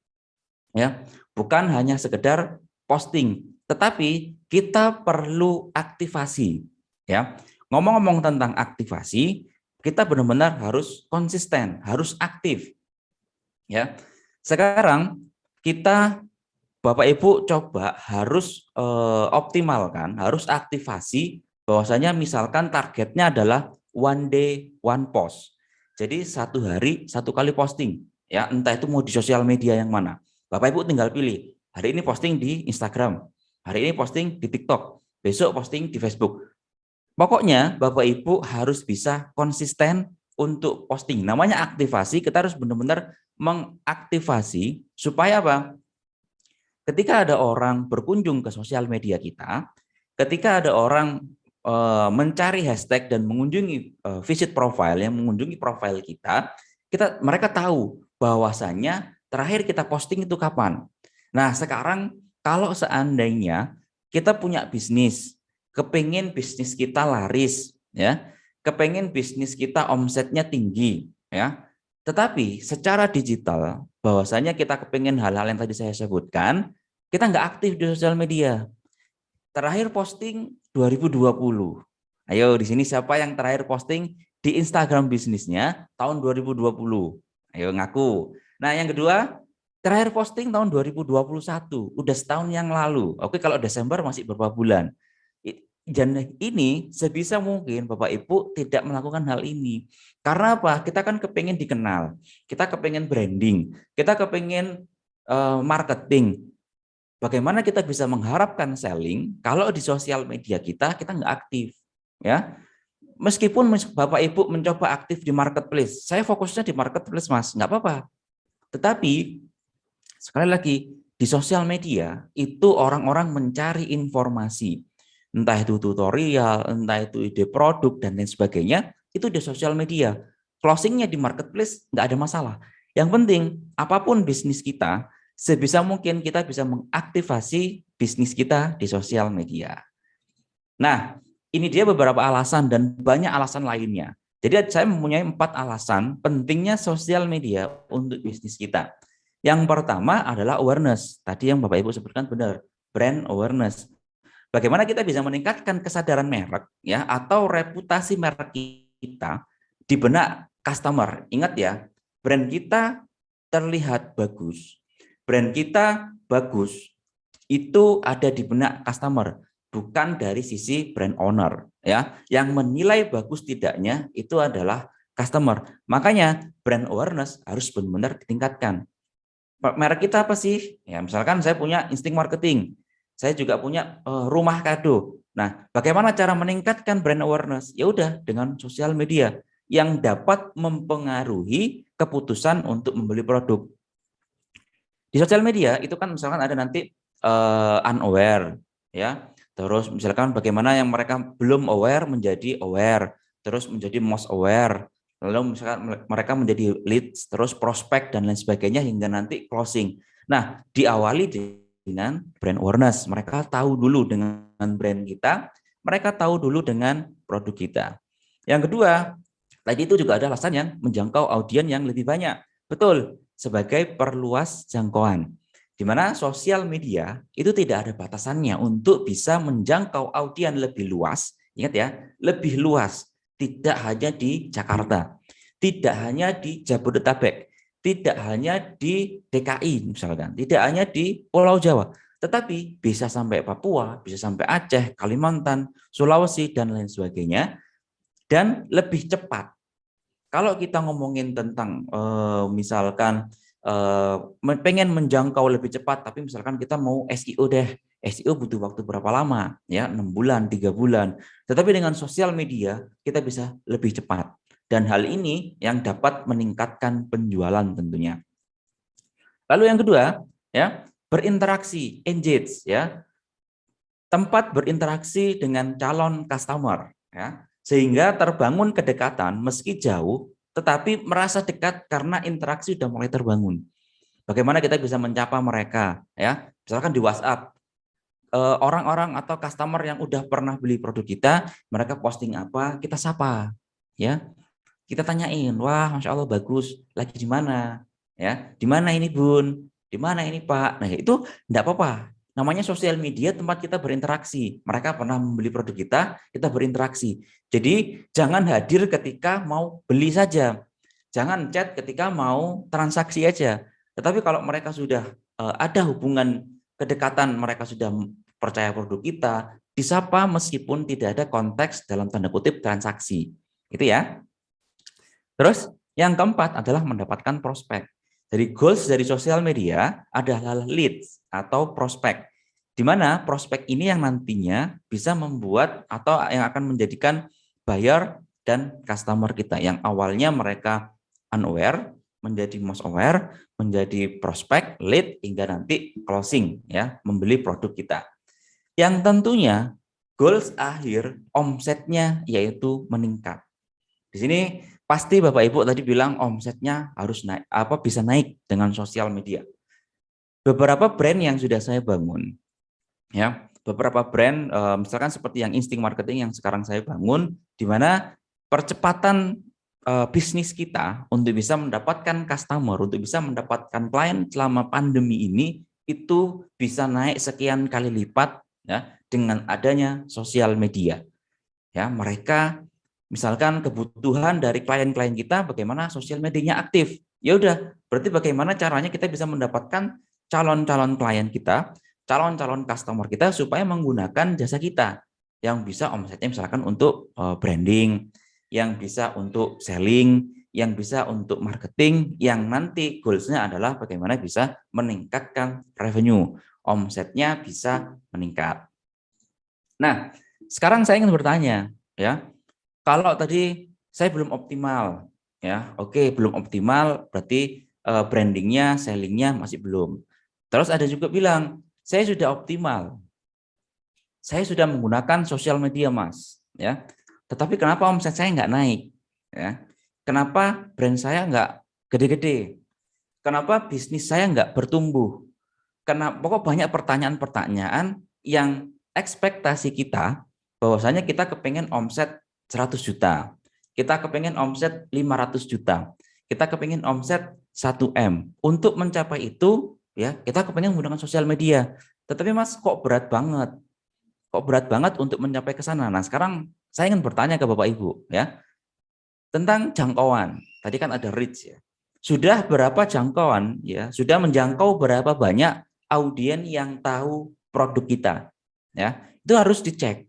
ya, bukan hanya sekedar posting, tetapi kita perlu aktivasi, ya. Ngomong-ngomong tentang aktivasi, kita benar-benar harus konsisten, harus aktif, ya. Sekarang kita Bapak Ibu coba harus optimalkan, harus aktivasi bahwasanya misalkan targetnya adalah one day one post. Jadi satu hari satu kali posting, ya, entah itu mau di sosial media yang mana. Bapak Ibu tinggal pilih. Hari ini posting di Instagram, hari ini posting di TikTok, besok posting di Facebook. Pokoknya Bapak Ibu harus bisa konsisten untuk posting. Namanya aktivasi, kita harus benar-benar mengaktifasi supaya apa? Ketika ada orang berkunjung ke sosial media kita, ketika ada orang mencari hashtag dan mengunjungi visit profile yang mengunjungi profile kita, mereka tahu bahwasannya terakhir kita posting itu kapan. Nah, sekarang kalau seandainya kita punya bisnis, kepingin bisnis kita laris, ya, kepingin bisnis kita omsetnya tinggi, ya, tetapi secara digital bahwasanya kita kepingin hal-hal yang tadi saya sebutkan, kita nggak aktif di sosial media. Terakhir posting 2020. Ayo di sini siapa yang terakhir posting di Instagram bisnisnya tahun 2020? Ayo ngaku. Nah, yang kedua, terakhir posting tahun 2021, udah setahun yang lalu. Oke, kalau Desember masih beberapa bulan. Dan ini sebisa mungkin Bapak Ibu tidak melakukan hal ini. Karena apa? Kita kan kepengen dikenal, kita kepengen branding, kita kepengen marketing. Bagaimana kita bisa mengharapkan selling kalau di sosial media kita nggak aktif, ya? Meskipun Bapak Ibu mencoba aktif di marketplace, saya fokusnya di marketplace, Mas, nggak apa-apa. Tetapi sekali lagi di sosial media itu orang-orang mencari informasi, entah itu tutorial, entah itu ide produk dan lain sebagainya, itu di sosial media. Closingnya di marketplace nggak ada masalah. Yang penting apapun bisnis kita, sebisa mungkin kita bisa mengaktifasi bisnis kita di sosial media. Nah, ini dia beberapa alasan dan banyak alasan lainnya. Jadi saya mempunyai 4 alasan pentingnya sosial media untuk bisnis kita. Yang pertama adalah awareness. Tadi yang Bapak Ibu sebutkan benar, brand awareness. Bagaimana kita bisa meningkatkan kesadaran merek, ya, atau reputasi merek kita di benak customer. Ingat ya, brand kita terlihat bagus, brand kita bagus, itu ada di benak customer, bukan dari sisi brand owner, ya. Yang menilai bagus tidaknya itu adalah customer. Makanya brand awareness harus benar-benar ditingkatkan. Merek kita apa sih? Ya, misalkan saya punya insting marketing, saya juga punya rumah kado. Nah, bagaimana cara meningkatkan brand awareness? Ya udah dengan sosial media yang dapat mempengaruhi keputusan untuk membeli produk. Di sosial media itu kan misalkan ada nanti unaware, ya. Terus misalkan bagaimana yang mereka belum aware menjadi aware, terus menjadi most aware. Lalu misalkan mereka menjadi leads, terus prospek dan lain sebagainya hingga nanti closing. Nah, diawali dengan brand awareness. Mereka tahu dulu dengan brand kita, mereka tahu dulu dengan produk kita. Yang kedua, tadi itu juga ada alasan yang menjangkau audiens yang lebih banyak. Betul, sebagai perluas jangkauan. Di mana sosial media itu tidak ada batasannya untuk bisa menjangkau audiens lebih luas. Ingat ya, lebih luas. Tidak hanya di Jakarta, tidak hanya di Jabodetabek, tidak hanya di DKI misalkan, tidak hanya di Pulau Jawa, tetapi bisa sampai Papua, bisa sampai Aceh, Kalimantan, Sulawesi, dan lain sebagainya, dan lebih cepat. Kalau kita ngomongin tentang misalkan pengen menjangkau lebih cepat, tapi misalkan kita mau SEO deh, SEO butuh waktu berapa lama? Ya, 6 bulan, 3 bulan. Tetapi dengan sosial media kita bisa lebih cepat. Dan hal ini yang dapat meningkatkan penjualan tentunya. Lalu yang kedua, ya, berinteraksi, engage, ya. Tempat berinteraksi dengan calon customer, ya. Sehingga terbangun kedekatan meski jauh, tetapi merasa dekat karena interaksi sudah mulai terbangun. Bagaimana kita bisa menyapa mereka, ya? Misalkan di WhatsApp, orang-orang atau customer yang udah pernah beli produk kita, mereka posting apa, kita sapa, ya. Kita tanyain, wah Masya Allah bagus, lagi di mana? Ya, di mana ini Bun? Di mana ini Pak? Nah itu enggak apa-apa. Namanya sosial media tempat kita berinteraksi. Mereka pernah membeli produk kita berinteraksi. Jadi jangan hadir ketika mau beli saja. Jangan chat ketika mau transaksi aja. Tetapi kalau mereka sudah ada hubungan kedekatan, mereka sudah percaya produk kita, disapa meskipun tidak ada konteks dalam tanda kutip transaksi. Itu ya. Terus yang keempat adalah mendapatkan prospek. Jadi goals dari sosial media adalah leads atau prospek. Di mana prospek ini yang nantinya bisa membuat atau yang akan menjadikan buyer dan customer kita yang awalnya mereka unaware menjadi most aware, menjadi prospek, lead hingga nanti closing ya, membeli produk kita. Yang tentunya goals akhir omsetnya yaitu meningkat. Di sini pasti Bapak Ibu tadi bilang omsetnya harus naik, bisa naik dengan sosial media. Beberapa brand yang sudah saya bangun, ya, beberapa brand, misalkan seperti yang Insting Marketing yang sekarang saya bangun, di mana percepatan bisnis kita untuk bisa mendapatkan customer, untuk bisa mendapatkan klien selama pandemi ini itu bisa naik sekian kali lipat, ya, dengan adanya sosial media. Ya, mereka misalkan kebutuhan dari klien-klien kita bagaimana sosial medianya aktif. Ya udah, berarti bagaimana caranya kita bisa mendapatkan calon-calon klien kita, calon-calon customer kita supaya menggunakan jasa kita yang bisa omsetnya misalkan untuk branding, yang bisa untuk selling, yang bisa untuk marketing, yang nanti goals-nya adalah bagaimana bisa meningkatkan revenue, omsetnya bisa meningkat. Nah, sekarang saya ingin bertanya, ya, kalau tadi saya belum optimal, ya, oke, belum optimal, berarti brandingnya, sellingnya masih belum. Terus ada juga bilang, saya sudah optimal, saya sudah menggunakan sosial media, Mas, ya, tetapi kenapa omset saya nggak naik, ya? Kenapa brand saya nggak gede-gede? Kenapa bisnis saya nggak bertumbuh? Kenapa? Pokok banyak pertanyaan-pertanyaan yang ekspektasi kita bahwasanya kita kepengen omset 100 juta, kita kepengen omset 500 juta, kita kepengen omset 1 M. Untuk mencapai itu, ya, kita kepengen menggunakan sosial media. Tetapi Mas, kok berat banget? Kok berat banget untuk mencapai ke sana? Nah, sekarang saya ingin bertanya ke Bapak Ibu, ya, tentang jangkauan. Tadi kan ada reach, ya. Sudah berapa jangkauan, ya? Sudah menjangkau berapa banyak audien yang tahu produk kita, ya? Itu harus dicek.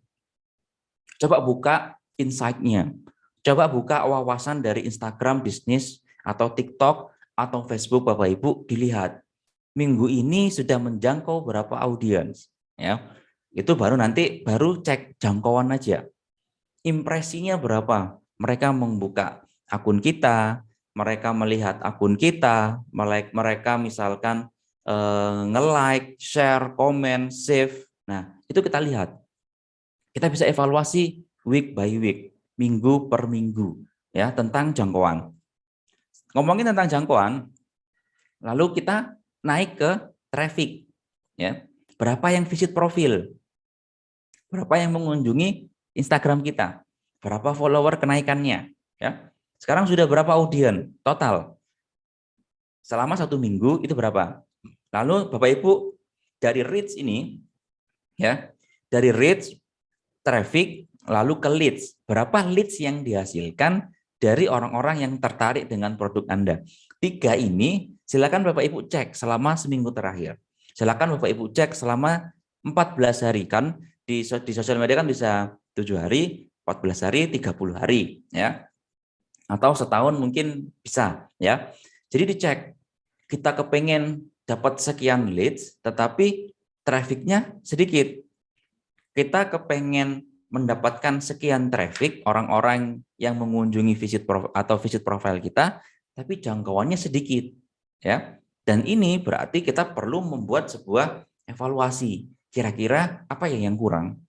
Coba buka insight-nya. Coba buka wawasan dari Instagram bisnis atau TikTok atau Facebook Bapak Ibu, dilihat. Minggu ini sudah menjangkau berapa audiens, ya. Itu baru nanti cek jangkauan aja. Impresinya berapa? Mereka membuka akun kita, mereka melihat akun kita, mereka misalkan nge-like, share, komen, save. Nah, itu kita lihat. Kita bisa evaluasi week by week, minggu per minggu, ya, tentang jangkauan. Ngomongin tentang jangkauan, lalu kita naik ke traffic, ya. Berapa yang visit profil? Berapa yang mengunjungi Instagram kita? Berapa follower kenaikannya? Ya. Sekarang sudah berapa audien total? Selama 1 minggu itu berapa? Lalu Bapak Ibu dari reach ini, ya, dari reach, traffic, lalu ke leads. Berapa leads yang dihasilkan dari orang-orang yang tertarik dengan produk Anda? 3 ini silakan Bapak Ibu cek selama seminggu terakhir. Silakan Bapak Ibu cek selama 14 hari, kan di sosial media kan bisa 7 hari, 14 hari, 30 hari, ya. Atau setahun mungkin bisa, ya. Jadi dicek, kita kepengen dapat sekian leads tetapi trafficnya sedikit. Kita kepengen mendapatkan sekian traffic, orang-orang yang mengunjungi visit profile kita, tapi jangkauannya sedikit, ya. Dan ini berarti kita perlu membuat sebuah evaluasi. Kira-kira apa yang kurang?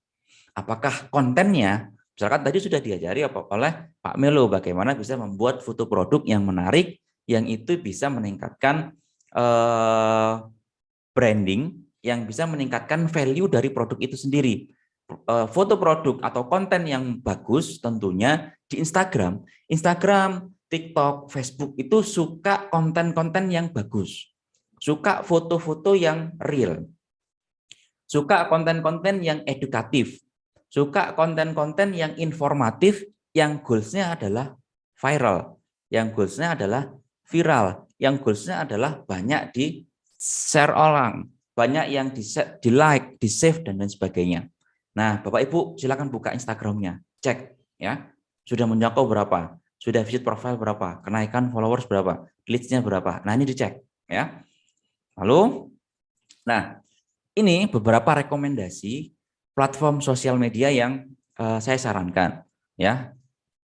Apakah kontennya, misalkan tadi sudah diajari oleh Pak Melo bagaimana bisa membuat foto produk yang menarik, yang itu bisa meningkatkan branding, yang bisa meningkatkan value dari produk itu sendiri. foto produk atau konten yang bagus tentunya di Instagram. Instagram, TikTok, Facebook itu suka konten-konten yang bagus. Suka foto-foto yang real. Suka konten-konten yang edukatif. Suka konten-konten yang informatif yang goals-nya adalah viral. Yang goals-nya adalah viral. Yang goals-nya adalah banyak di share orang. Banyak yang di like, di save, dan lain sebagainya. Nah, Bapak Ibu silakan buka Instagramnya, cek ya, sudah menjangkau berapa, sudah visit profile berapa, kenaikan followers berapa, leads-nya berapa. Nah, ini dicek ya. Lalu, nah ini beberapa rekomendasi platform sosial media yang saya sarankan ya.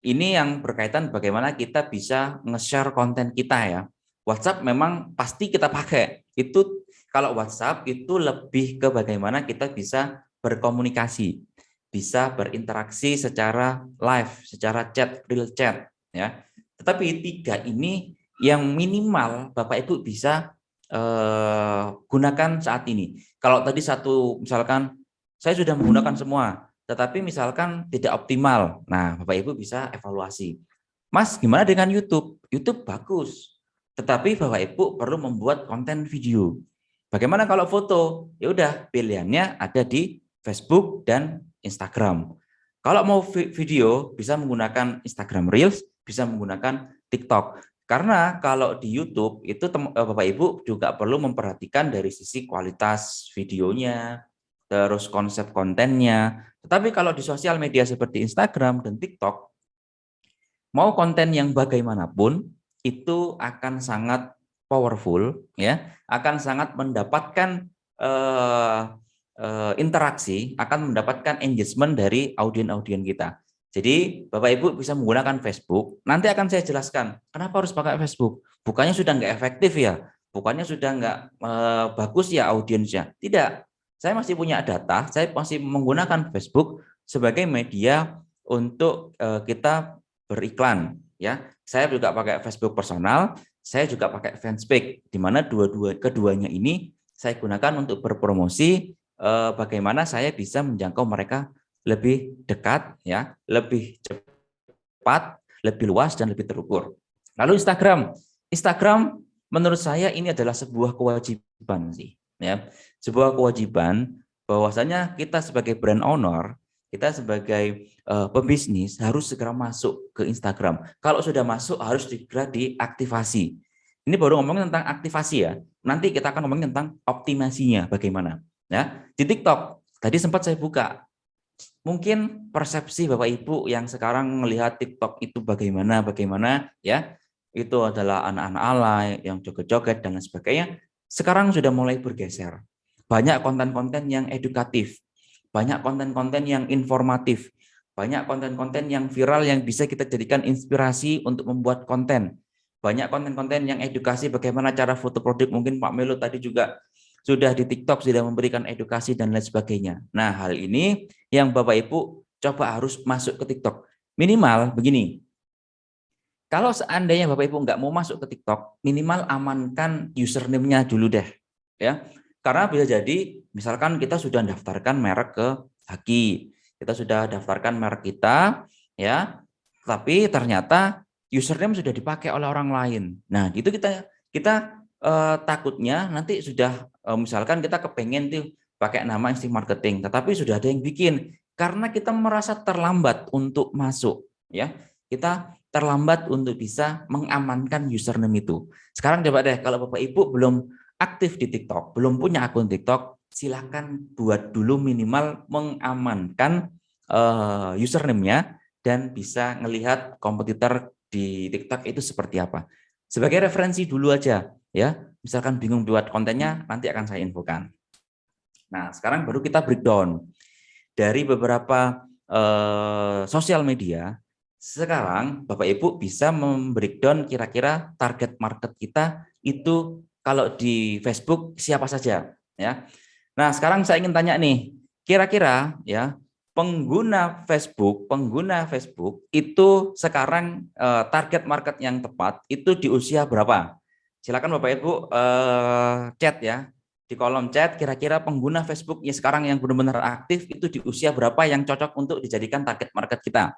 Ini yang berkaitan bagaimana kita bisa nge-share konten kita ya. WhatsApp memang pasti kita pakai. Itu kalau WhatsApp itu lebih ke bagaimana kita bisa berkomunikasi, bisa berinteraksi secara live, secara chat, real chat ya. Tetapi 3 ini yang minimal Bapak Ibu bisa gunakan saat ini. Kalau tadi satu misalkan saya sudah menggunakan semua, tetapi misalkan tidak optimal. Nah, Bapak Ibu bisa evaluasi. Mas, gimana dengan YouTube? YouTube bagus. Tetapi Bapak Ibu perlu membuat konten video. Bagaimana kalau foto? Ya udah, pilihannya ada di Facebook dan Instagram. Kalau mau video bisa menggunakan Instagram Reels, bisa menggunakan TikTok. Karena kalau di YouTube itu Bapak Ibu juga perlu memperhatikan dari sisi kualitas videonya, terus konsep kontennya. Tetapi kalau di sosial media seperti Instagram dan TikTok, mau konten yang bagaimanapun itu akan sangat powerful ya, akan sangat mendapatkan interaksi, akan mendapatkan engagement dari audien-audien kita. Jadi Bapak Ibu bisa menggunakan Facebook. Nanti akan saya jelaskan kenapa harus pakai Facebook. Bukannya sudah nggak efektif ya, bukannya sudah nggak bagus ya audiensnya. Tidak, saya masih punya data, saya masih menggunakan Facebook sebagai media untuk kita beriklan. Ya, saya juga pakai Facebook personal, saya juga pakai Fanspeak, di mana keduanya ini saya gunakan untuk berpromosi. Bagaimana saya bisa menjangkau mereka lebih dekat, ya, lebih cepat, lebih luas dan lebih terukur. Lalu Instagram menurut saya ini adalah sebuah kewajiban sih, ya, sebuah kewajiban bahwasanya kita sebagai brand owner, kita sebagai pebisnis harus segera masuk ke Instagram. Kalau sudah masuk harus segera diaktifasi. Ini baru ngomongin tentang aktivasi ya. Nanti kita akan ngomongin tentang optimasinya bagaimana. Ya, di TikTok tadi sempat saya buka. Mungkin persepsi Bapak Ibu yang sekarang melihat TikTok itu bagaimana ya, itu adalah anak-anak alay yang joget-joget dan lain sebagainya. Sekarang sudah mulai bergeser. Banyak konten-konten yang edukatif, banyak konten-konten yang informatif, banyak konten-konten yang viral yang bisa kita jadikan inspirasi untuk membuat konten. Banyak konten-konten yang edukasi bagaimana cara foto produk, mungkin Pak Melo tadi juga sudah di TikTok sudah memberikan edukasi dan lain sebagainya. Nah, hal ini yang Bapak Ibu coba harus masuk ke TikTok. Minimal begini, kalau seandainya Bapak Ibu nggak mau masuk ke TikTok, minimal amankan username-nya dulu deh. Ya, karena bisa jadi misalkan kita sudah daftarkan merek ke Haki, kita sudah daftarkan merek kita, ya, tapi ternyata username sudah dipakai oleh orang lain. Nah, itu kita takutnya nanti sudah misalkan kita kepengen tuh pakai nama insting marketing, tetapi sudah ada yang bikin karena kita merasa terlambat untuk masuk, ya, kita terlambat untuk bisa mengamankan username itu. Sekarang coba deh kalau Bapak Ibu belum aktif di TikTok, belum punya akun TikTok, silakan buat dulu minimal mengamankan username-nya dan bisa ngelihat kompetitor di TikTok itu seperti apa. Sebagai referensi dulu aja ya, misalkan bingung buat kontennya nanti akan saya infokan. Nah, sekarang baru kita breakdown dari beberapa sosial media. Sekarang Bapak Ibu bisa membreakdown kira-kira target market kita itu kalau di Facebook siapa saja ya. Nah, sekarang saya ingin tanya nih, kira-kira ya pengguna Facebook itu sekarang target market yang tepat itu di usia berapa? Silakan Bapak Ibu chat ya. di kolom chat kira-kira pengguna Facebook ya sekarang yang benar-benar aktif itu di usia berapa yang cocok untuk dijadikan target market kita.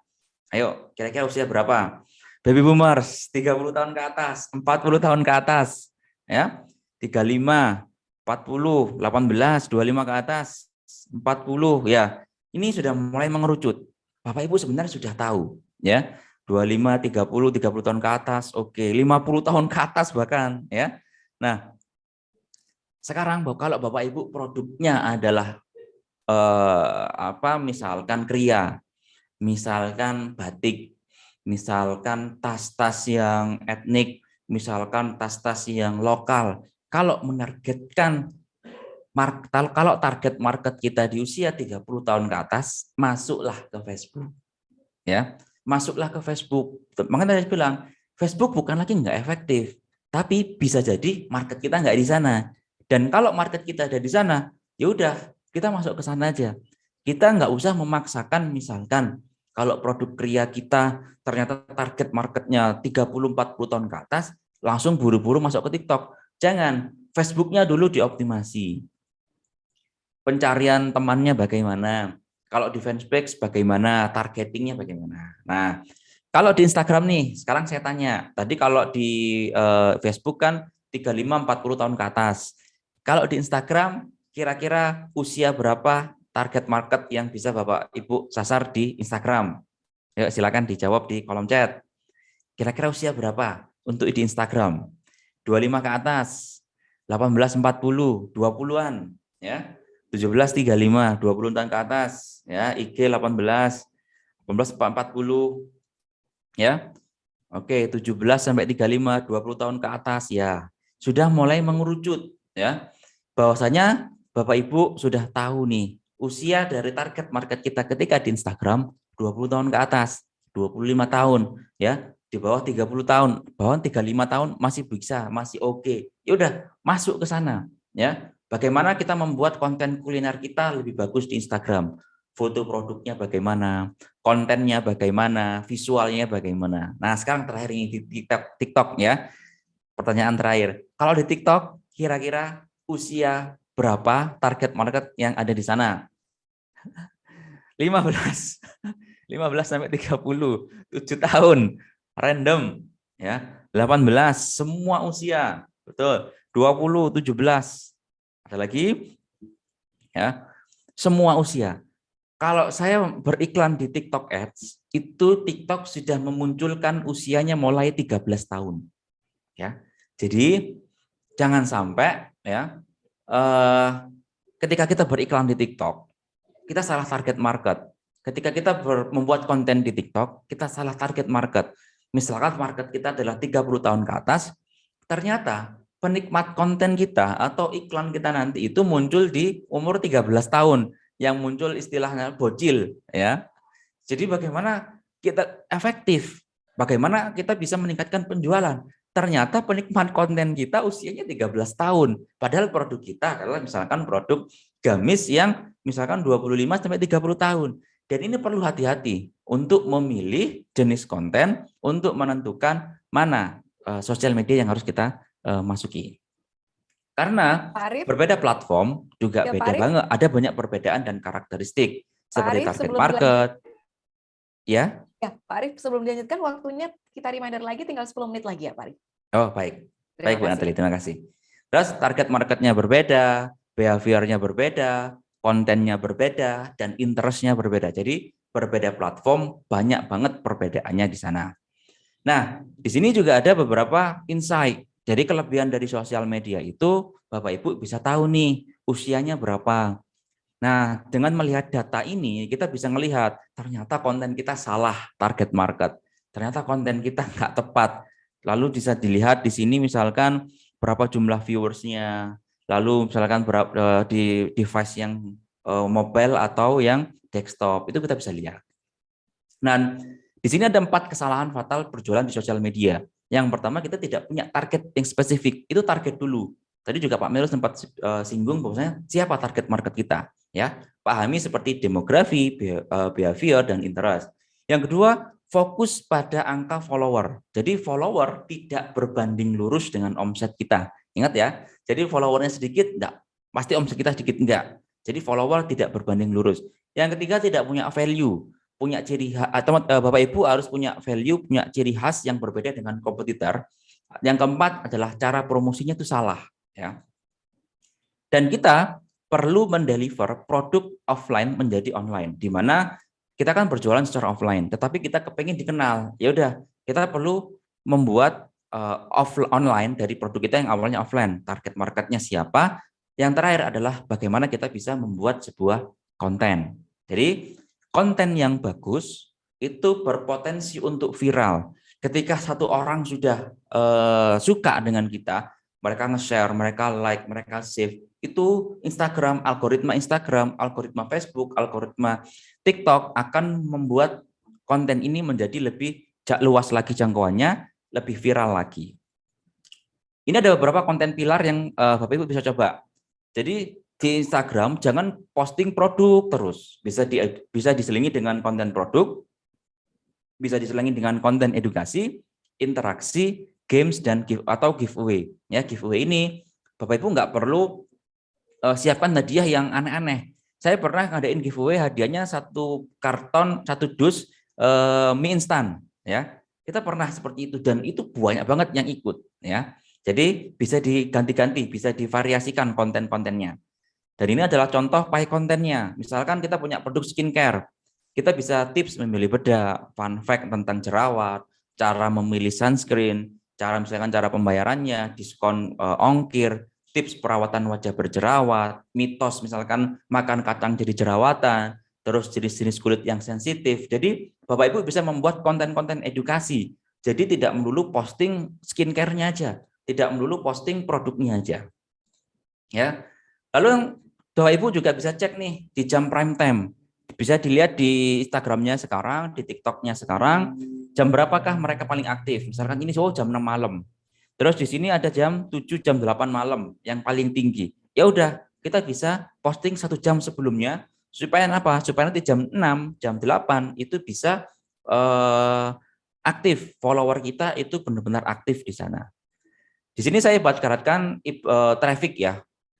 Ayo, kira-kira usia berapa? Baby boomers, 30 tahun ke atas, 40 tahun ke atas, ya. 35, 40, 18, 25 ke atas, 40 ya. Ini sudah mulai mengerucut. Bapak Ibu sebenarnya sudah tahu, ya. 25, 30 tahun ke atas, oke, 50 tahun ke atas bahkan, ya. Nah, sekarang kalau Bapak Ibu produknya adalah misalkan kria, misalkan batik, misalkan tas-tas yang etnik, misalkan tas-tas yang lokal. Kalau menargetkan kalau target market kita di usia 30 tahun ke atas, masuklah ke Facebook. Ya, masuklah ke Facebook. Makanya saya bilang, Facebook bukan lagi nggak efektif, tapi bisa jadi market kita nggak di sana. Dan kalau market kita ada di sana, ya udah kita masuk ke sana aja. Kita nggak usah memaksakan misalkan kalau produk kria kita ternyata target marketnya 30-40 tahun ke atas, langsung buru-buru masuk ke TikTok. Jangan, Facebooknya dulu dioptimasi. Pencarian temannya bagaimana? Kalau di fanpage bagaimana? Targetingnya bagaimana? Nah, kalau di Instagram nih, sekarang saya tanya. Tadi kalau di Facebook kan 35-40 tahun ke atas. Kalau di Instagram, kira-kira usia berapa target market yang bisa Bapak Ibu sasar di Instagram? Yuk, silakan dijawab di kolom chat. Kira-kira usia berapa untuk di Instagram? 25 ke atas, 18-40, 20-an, ya. 17-35, 20 tahun ke atas, ya. IG 18, 18-40, ya. Oke, 17-35, 20 tahun ke atas, ya. Sudah mulai mengerucut, ya. Bahwasanya Bapak Ibu sudah tahu nih, usia dari target market kita ketika di Instagram 20 tahun ke atas, 25 tahun, ya. Di bawah 30 tahun, bawah 35 tahun masih bisa, masih oke. Ya udah, masuk ke sana, ya. Bagaimana kita membuat konten kuliner kita lebih bagus di Instagram? Foto produknya bagaimana, kontennya bagaimana, visualnya bagaimana. Nah, sekarang terakhir ini di TikTok ya. Pertanyaan terakhir. Kalau di TikTok, kira-kira usia berapa target market yang ada di sana? 15. 15 sampai 30, 7 tahun. Random ya. 18 semua usia. Betul. 20, 17. Ada lagi? Ya. Semua usia. Kalau saya beriklan di TikTok Ads, itu TikTok sudah memunculkan usianya mulai 13 tahun. Ya. Jadi jangan sampai ya ketika kita beriklan di TikTok, kita salah target market. Ketika kita membuat konten di TikTok, kita salah target market. Misalkan market kita adalah 30 tahun ke atas, ternyata penikmat konten kita atau iklan kita nanti itu muncul di umur 13 tahun, yang muncul istilahnya bocil, ya. Jadi bagaimana kita efektif? Bagaimana kita bisa meningkatkan penjualan? Ternyata penikmat konten kita usianya 13 tahun. Padahal produk kita adalah misalkan produk gamis yang misalkan 25 sampai 30 tahun. Dan ini perlu hati-hati untuk memilih jenis konten untuk menentukan mana sosial media yang harus kita masuki. Karena berbeda platform juga beda banget, ada banyak perbedaan dan karakteristik seperti target market. Ya. Ya, Pak Arif, sebelum dilanjutkan waktunya kita reminder lagi, tinggal 10 menit lagi ya Pak Arif. Oh, baik. Baik Bu Natali, terima kasih. Terus target marketnya berbeda, behaviornya berbeda, kontennya berbeda, dan interestnya berbeda. Jadi berbeda platform, banyak banget perbedaannya di sana. Nah, di sini juga ada beberapa insight. Jadi kelebihan dari sosial media itu Bapak Ibu bisa tahu nih usianya berapa. Nah, dengan melihat data ini kita bisa melihat ternyata konten kita salah target market. Ternyata konten kita nggak tepat. Lalu bisa dilihat di sini misalkan berapa jumlah viewersnya, lalu misalkan berapa di device yang mobile atau yang desktop, itu kita bisa lihat. Nah, di sini ada 4 kesalahan fatal berjualan di sosial media. Yang pertama, kita tidak punya target yang spesifik. Itu target dulu. Tadi juga Pak Melo sempat singgung bahwasanya siapa target market kita, ya. Pahami seperti demografi, behavior, dan interest. Yang kedua, fokus pada angka follower. Jadi follower tidak berbanding lurus dengan omset kita. Ingat ya. Jadi followernya sedikit, enggak pasti omset kita sedikit, enggak. Jadi follower tidak berbanding lurus. Yang ketiga, tidak punya value, punya ciri khas, atau Bapak Ibu harus punya value, punya ciri khas yang berbeda dengan kompetitor. Yang keempat adalah cara promosinya itu salah, ya. Dan kita perlu mendeliver produk offline menjadi online, di mana kita kan berjualan secara offline, tetapi kita kepengen dikenal. Ya udah, kita perlu membuat online dari produk kita yang awalnya offline. Target marketnya siapa? Yang terakhir adalah bagaimana kita bisa membuat sebuah konten. Jadi konten yang bagus itu berpotensi untuk viral. Ketika satu orang sudah suka dengan kita, mereka nge-share, mereka like, mereka save, itu algoritma Facebook, algoritma TikTok akan membuat konten ini menjadi lebih luas lagi jangkauannya, lebih viral lagi. Ini ada beberapa konten pilar yang Bapak Ibu bisa coba. Jadi di Instagram jangan posting produk terus, bisa diselingi dengan konten produk, bisa diselingi dengan konten edukasi, interaksi, games, dan giveaway. Ya, giveaway ini Bapak Ibu nggak perlu siapkan hadiah yang aneh-aneh. Saya pernah ngadain giveaway, hadiahnya 1 dus mie instan, ya. Kita pernah seperti itu, dan itu banyak banget yang ikut, ya. Jadi bisa diganti-ganti, bisa divariasikan konten-kontennya. Dan ini adalah contoh pie kontennya. Misalkan kita punya produk skincare, kita bisa tips memilih bedak, fun fact tentang jerawat, cara memilih sunscreen, misalkan cara pembayarannya, diskon ongkir, tips perawatan wajah berjerawat, mitos misalkan makan kacang jadi jerawatan, terus jenis-jenis kulit yang sensitif. Jadi Bapak Ibu bisa membuat konten-konten edukasi. Jadi tidak melulu posting skincare-nya aja, tidak melulu posting produknya aja. Ya. Lalu Bapak Ibu juga bisa cek nih di jam prime time. Bisa dilihat di Instagramnya sekarang, di TikToknya sekarang, jam berapakah mereka paling aktif. Misalkan ini jam 6 malam. Terus di sini ada jam 7, jam 8 malam yang paling tinggi. Ya udah, kita bisa posting 1 jam sebelumnya supaya apa? Supaya nanti jam 6, jam 8 itu bisa aktif. Follower kita itu benar-benar aktif di sana. Di sini saya ibaratkan traffic ya.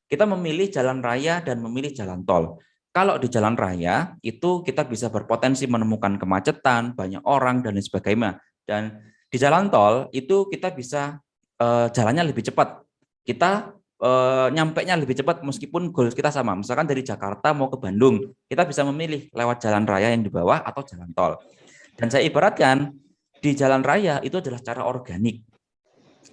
Kita memilih jalan raya dan memilih jalan tol. Kalau di jalan raya itu kita bisa berpotensi menemukan kemacetan, banyak orang dan lain sebagainya. Dan di jalan tol itu kita bisa jalannya lebih cepat. Kita nyampainya lebih cepat meskipun goal kita sama. Misalkan dari Jakarta mau ke Bandung, kita bisa memilih lewat jalan raya yang di bawah atau jalan tol. Dan saya ibaratkan di jalan raya itu adalah cara organik.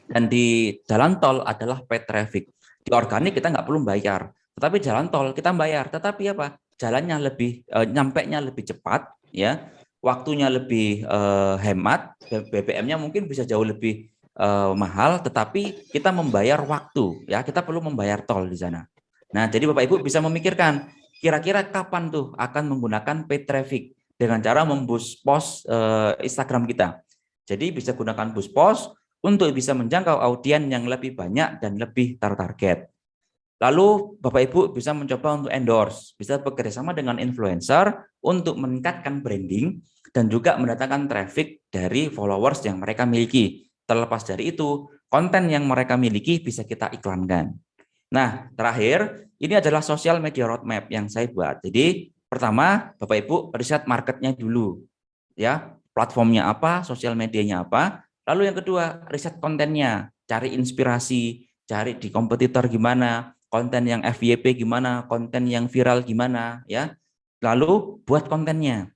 Dan di jalan tol adalah paid traffic. Di organik kita nggak perlu bayar, tetapi jalan tol kita bayar. Tetapi apa? Jalannya lebih nyampainya lebih cepat, ya, waktunya lebih hemat, BBM-nya mungkin bisa jauh lebih mahal, tetapi kita membayar waktu, ya, kita perlu membayar tol di sana. Nah, jadi Bapak Ibu bisa memikirkan kira-kira kapan tuh akan menggunakan paid traffic dengan cara memboost post Instagram kita. Jadi bisa gunakan boost post untuk bisa menjangkau audiens yang lebih banyak dan lebih tertarget. Lalu Bapak Ibu bisa mencoba untuk endorse, bisa bekerjasama dengan influencer untuk meningkatkan branding dan juga mendatangkan traffic dari followers yang mereka miliki. Terlepas dari itu, konten yang mereka miliki bisa kita iklankan. Nah, terakhir, ini adalah social media roadmap yang saya buat. Jadi, pertama, Bapak Ibu riset marketnya dulu. Ya, platformnya apa, sosial medianya apa. Lalu yang kedua, riset kontennya, cari inspirasi, cari di kompetitor gimana, konten yang FYP gimana, konten yang viral gimana, ya. Lalu buat kontennya.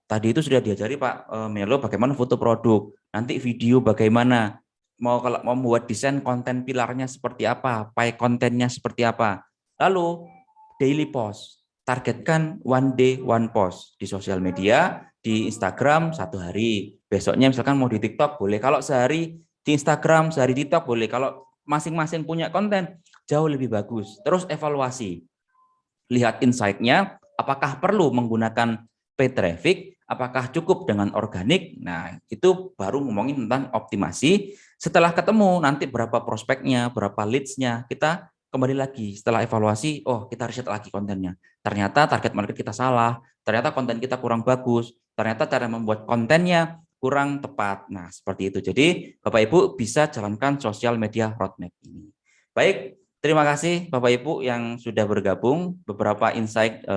Tadi itu sudah diajari Pak Melo bagaimana foto produk, nanti video bagaimana, kalau mau membuat desain konten pilarnya seperti apa, pie kontennya seperti apa. Lalu daily post, targetkan one day one post di sosial media, di Instagram 1 hari, besoknya misalkan mau di TikTok boleh, kalau sehari di Instagram, sehari di TikTok boleh, kalau masing-masing punya konten jauh lebih bagus. Terus evaluasi, lihat insight-nya, apakah perlu menggunakan paid traffic, apakah cukup dengan organik. Nah, itu baru ngomongin tentang optimasi. Setelah ketemu nanti berapa prospeknya, berapa leads-nya, kita kembali lagi setelah evaluasi, oh kita riset lagi kontennya. Ternyata target market kita salah, ternyata konten kita kurang bagus, ternyata cara membuat kontennya kurang tepat. Nah, seperti itu. Jadi, Bapak Ibu bisa jalankan social media roadmap ini. Baik, Terima kasih Bapak Ibu yang sudah bergabung. Beberapa insight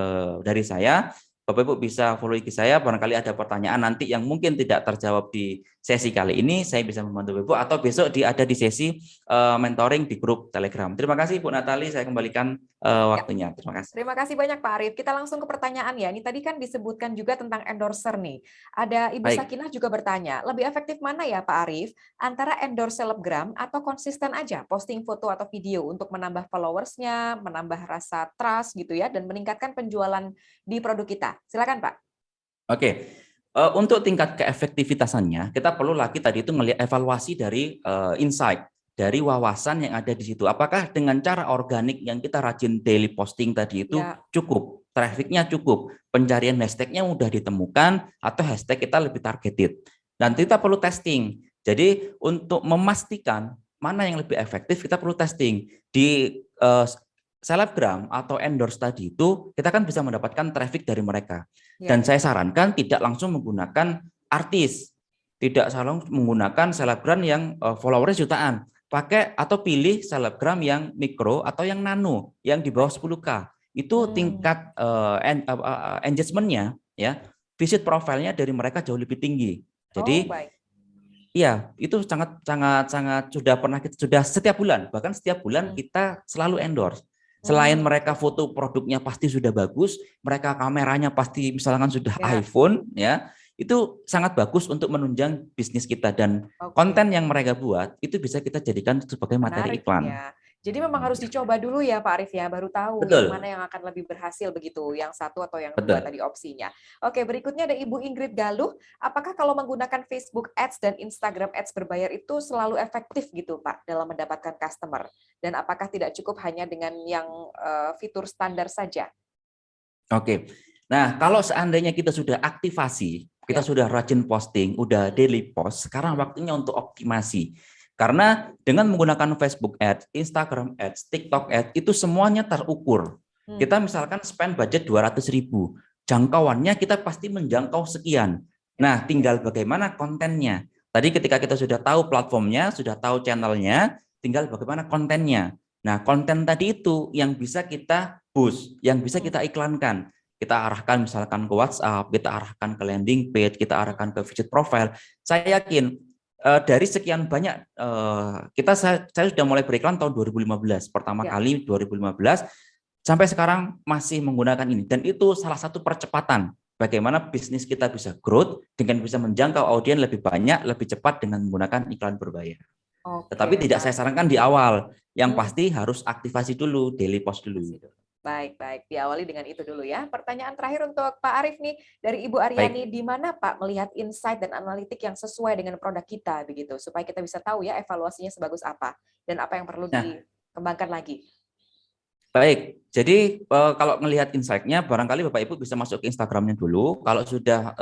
dari saya. Bapak Ibu bisa follow IG saya, barangkali ada pertanyaan nanti yang mungkin tidak terjawab di sesi kali ini, saya bisa membantu Bapak Ibu, atau besok ada di sesi mentoring di grup Telegram. Terima kasih Bu Natali, saya kembalikan Ya. waktunya. Terima kasih. Terima kasih banyak Pak Arif. Kita langsung ke pertanyaan ya. Ini tadi kan disebutkan juga tentang endorser nih. Ada Ibu Baik. Sakinah juga bertanya, lebih efektif mana ya Pak Arif antara endorse selebgram atau konsisten aja posting foto atau video untuk menambah followersnya, menambah rasa trust gitu ya, dan meningkatkan penjualan di produk kita. Silakan Pak. Oke. Untuk tingkat keefektivitasannya, kita perlu lagi tadi itu melihat evaluasi dari insight, dari wawasan yang ada di situ. Apakah dengan cara organik yang kita rajin daily posting tadi itu Ya. cukup, trafficnya cukup, pencarian hashtagnya mudah ditemukan, atau hashtag kita lebih targeted. Dan kita perlu testing. Jadi untuk memastikan mana yang lebih efektif, kita perlu testing. Di selebgram atau endorse tadi itu, kita kan bisa mendapatkan traffic dari mereka. Ya. Dan saya sarankan tidak langsung menggunakan artis, tidak selalu menggunakan selebgram yang followersnya jutaan. Pakai atau pilih selebgram yang mikro atau yang nano, yang di bawah 10K. Itu tingkat engagement-nya, ya, visit profilnya dari mereka jauh lebih tinggi. Jadi, baik. iya, itu sangat sudah setiap bulan, bahkan setiap bulan kita selalu endorse. Selain mereka foto produknya pasti sudah bagus, mereka kameranya pasti misalkan sudah iPhone, ya, itu sangat bagus untuk menunjang bisnis kita, dan konten yang mereka buat itu bisa kita jadikan sebagai materi iklan. Ya. Jadi memang harus dicoba dulu ya Pak Arif ya, baru tahu Betul. yang mana yang akan lebih berhasil begitu, yang satu atau yang Betul. dua tadi opsinya. Oke, berikutnya ada Ibu Ingrid Galuh, apakah kalau menggunakan Facebook Ads dan Instagram Ads berbayar itu selalu efektif gitu Pak dalam mendapatkan customer? Dan apakah tidak cukup hanya dengan yang fitur standar saja? Oke, nah kalau seandainya kita sudah aktivasi, kita sudah rajin posting, udah daily post, sekarang waktunya untuk optimasi. Karena dengan menggunakan Facebook Ads, Instagram Ads, TikTok Ads, itu semuanya terukur. Kita misalkan spend budget 200.000, jangkauannya kita pasti menjangkau sekian. Nah, tinggal bagaimana kontennya. Tadi ketika kita sudah tahu platformnya, sudah tahu channelnya, tinggal bagaimana kontennya. Nah, konten tadi itu yang bisa kita boost, yang bisa kita iklankan. Kita arahkan misalkan ke WhatsApp, kita arahkan ke landing page, kita arahkan ke visit profile. Saya yakin dari sekian banyak, saya sudah mulai beriklan tahun 2015, pertama kali 2015, sampai sekarang masih menggunakan ini. Dan itu salah satu percepatan bagaimana bisnis kita bisa growth dengan bisa menjangkau audiens lebih banyak, lebih cepat dengan menggunakan iklan berbayar. Tetapi tidak saya sarankan di awal, yang pasti harus aktivasi dulu, daily post dulu. Baik, diawali dengan itu dulu ya. Pertanyaan terakhir untuk Pak Arif nih, dari Ibu Aryani, di mana Pak melihat insight dan analitik yang sesuai dengan produk kita begitu, supaya kita bisa tahu ya evaluasinya sebagus apa dan apa yang perlu dikembangkan lagi. Baik, jadi kalau melihat insight-nya, barangkali Bapak Ibu bisa masuk ke Instagram-nya dulu. Kalau sudah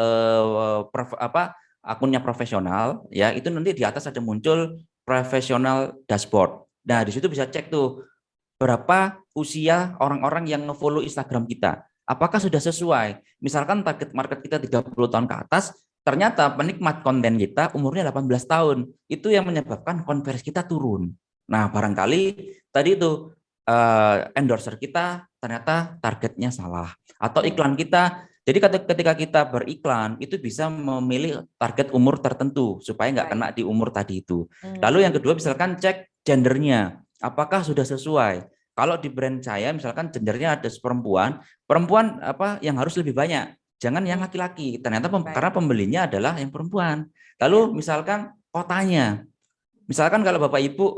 akunnya profesional, ya itu nanti di atas ada muncul professional dashboard. Nah, di situ bisa cek tuh berapa usia orang-orang yang nge-follow Instagram kita. Apakah sudah sesuai? Misalkan target market kita 30 tahun ke atas, ternyata penikmat konten kita umurnya 18 tahun. Itu yang menyebabkan konversi kita turun. Nah, barangkali tadi itu endorser kita ternyata targetnya salah. Atau iklan kita, jadi ketika kita beriklan, itu bisa memilih target umur tertentu, supaya nggak kena di umur tadi itu. Lalu yang kedua, misalkan cek gendernya. Apakah sudah sesuai? Kalau di brand saya misalkan gendernya ada perempuan apa yang harus lebih banyak. Jangan yang laki-laki. Ternyata karena pembelinya adalah yang perempuan. Lalu misalkan kotanya. Misalkan kalau Bapak Ibu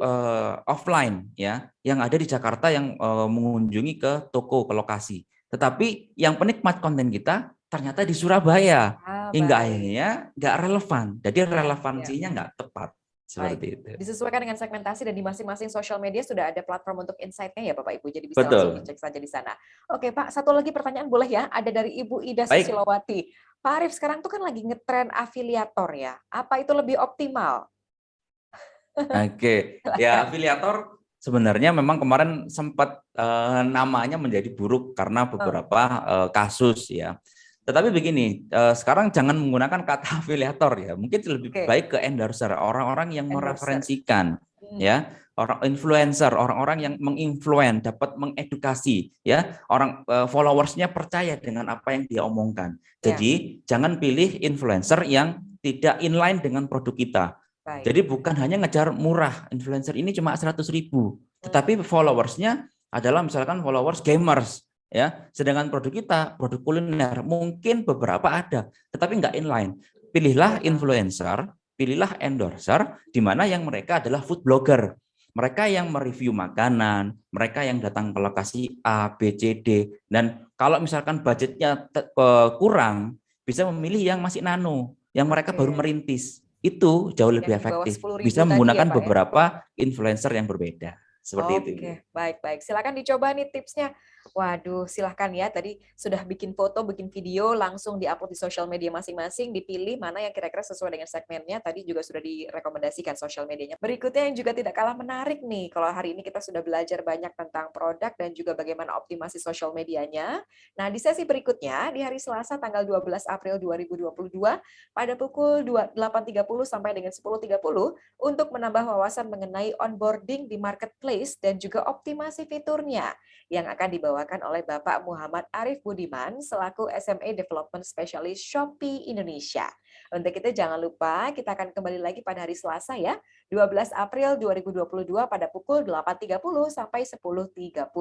offline ya, yang ada di Jakarta yang mengunjungi ke toko, ke lokasi. Tetapi yang penikmat konten kita ternyata di Surabaya. Hingga akhirnya nggak relevan. Jadi relevansinya nggak tepat. Seperti itu. Disesuaikan dengan segmentasi dan di masing-masing social media sudah ada platform untuk insight-nya ya Bapak Ibu. Jadi bisa langsung dicek saja di sana. Oke Pak, satu lagi pertanyaan boleh ya? Ada dari Ibu Ida Susilowati. Pak Arif, sekarang tuh kan lagi ngetren afiliator ya. Apa itu lebih optimal? Oke, ya afiliator sebenarnya memang kemarin sempat namanya menjadi buruk karena beberapa kasus ya. Tetapi begini, sekarang jangan menggunakan kata afiliator ya. Mungkin lebih baik ke endorser, orang-orang yang mereferensikan ya. orang influencer, orang-orang yang menginfluen, dapat mengedukasi, ya, orang followersnya percaya dengan apa yang dia omongkan. Ya. Jadi jangan pilih influencer yang tidak inline dengan produk kita. Baik. Jadi bukan hanya ngejar murah, influencer ini cuma 100.000, tetapi followersnya adalah misalkan followers gamers, ya. Sedangkan produk kita, produk kuliner, mungkin beberapa ada, tetapi nggak inline. Pilihlah influencer, pilihlah endorser, di mana yang mereka adalah food blogger. Mereka yang mereview makanan, mereka yang datang ke lokasi A, B, C, D. Dan kalau misalkan budgetnya kurang, bisa memilih yang masih nano, yang mereka baru merintis. Itu jauh lebih efektif. Bisa menggunakan beberapa influencer yang berbeda. Seperti itu. Oke, baik-baik. Silakan dicoba nih tipsnya. Waduh, silahkan ya. Tadi sudah bikin foto, bikin video, langsung diupload di sosial media masing-masing, dipilih mana yang kira-kira sesuai dengan segmennya. Tadi juga sudah direkomendasikan sosial medianya. Berikutnya yang juga tidak kalah menarik nih. Kalau hari ini kita sudah belajar banyak tentang produk dan juga bagaimana optimasi sosial medianya. Nah, di sesi berikutnya, di hari Selasa tanggal 12 April 2022, pada pukul 8.30 sampai dengan 10.30, untuk menambah wawasan mengenai onboarding di marketplace dan juga optimasi fiturnya yang akan dibawakan oleh Bapak Muhammad Arif Budiman selaku SMA Development Specialist Shopee Indonesia. Untuk itu jangan lupa kita akan kembali lagi pada hari Selasa ya, 12 April 2022 pada pukul 8.30 sampai 10.30.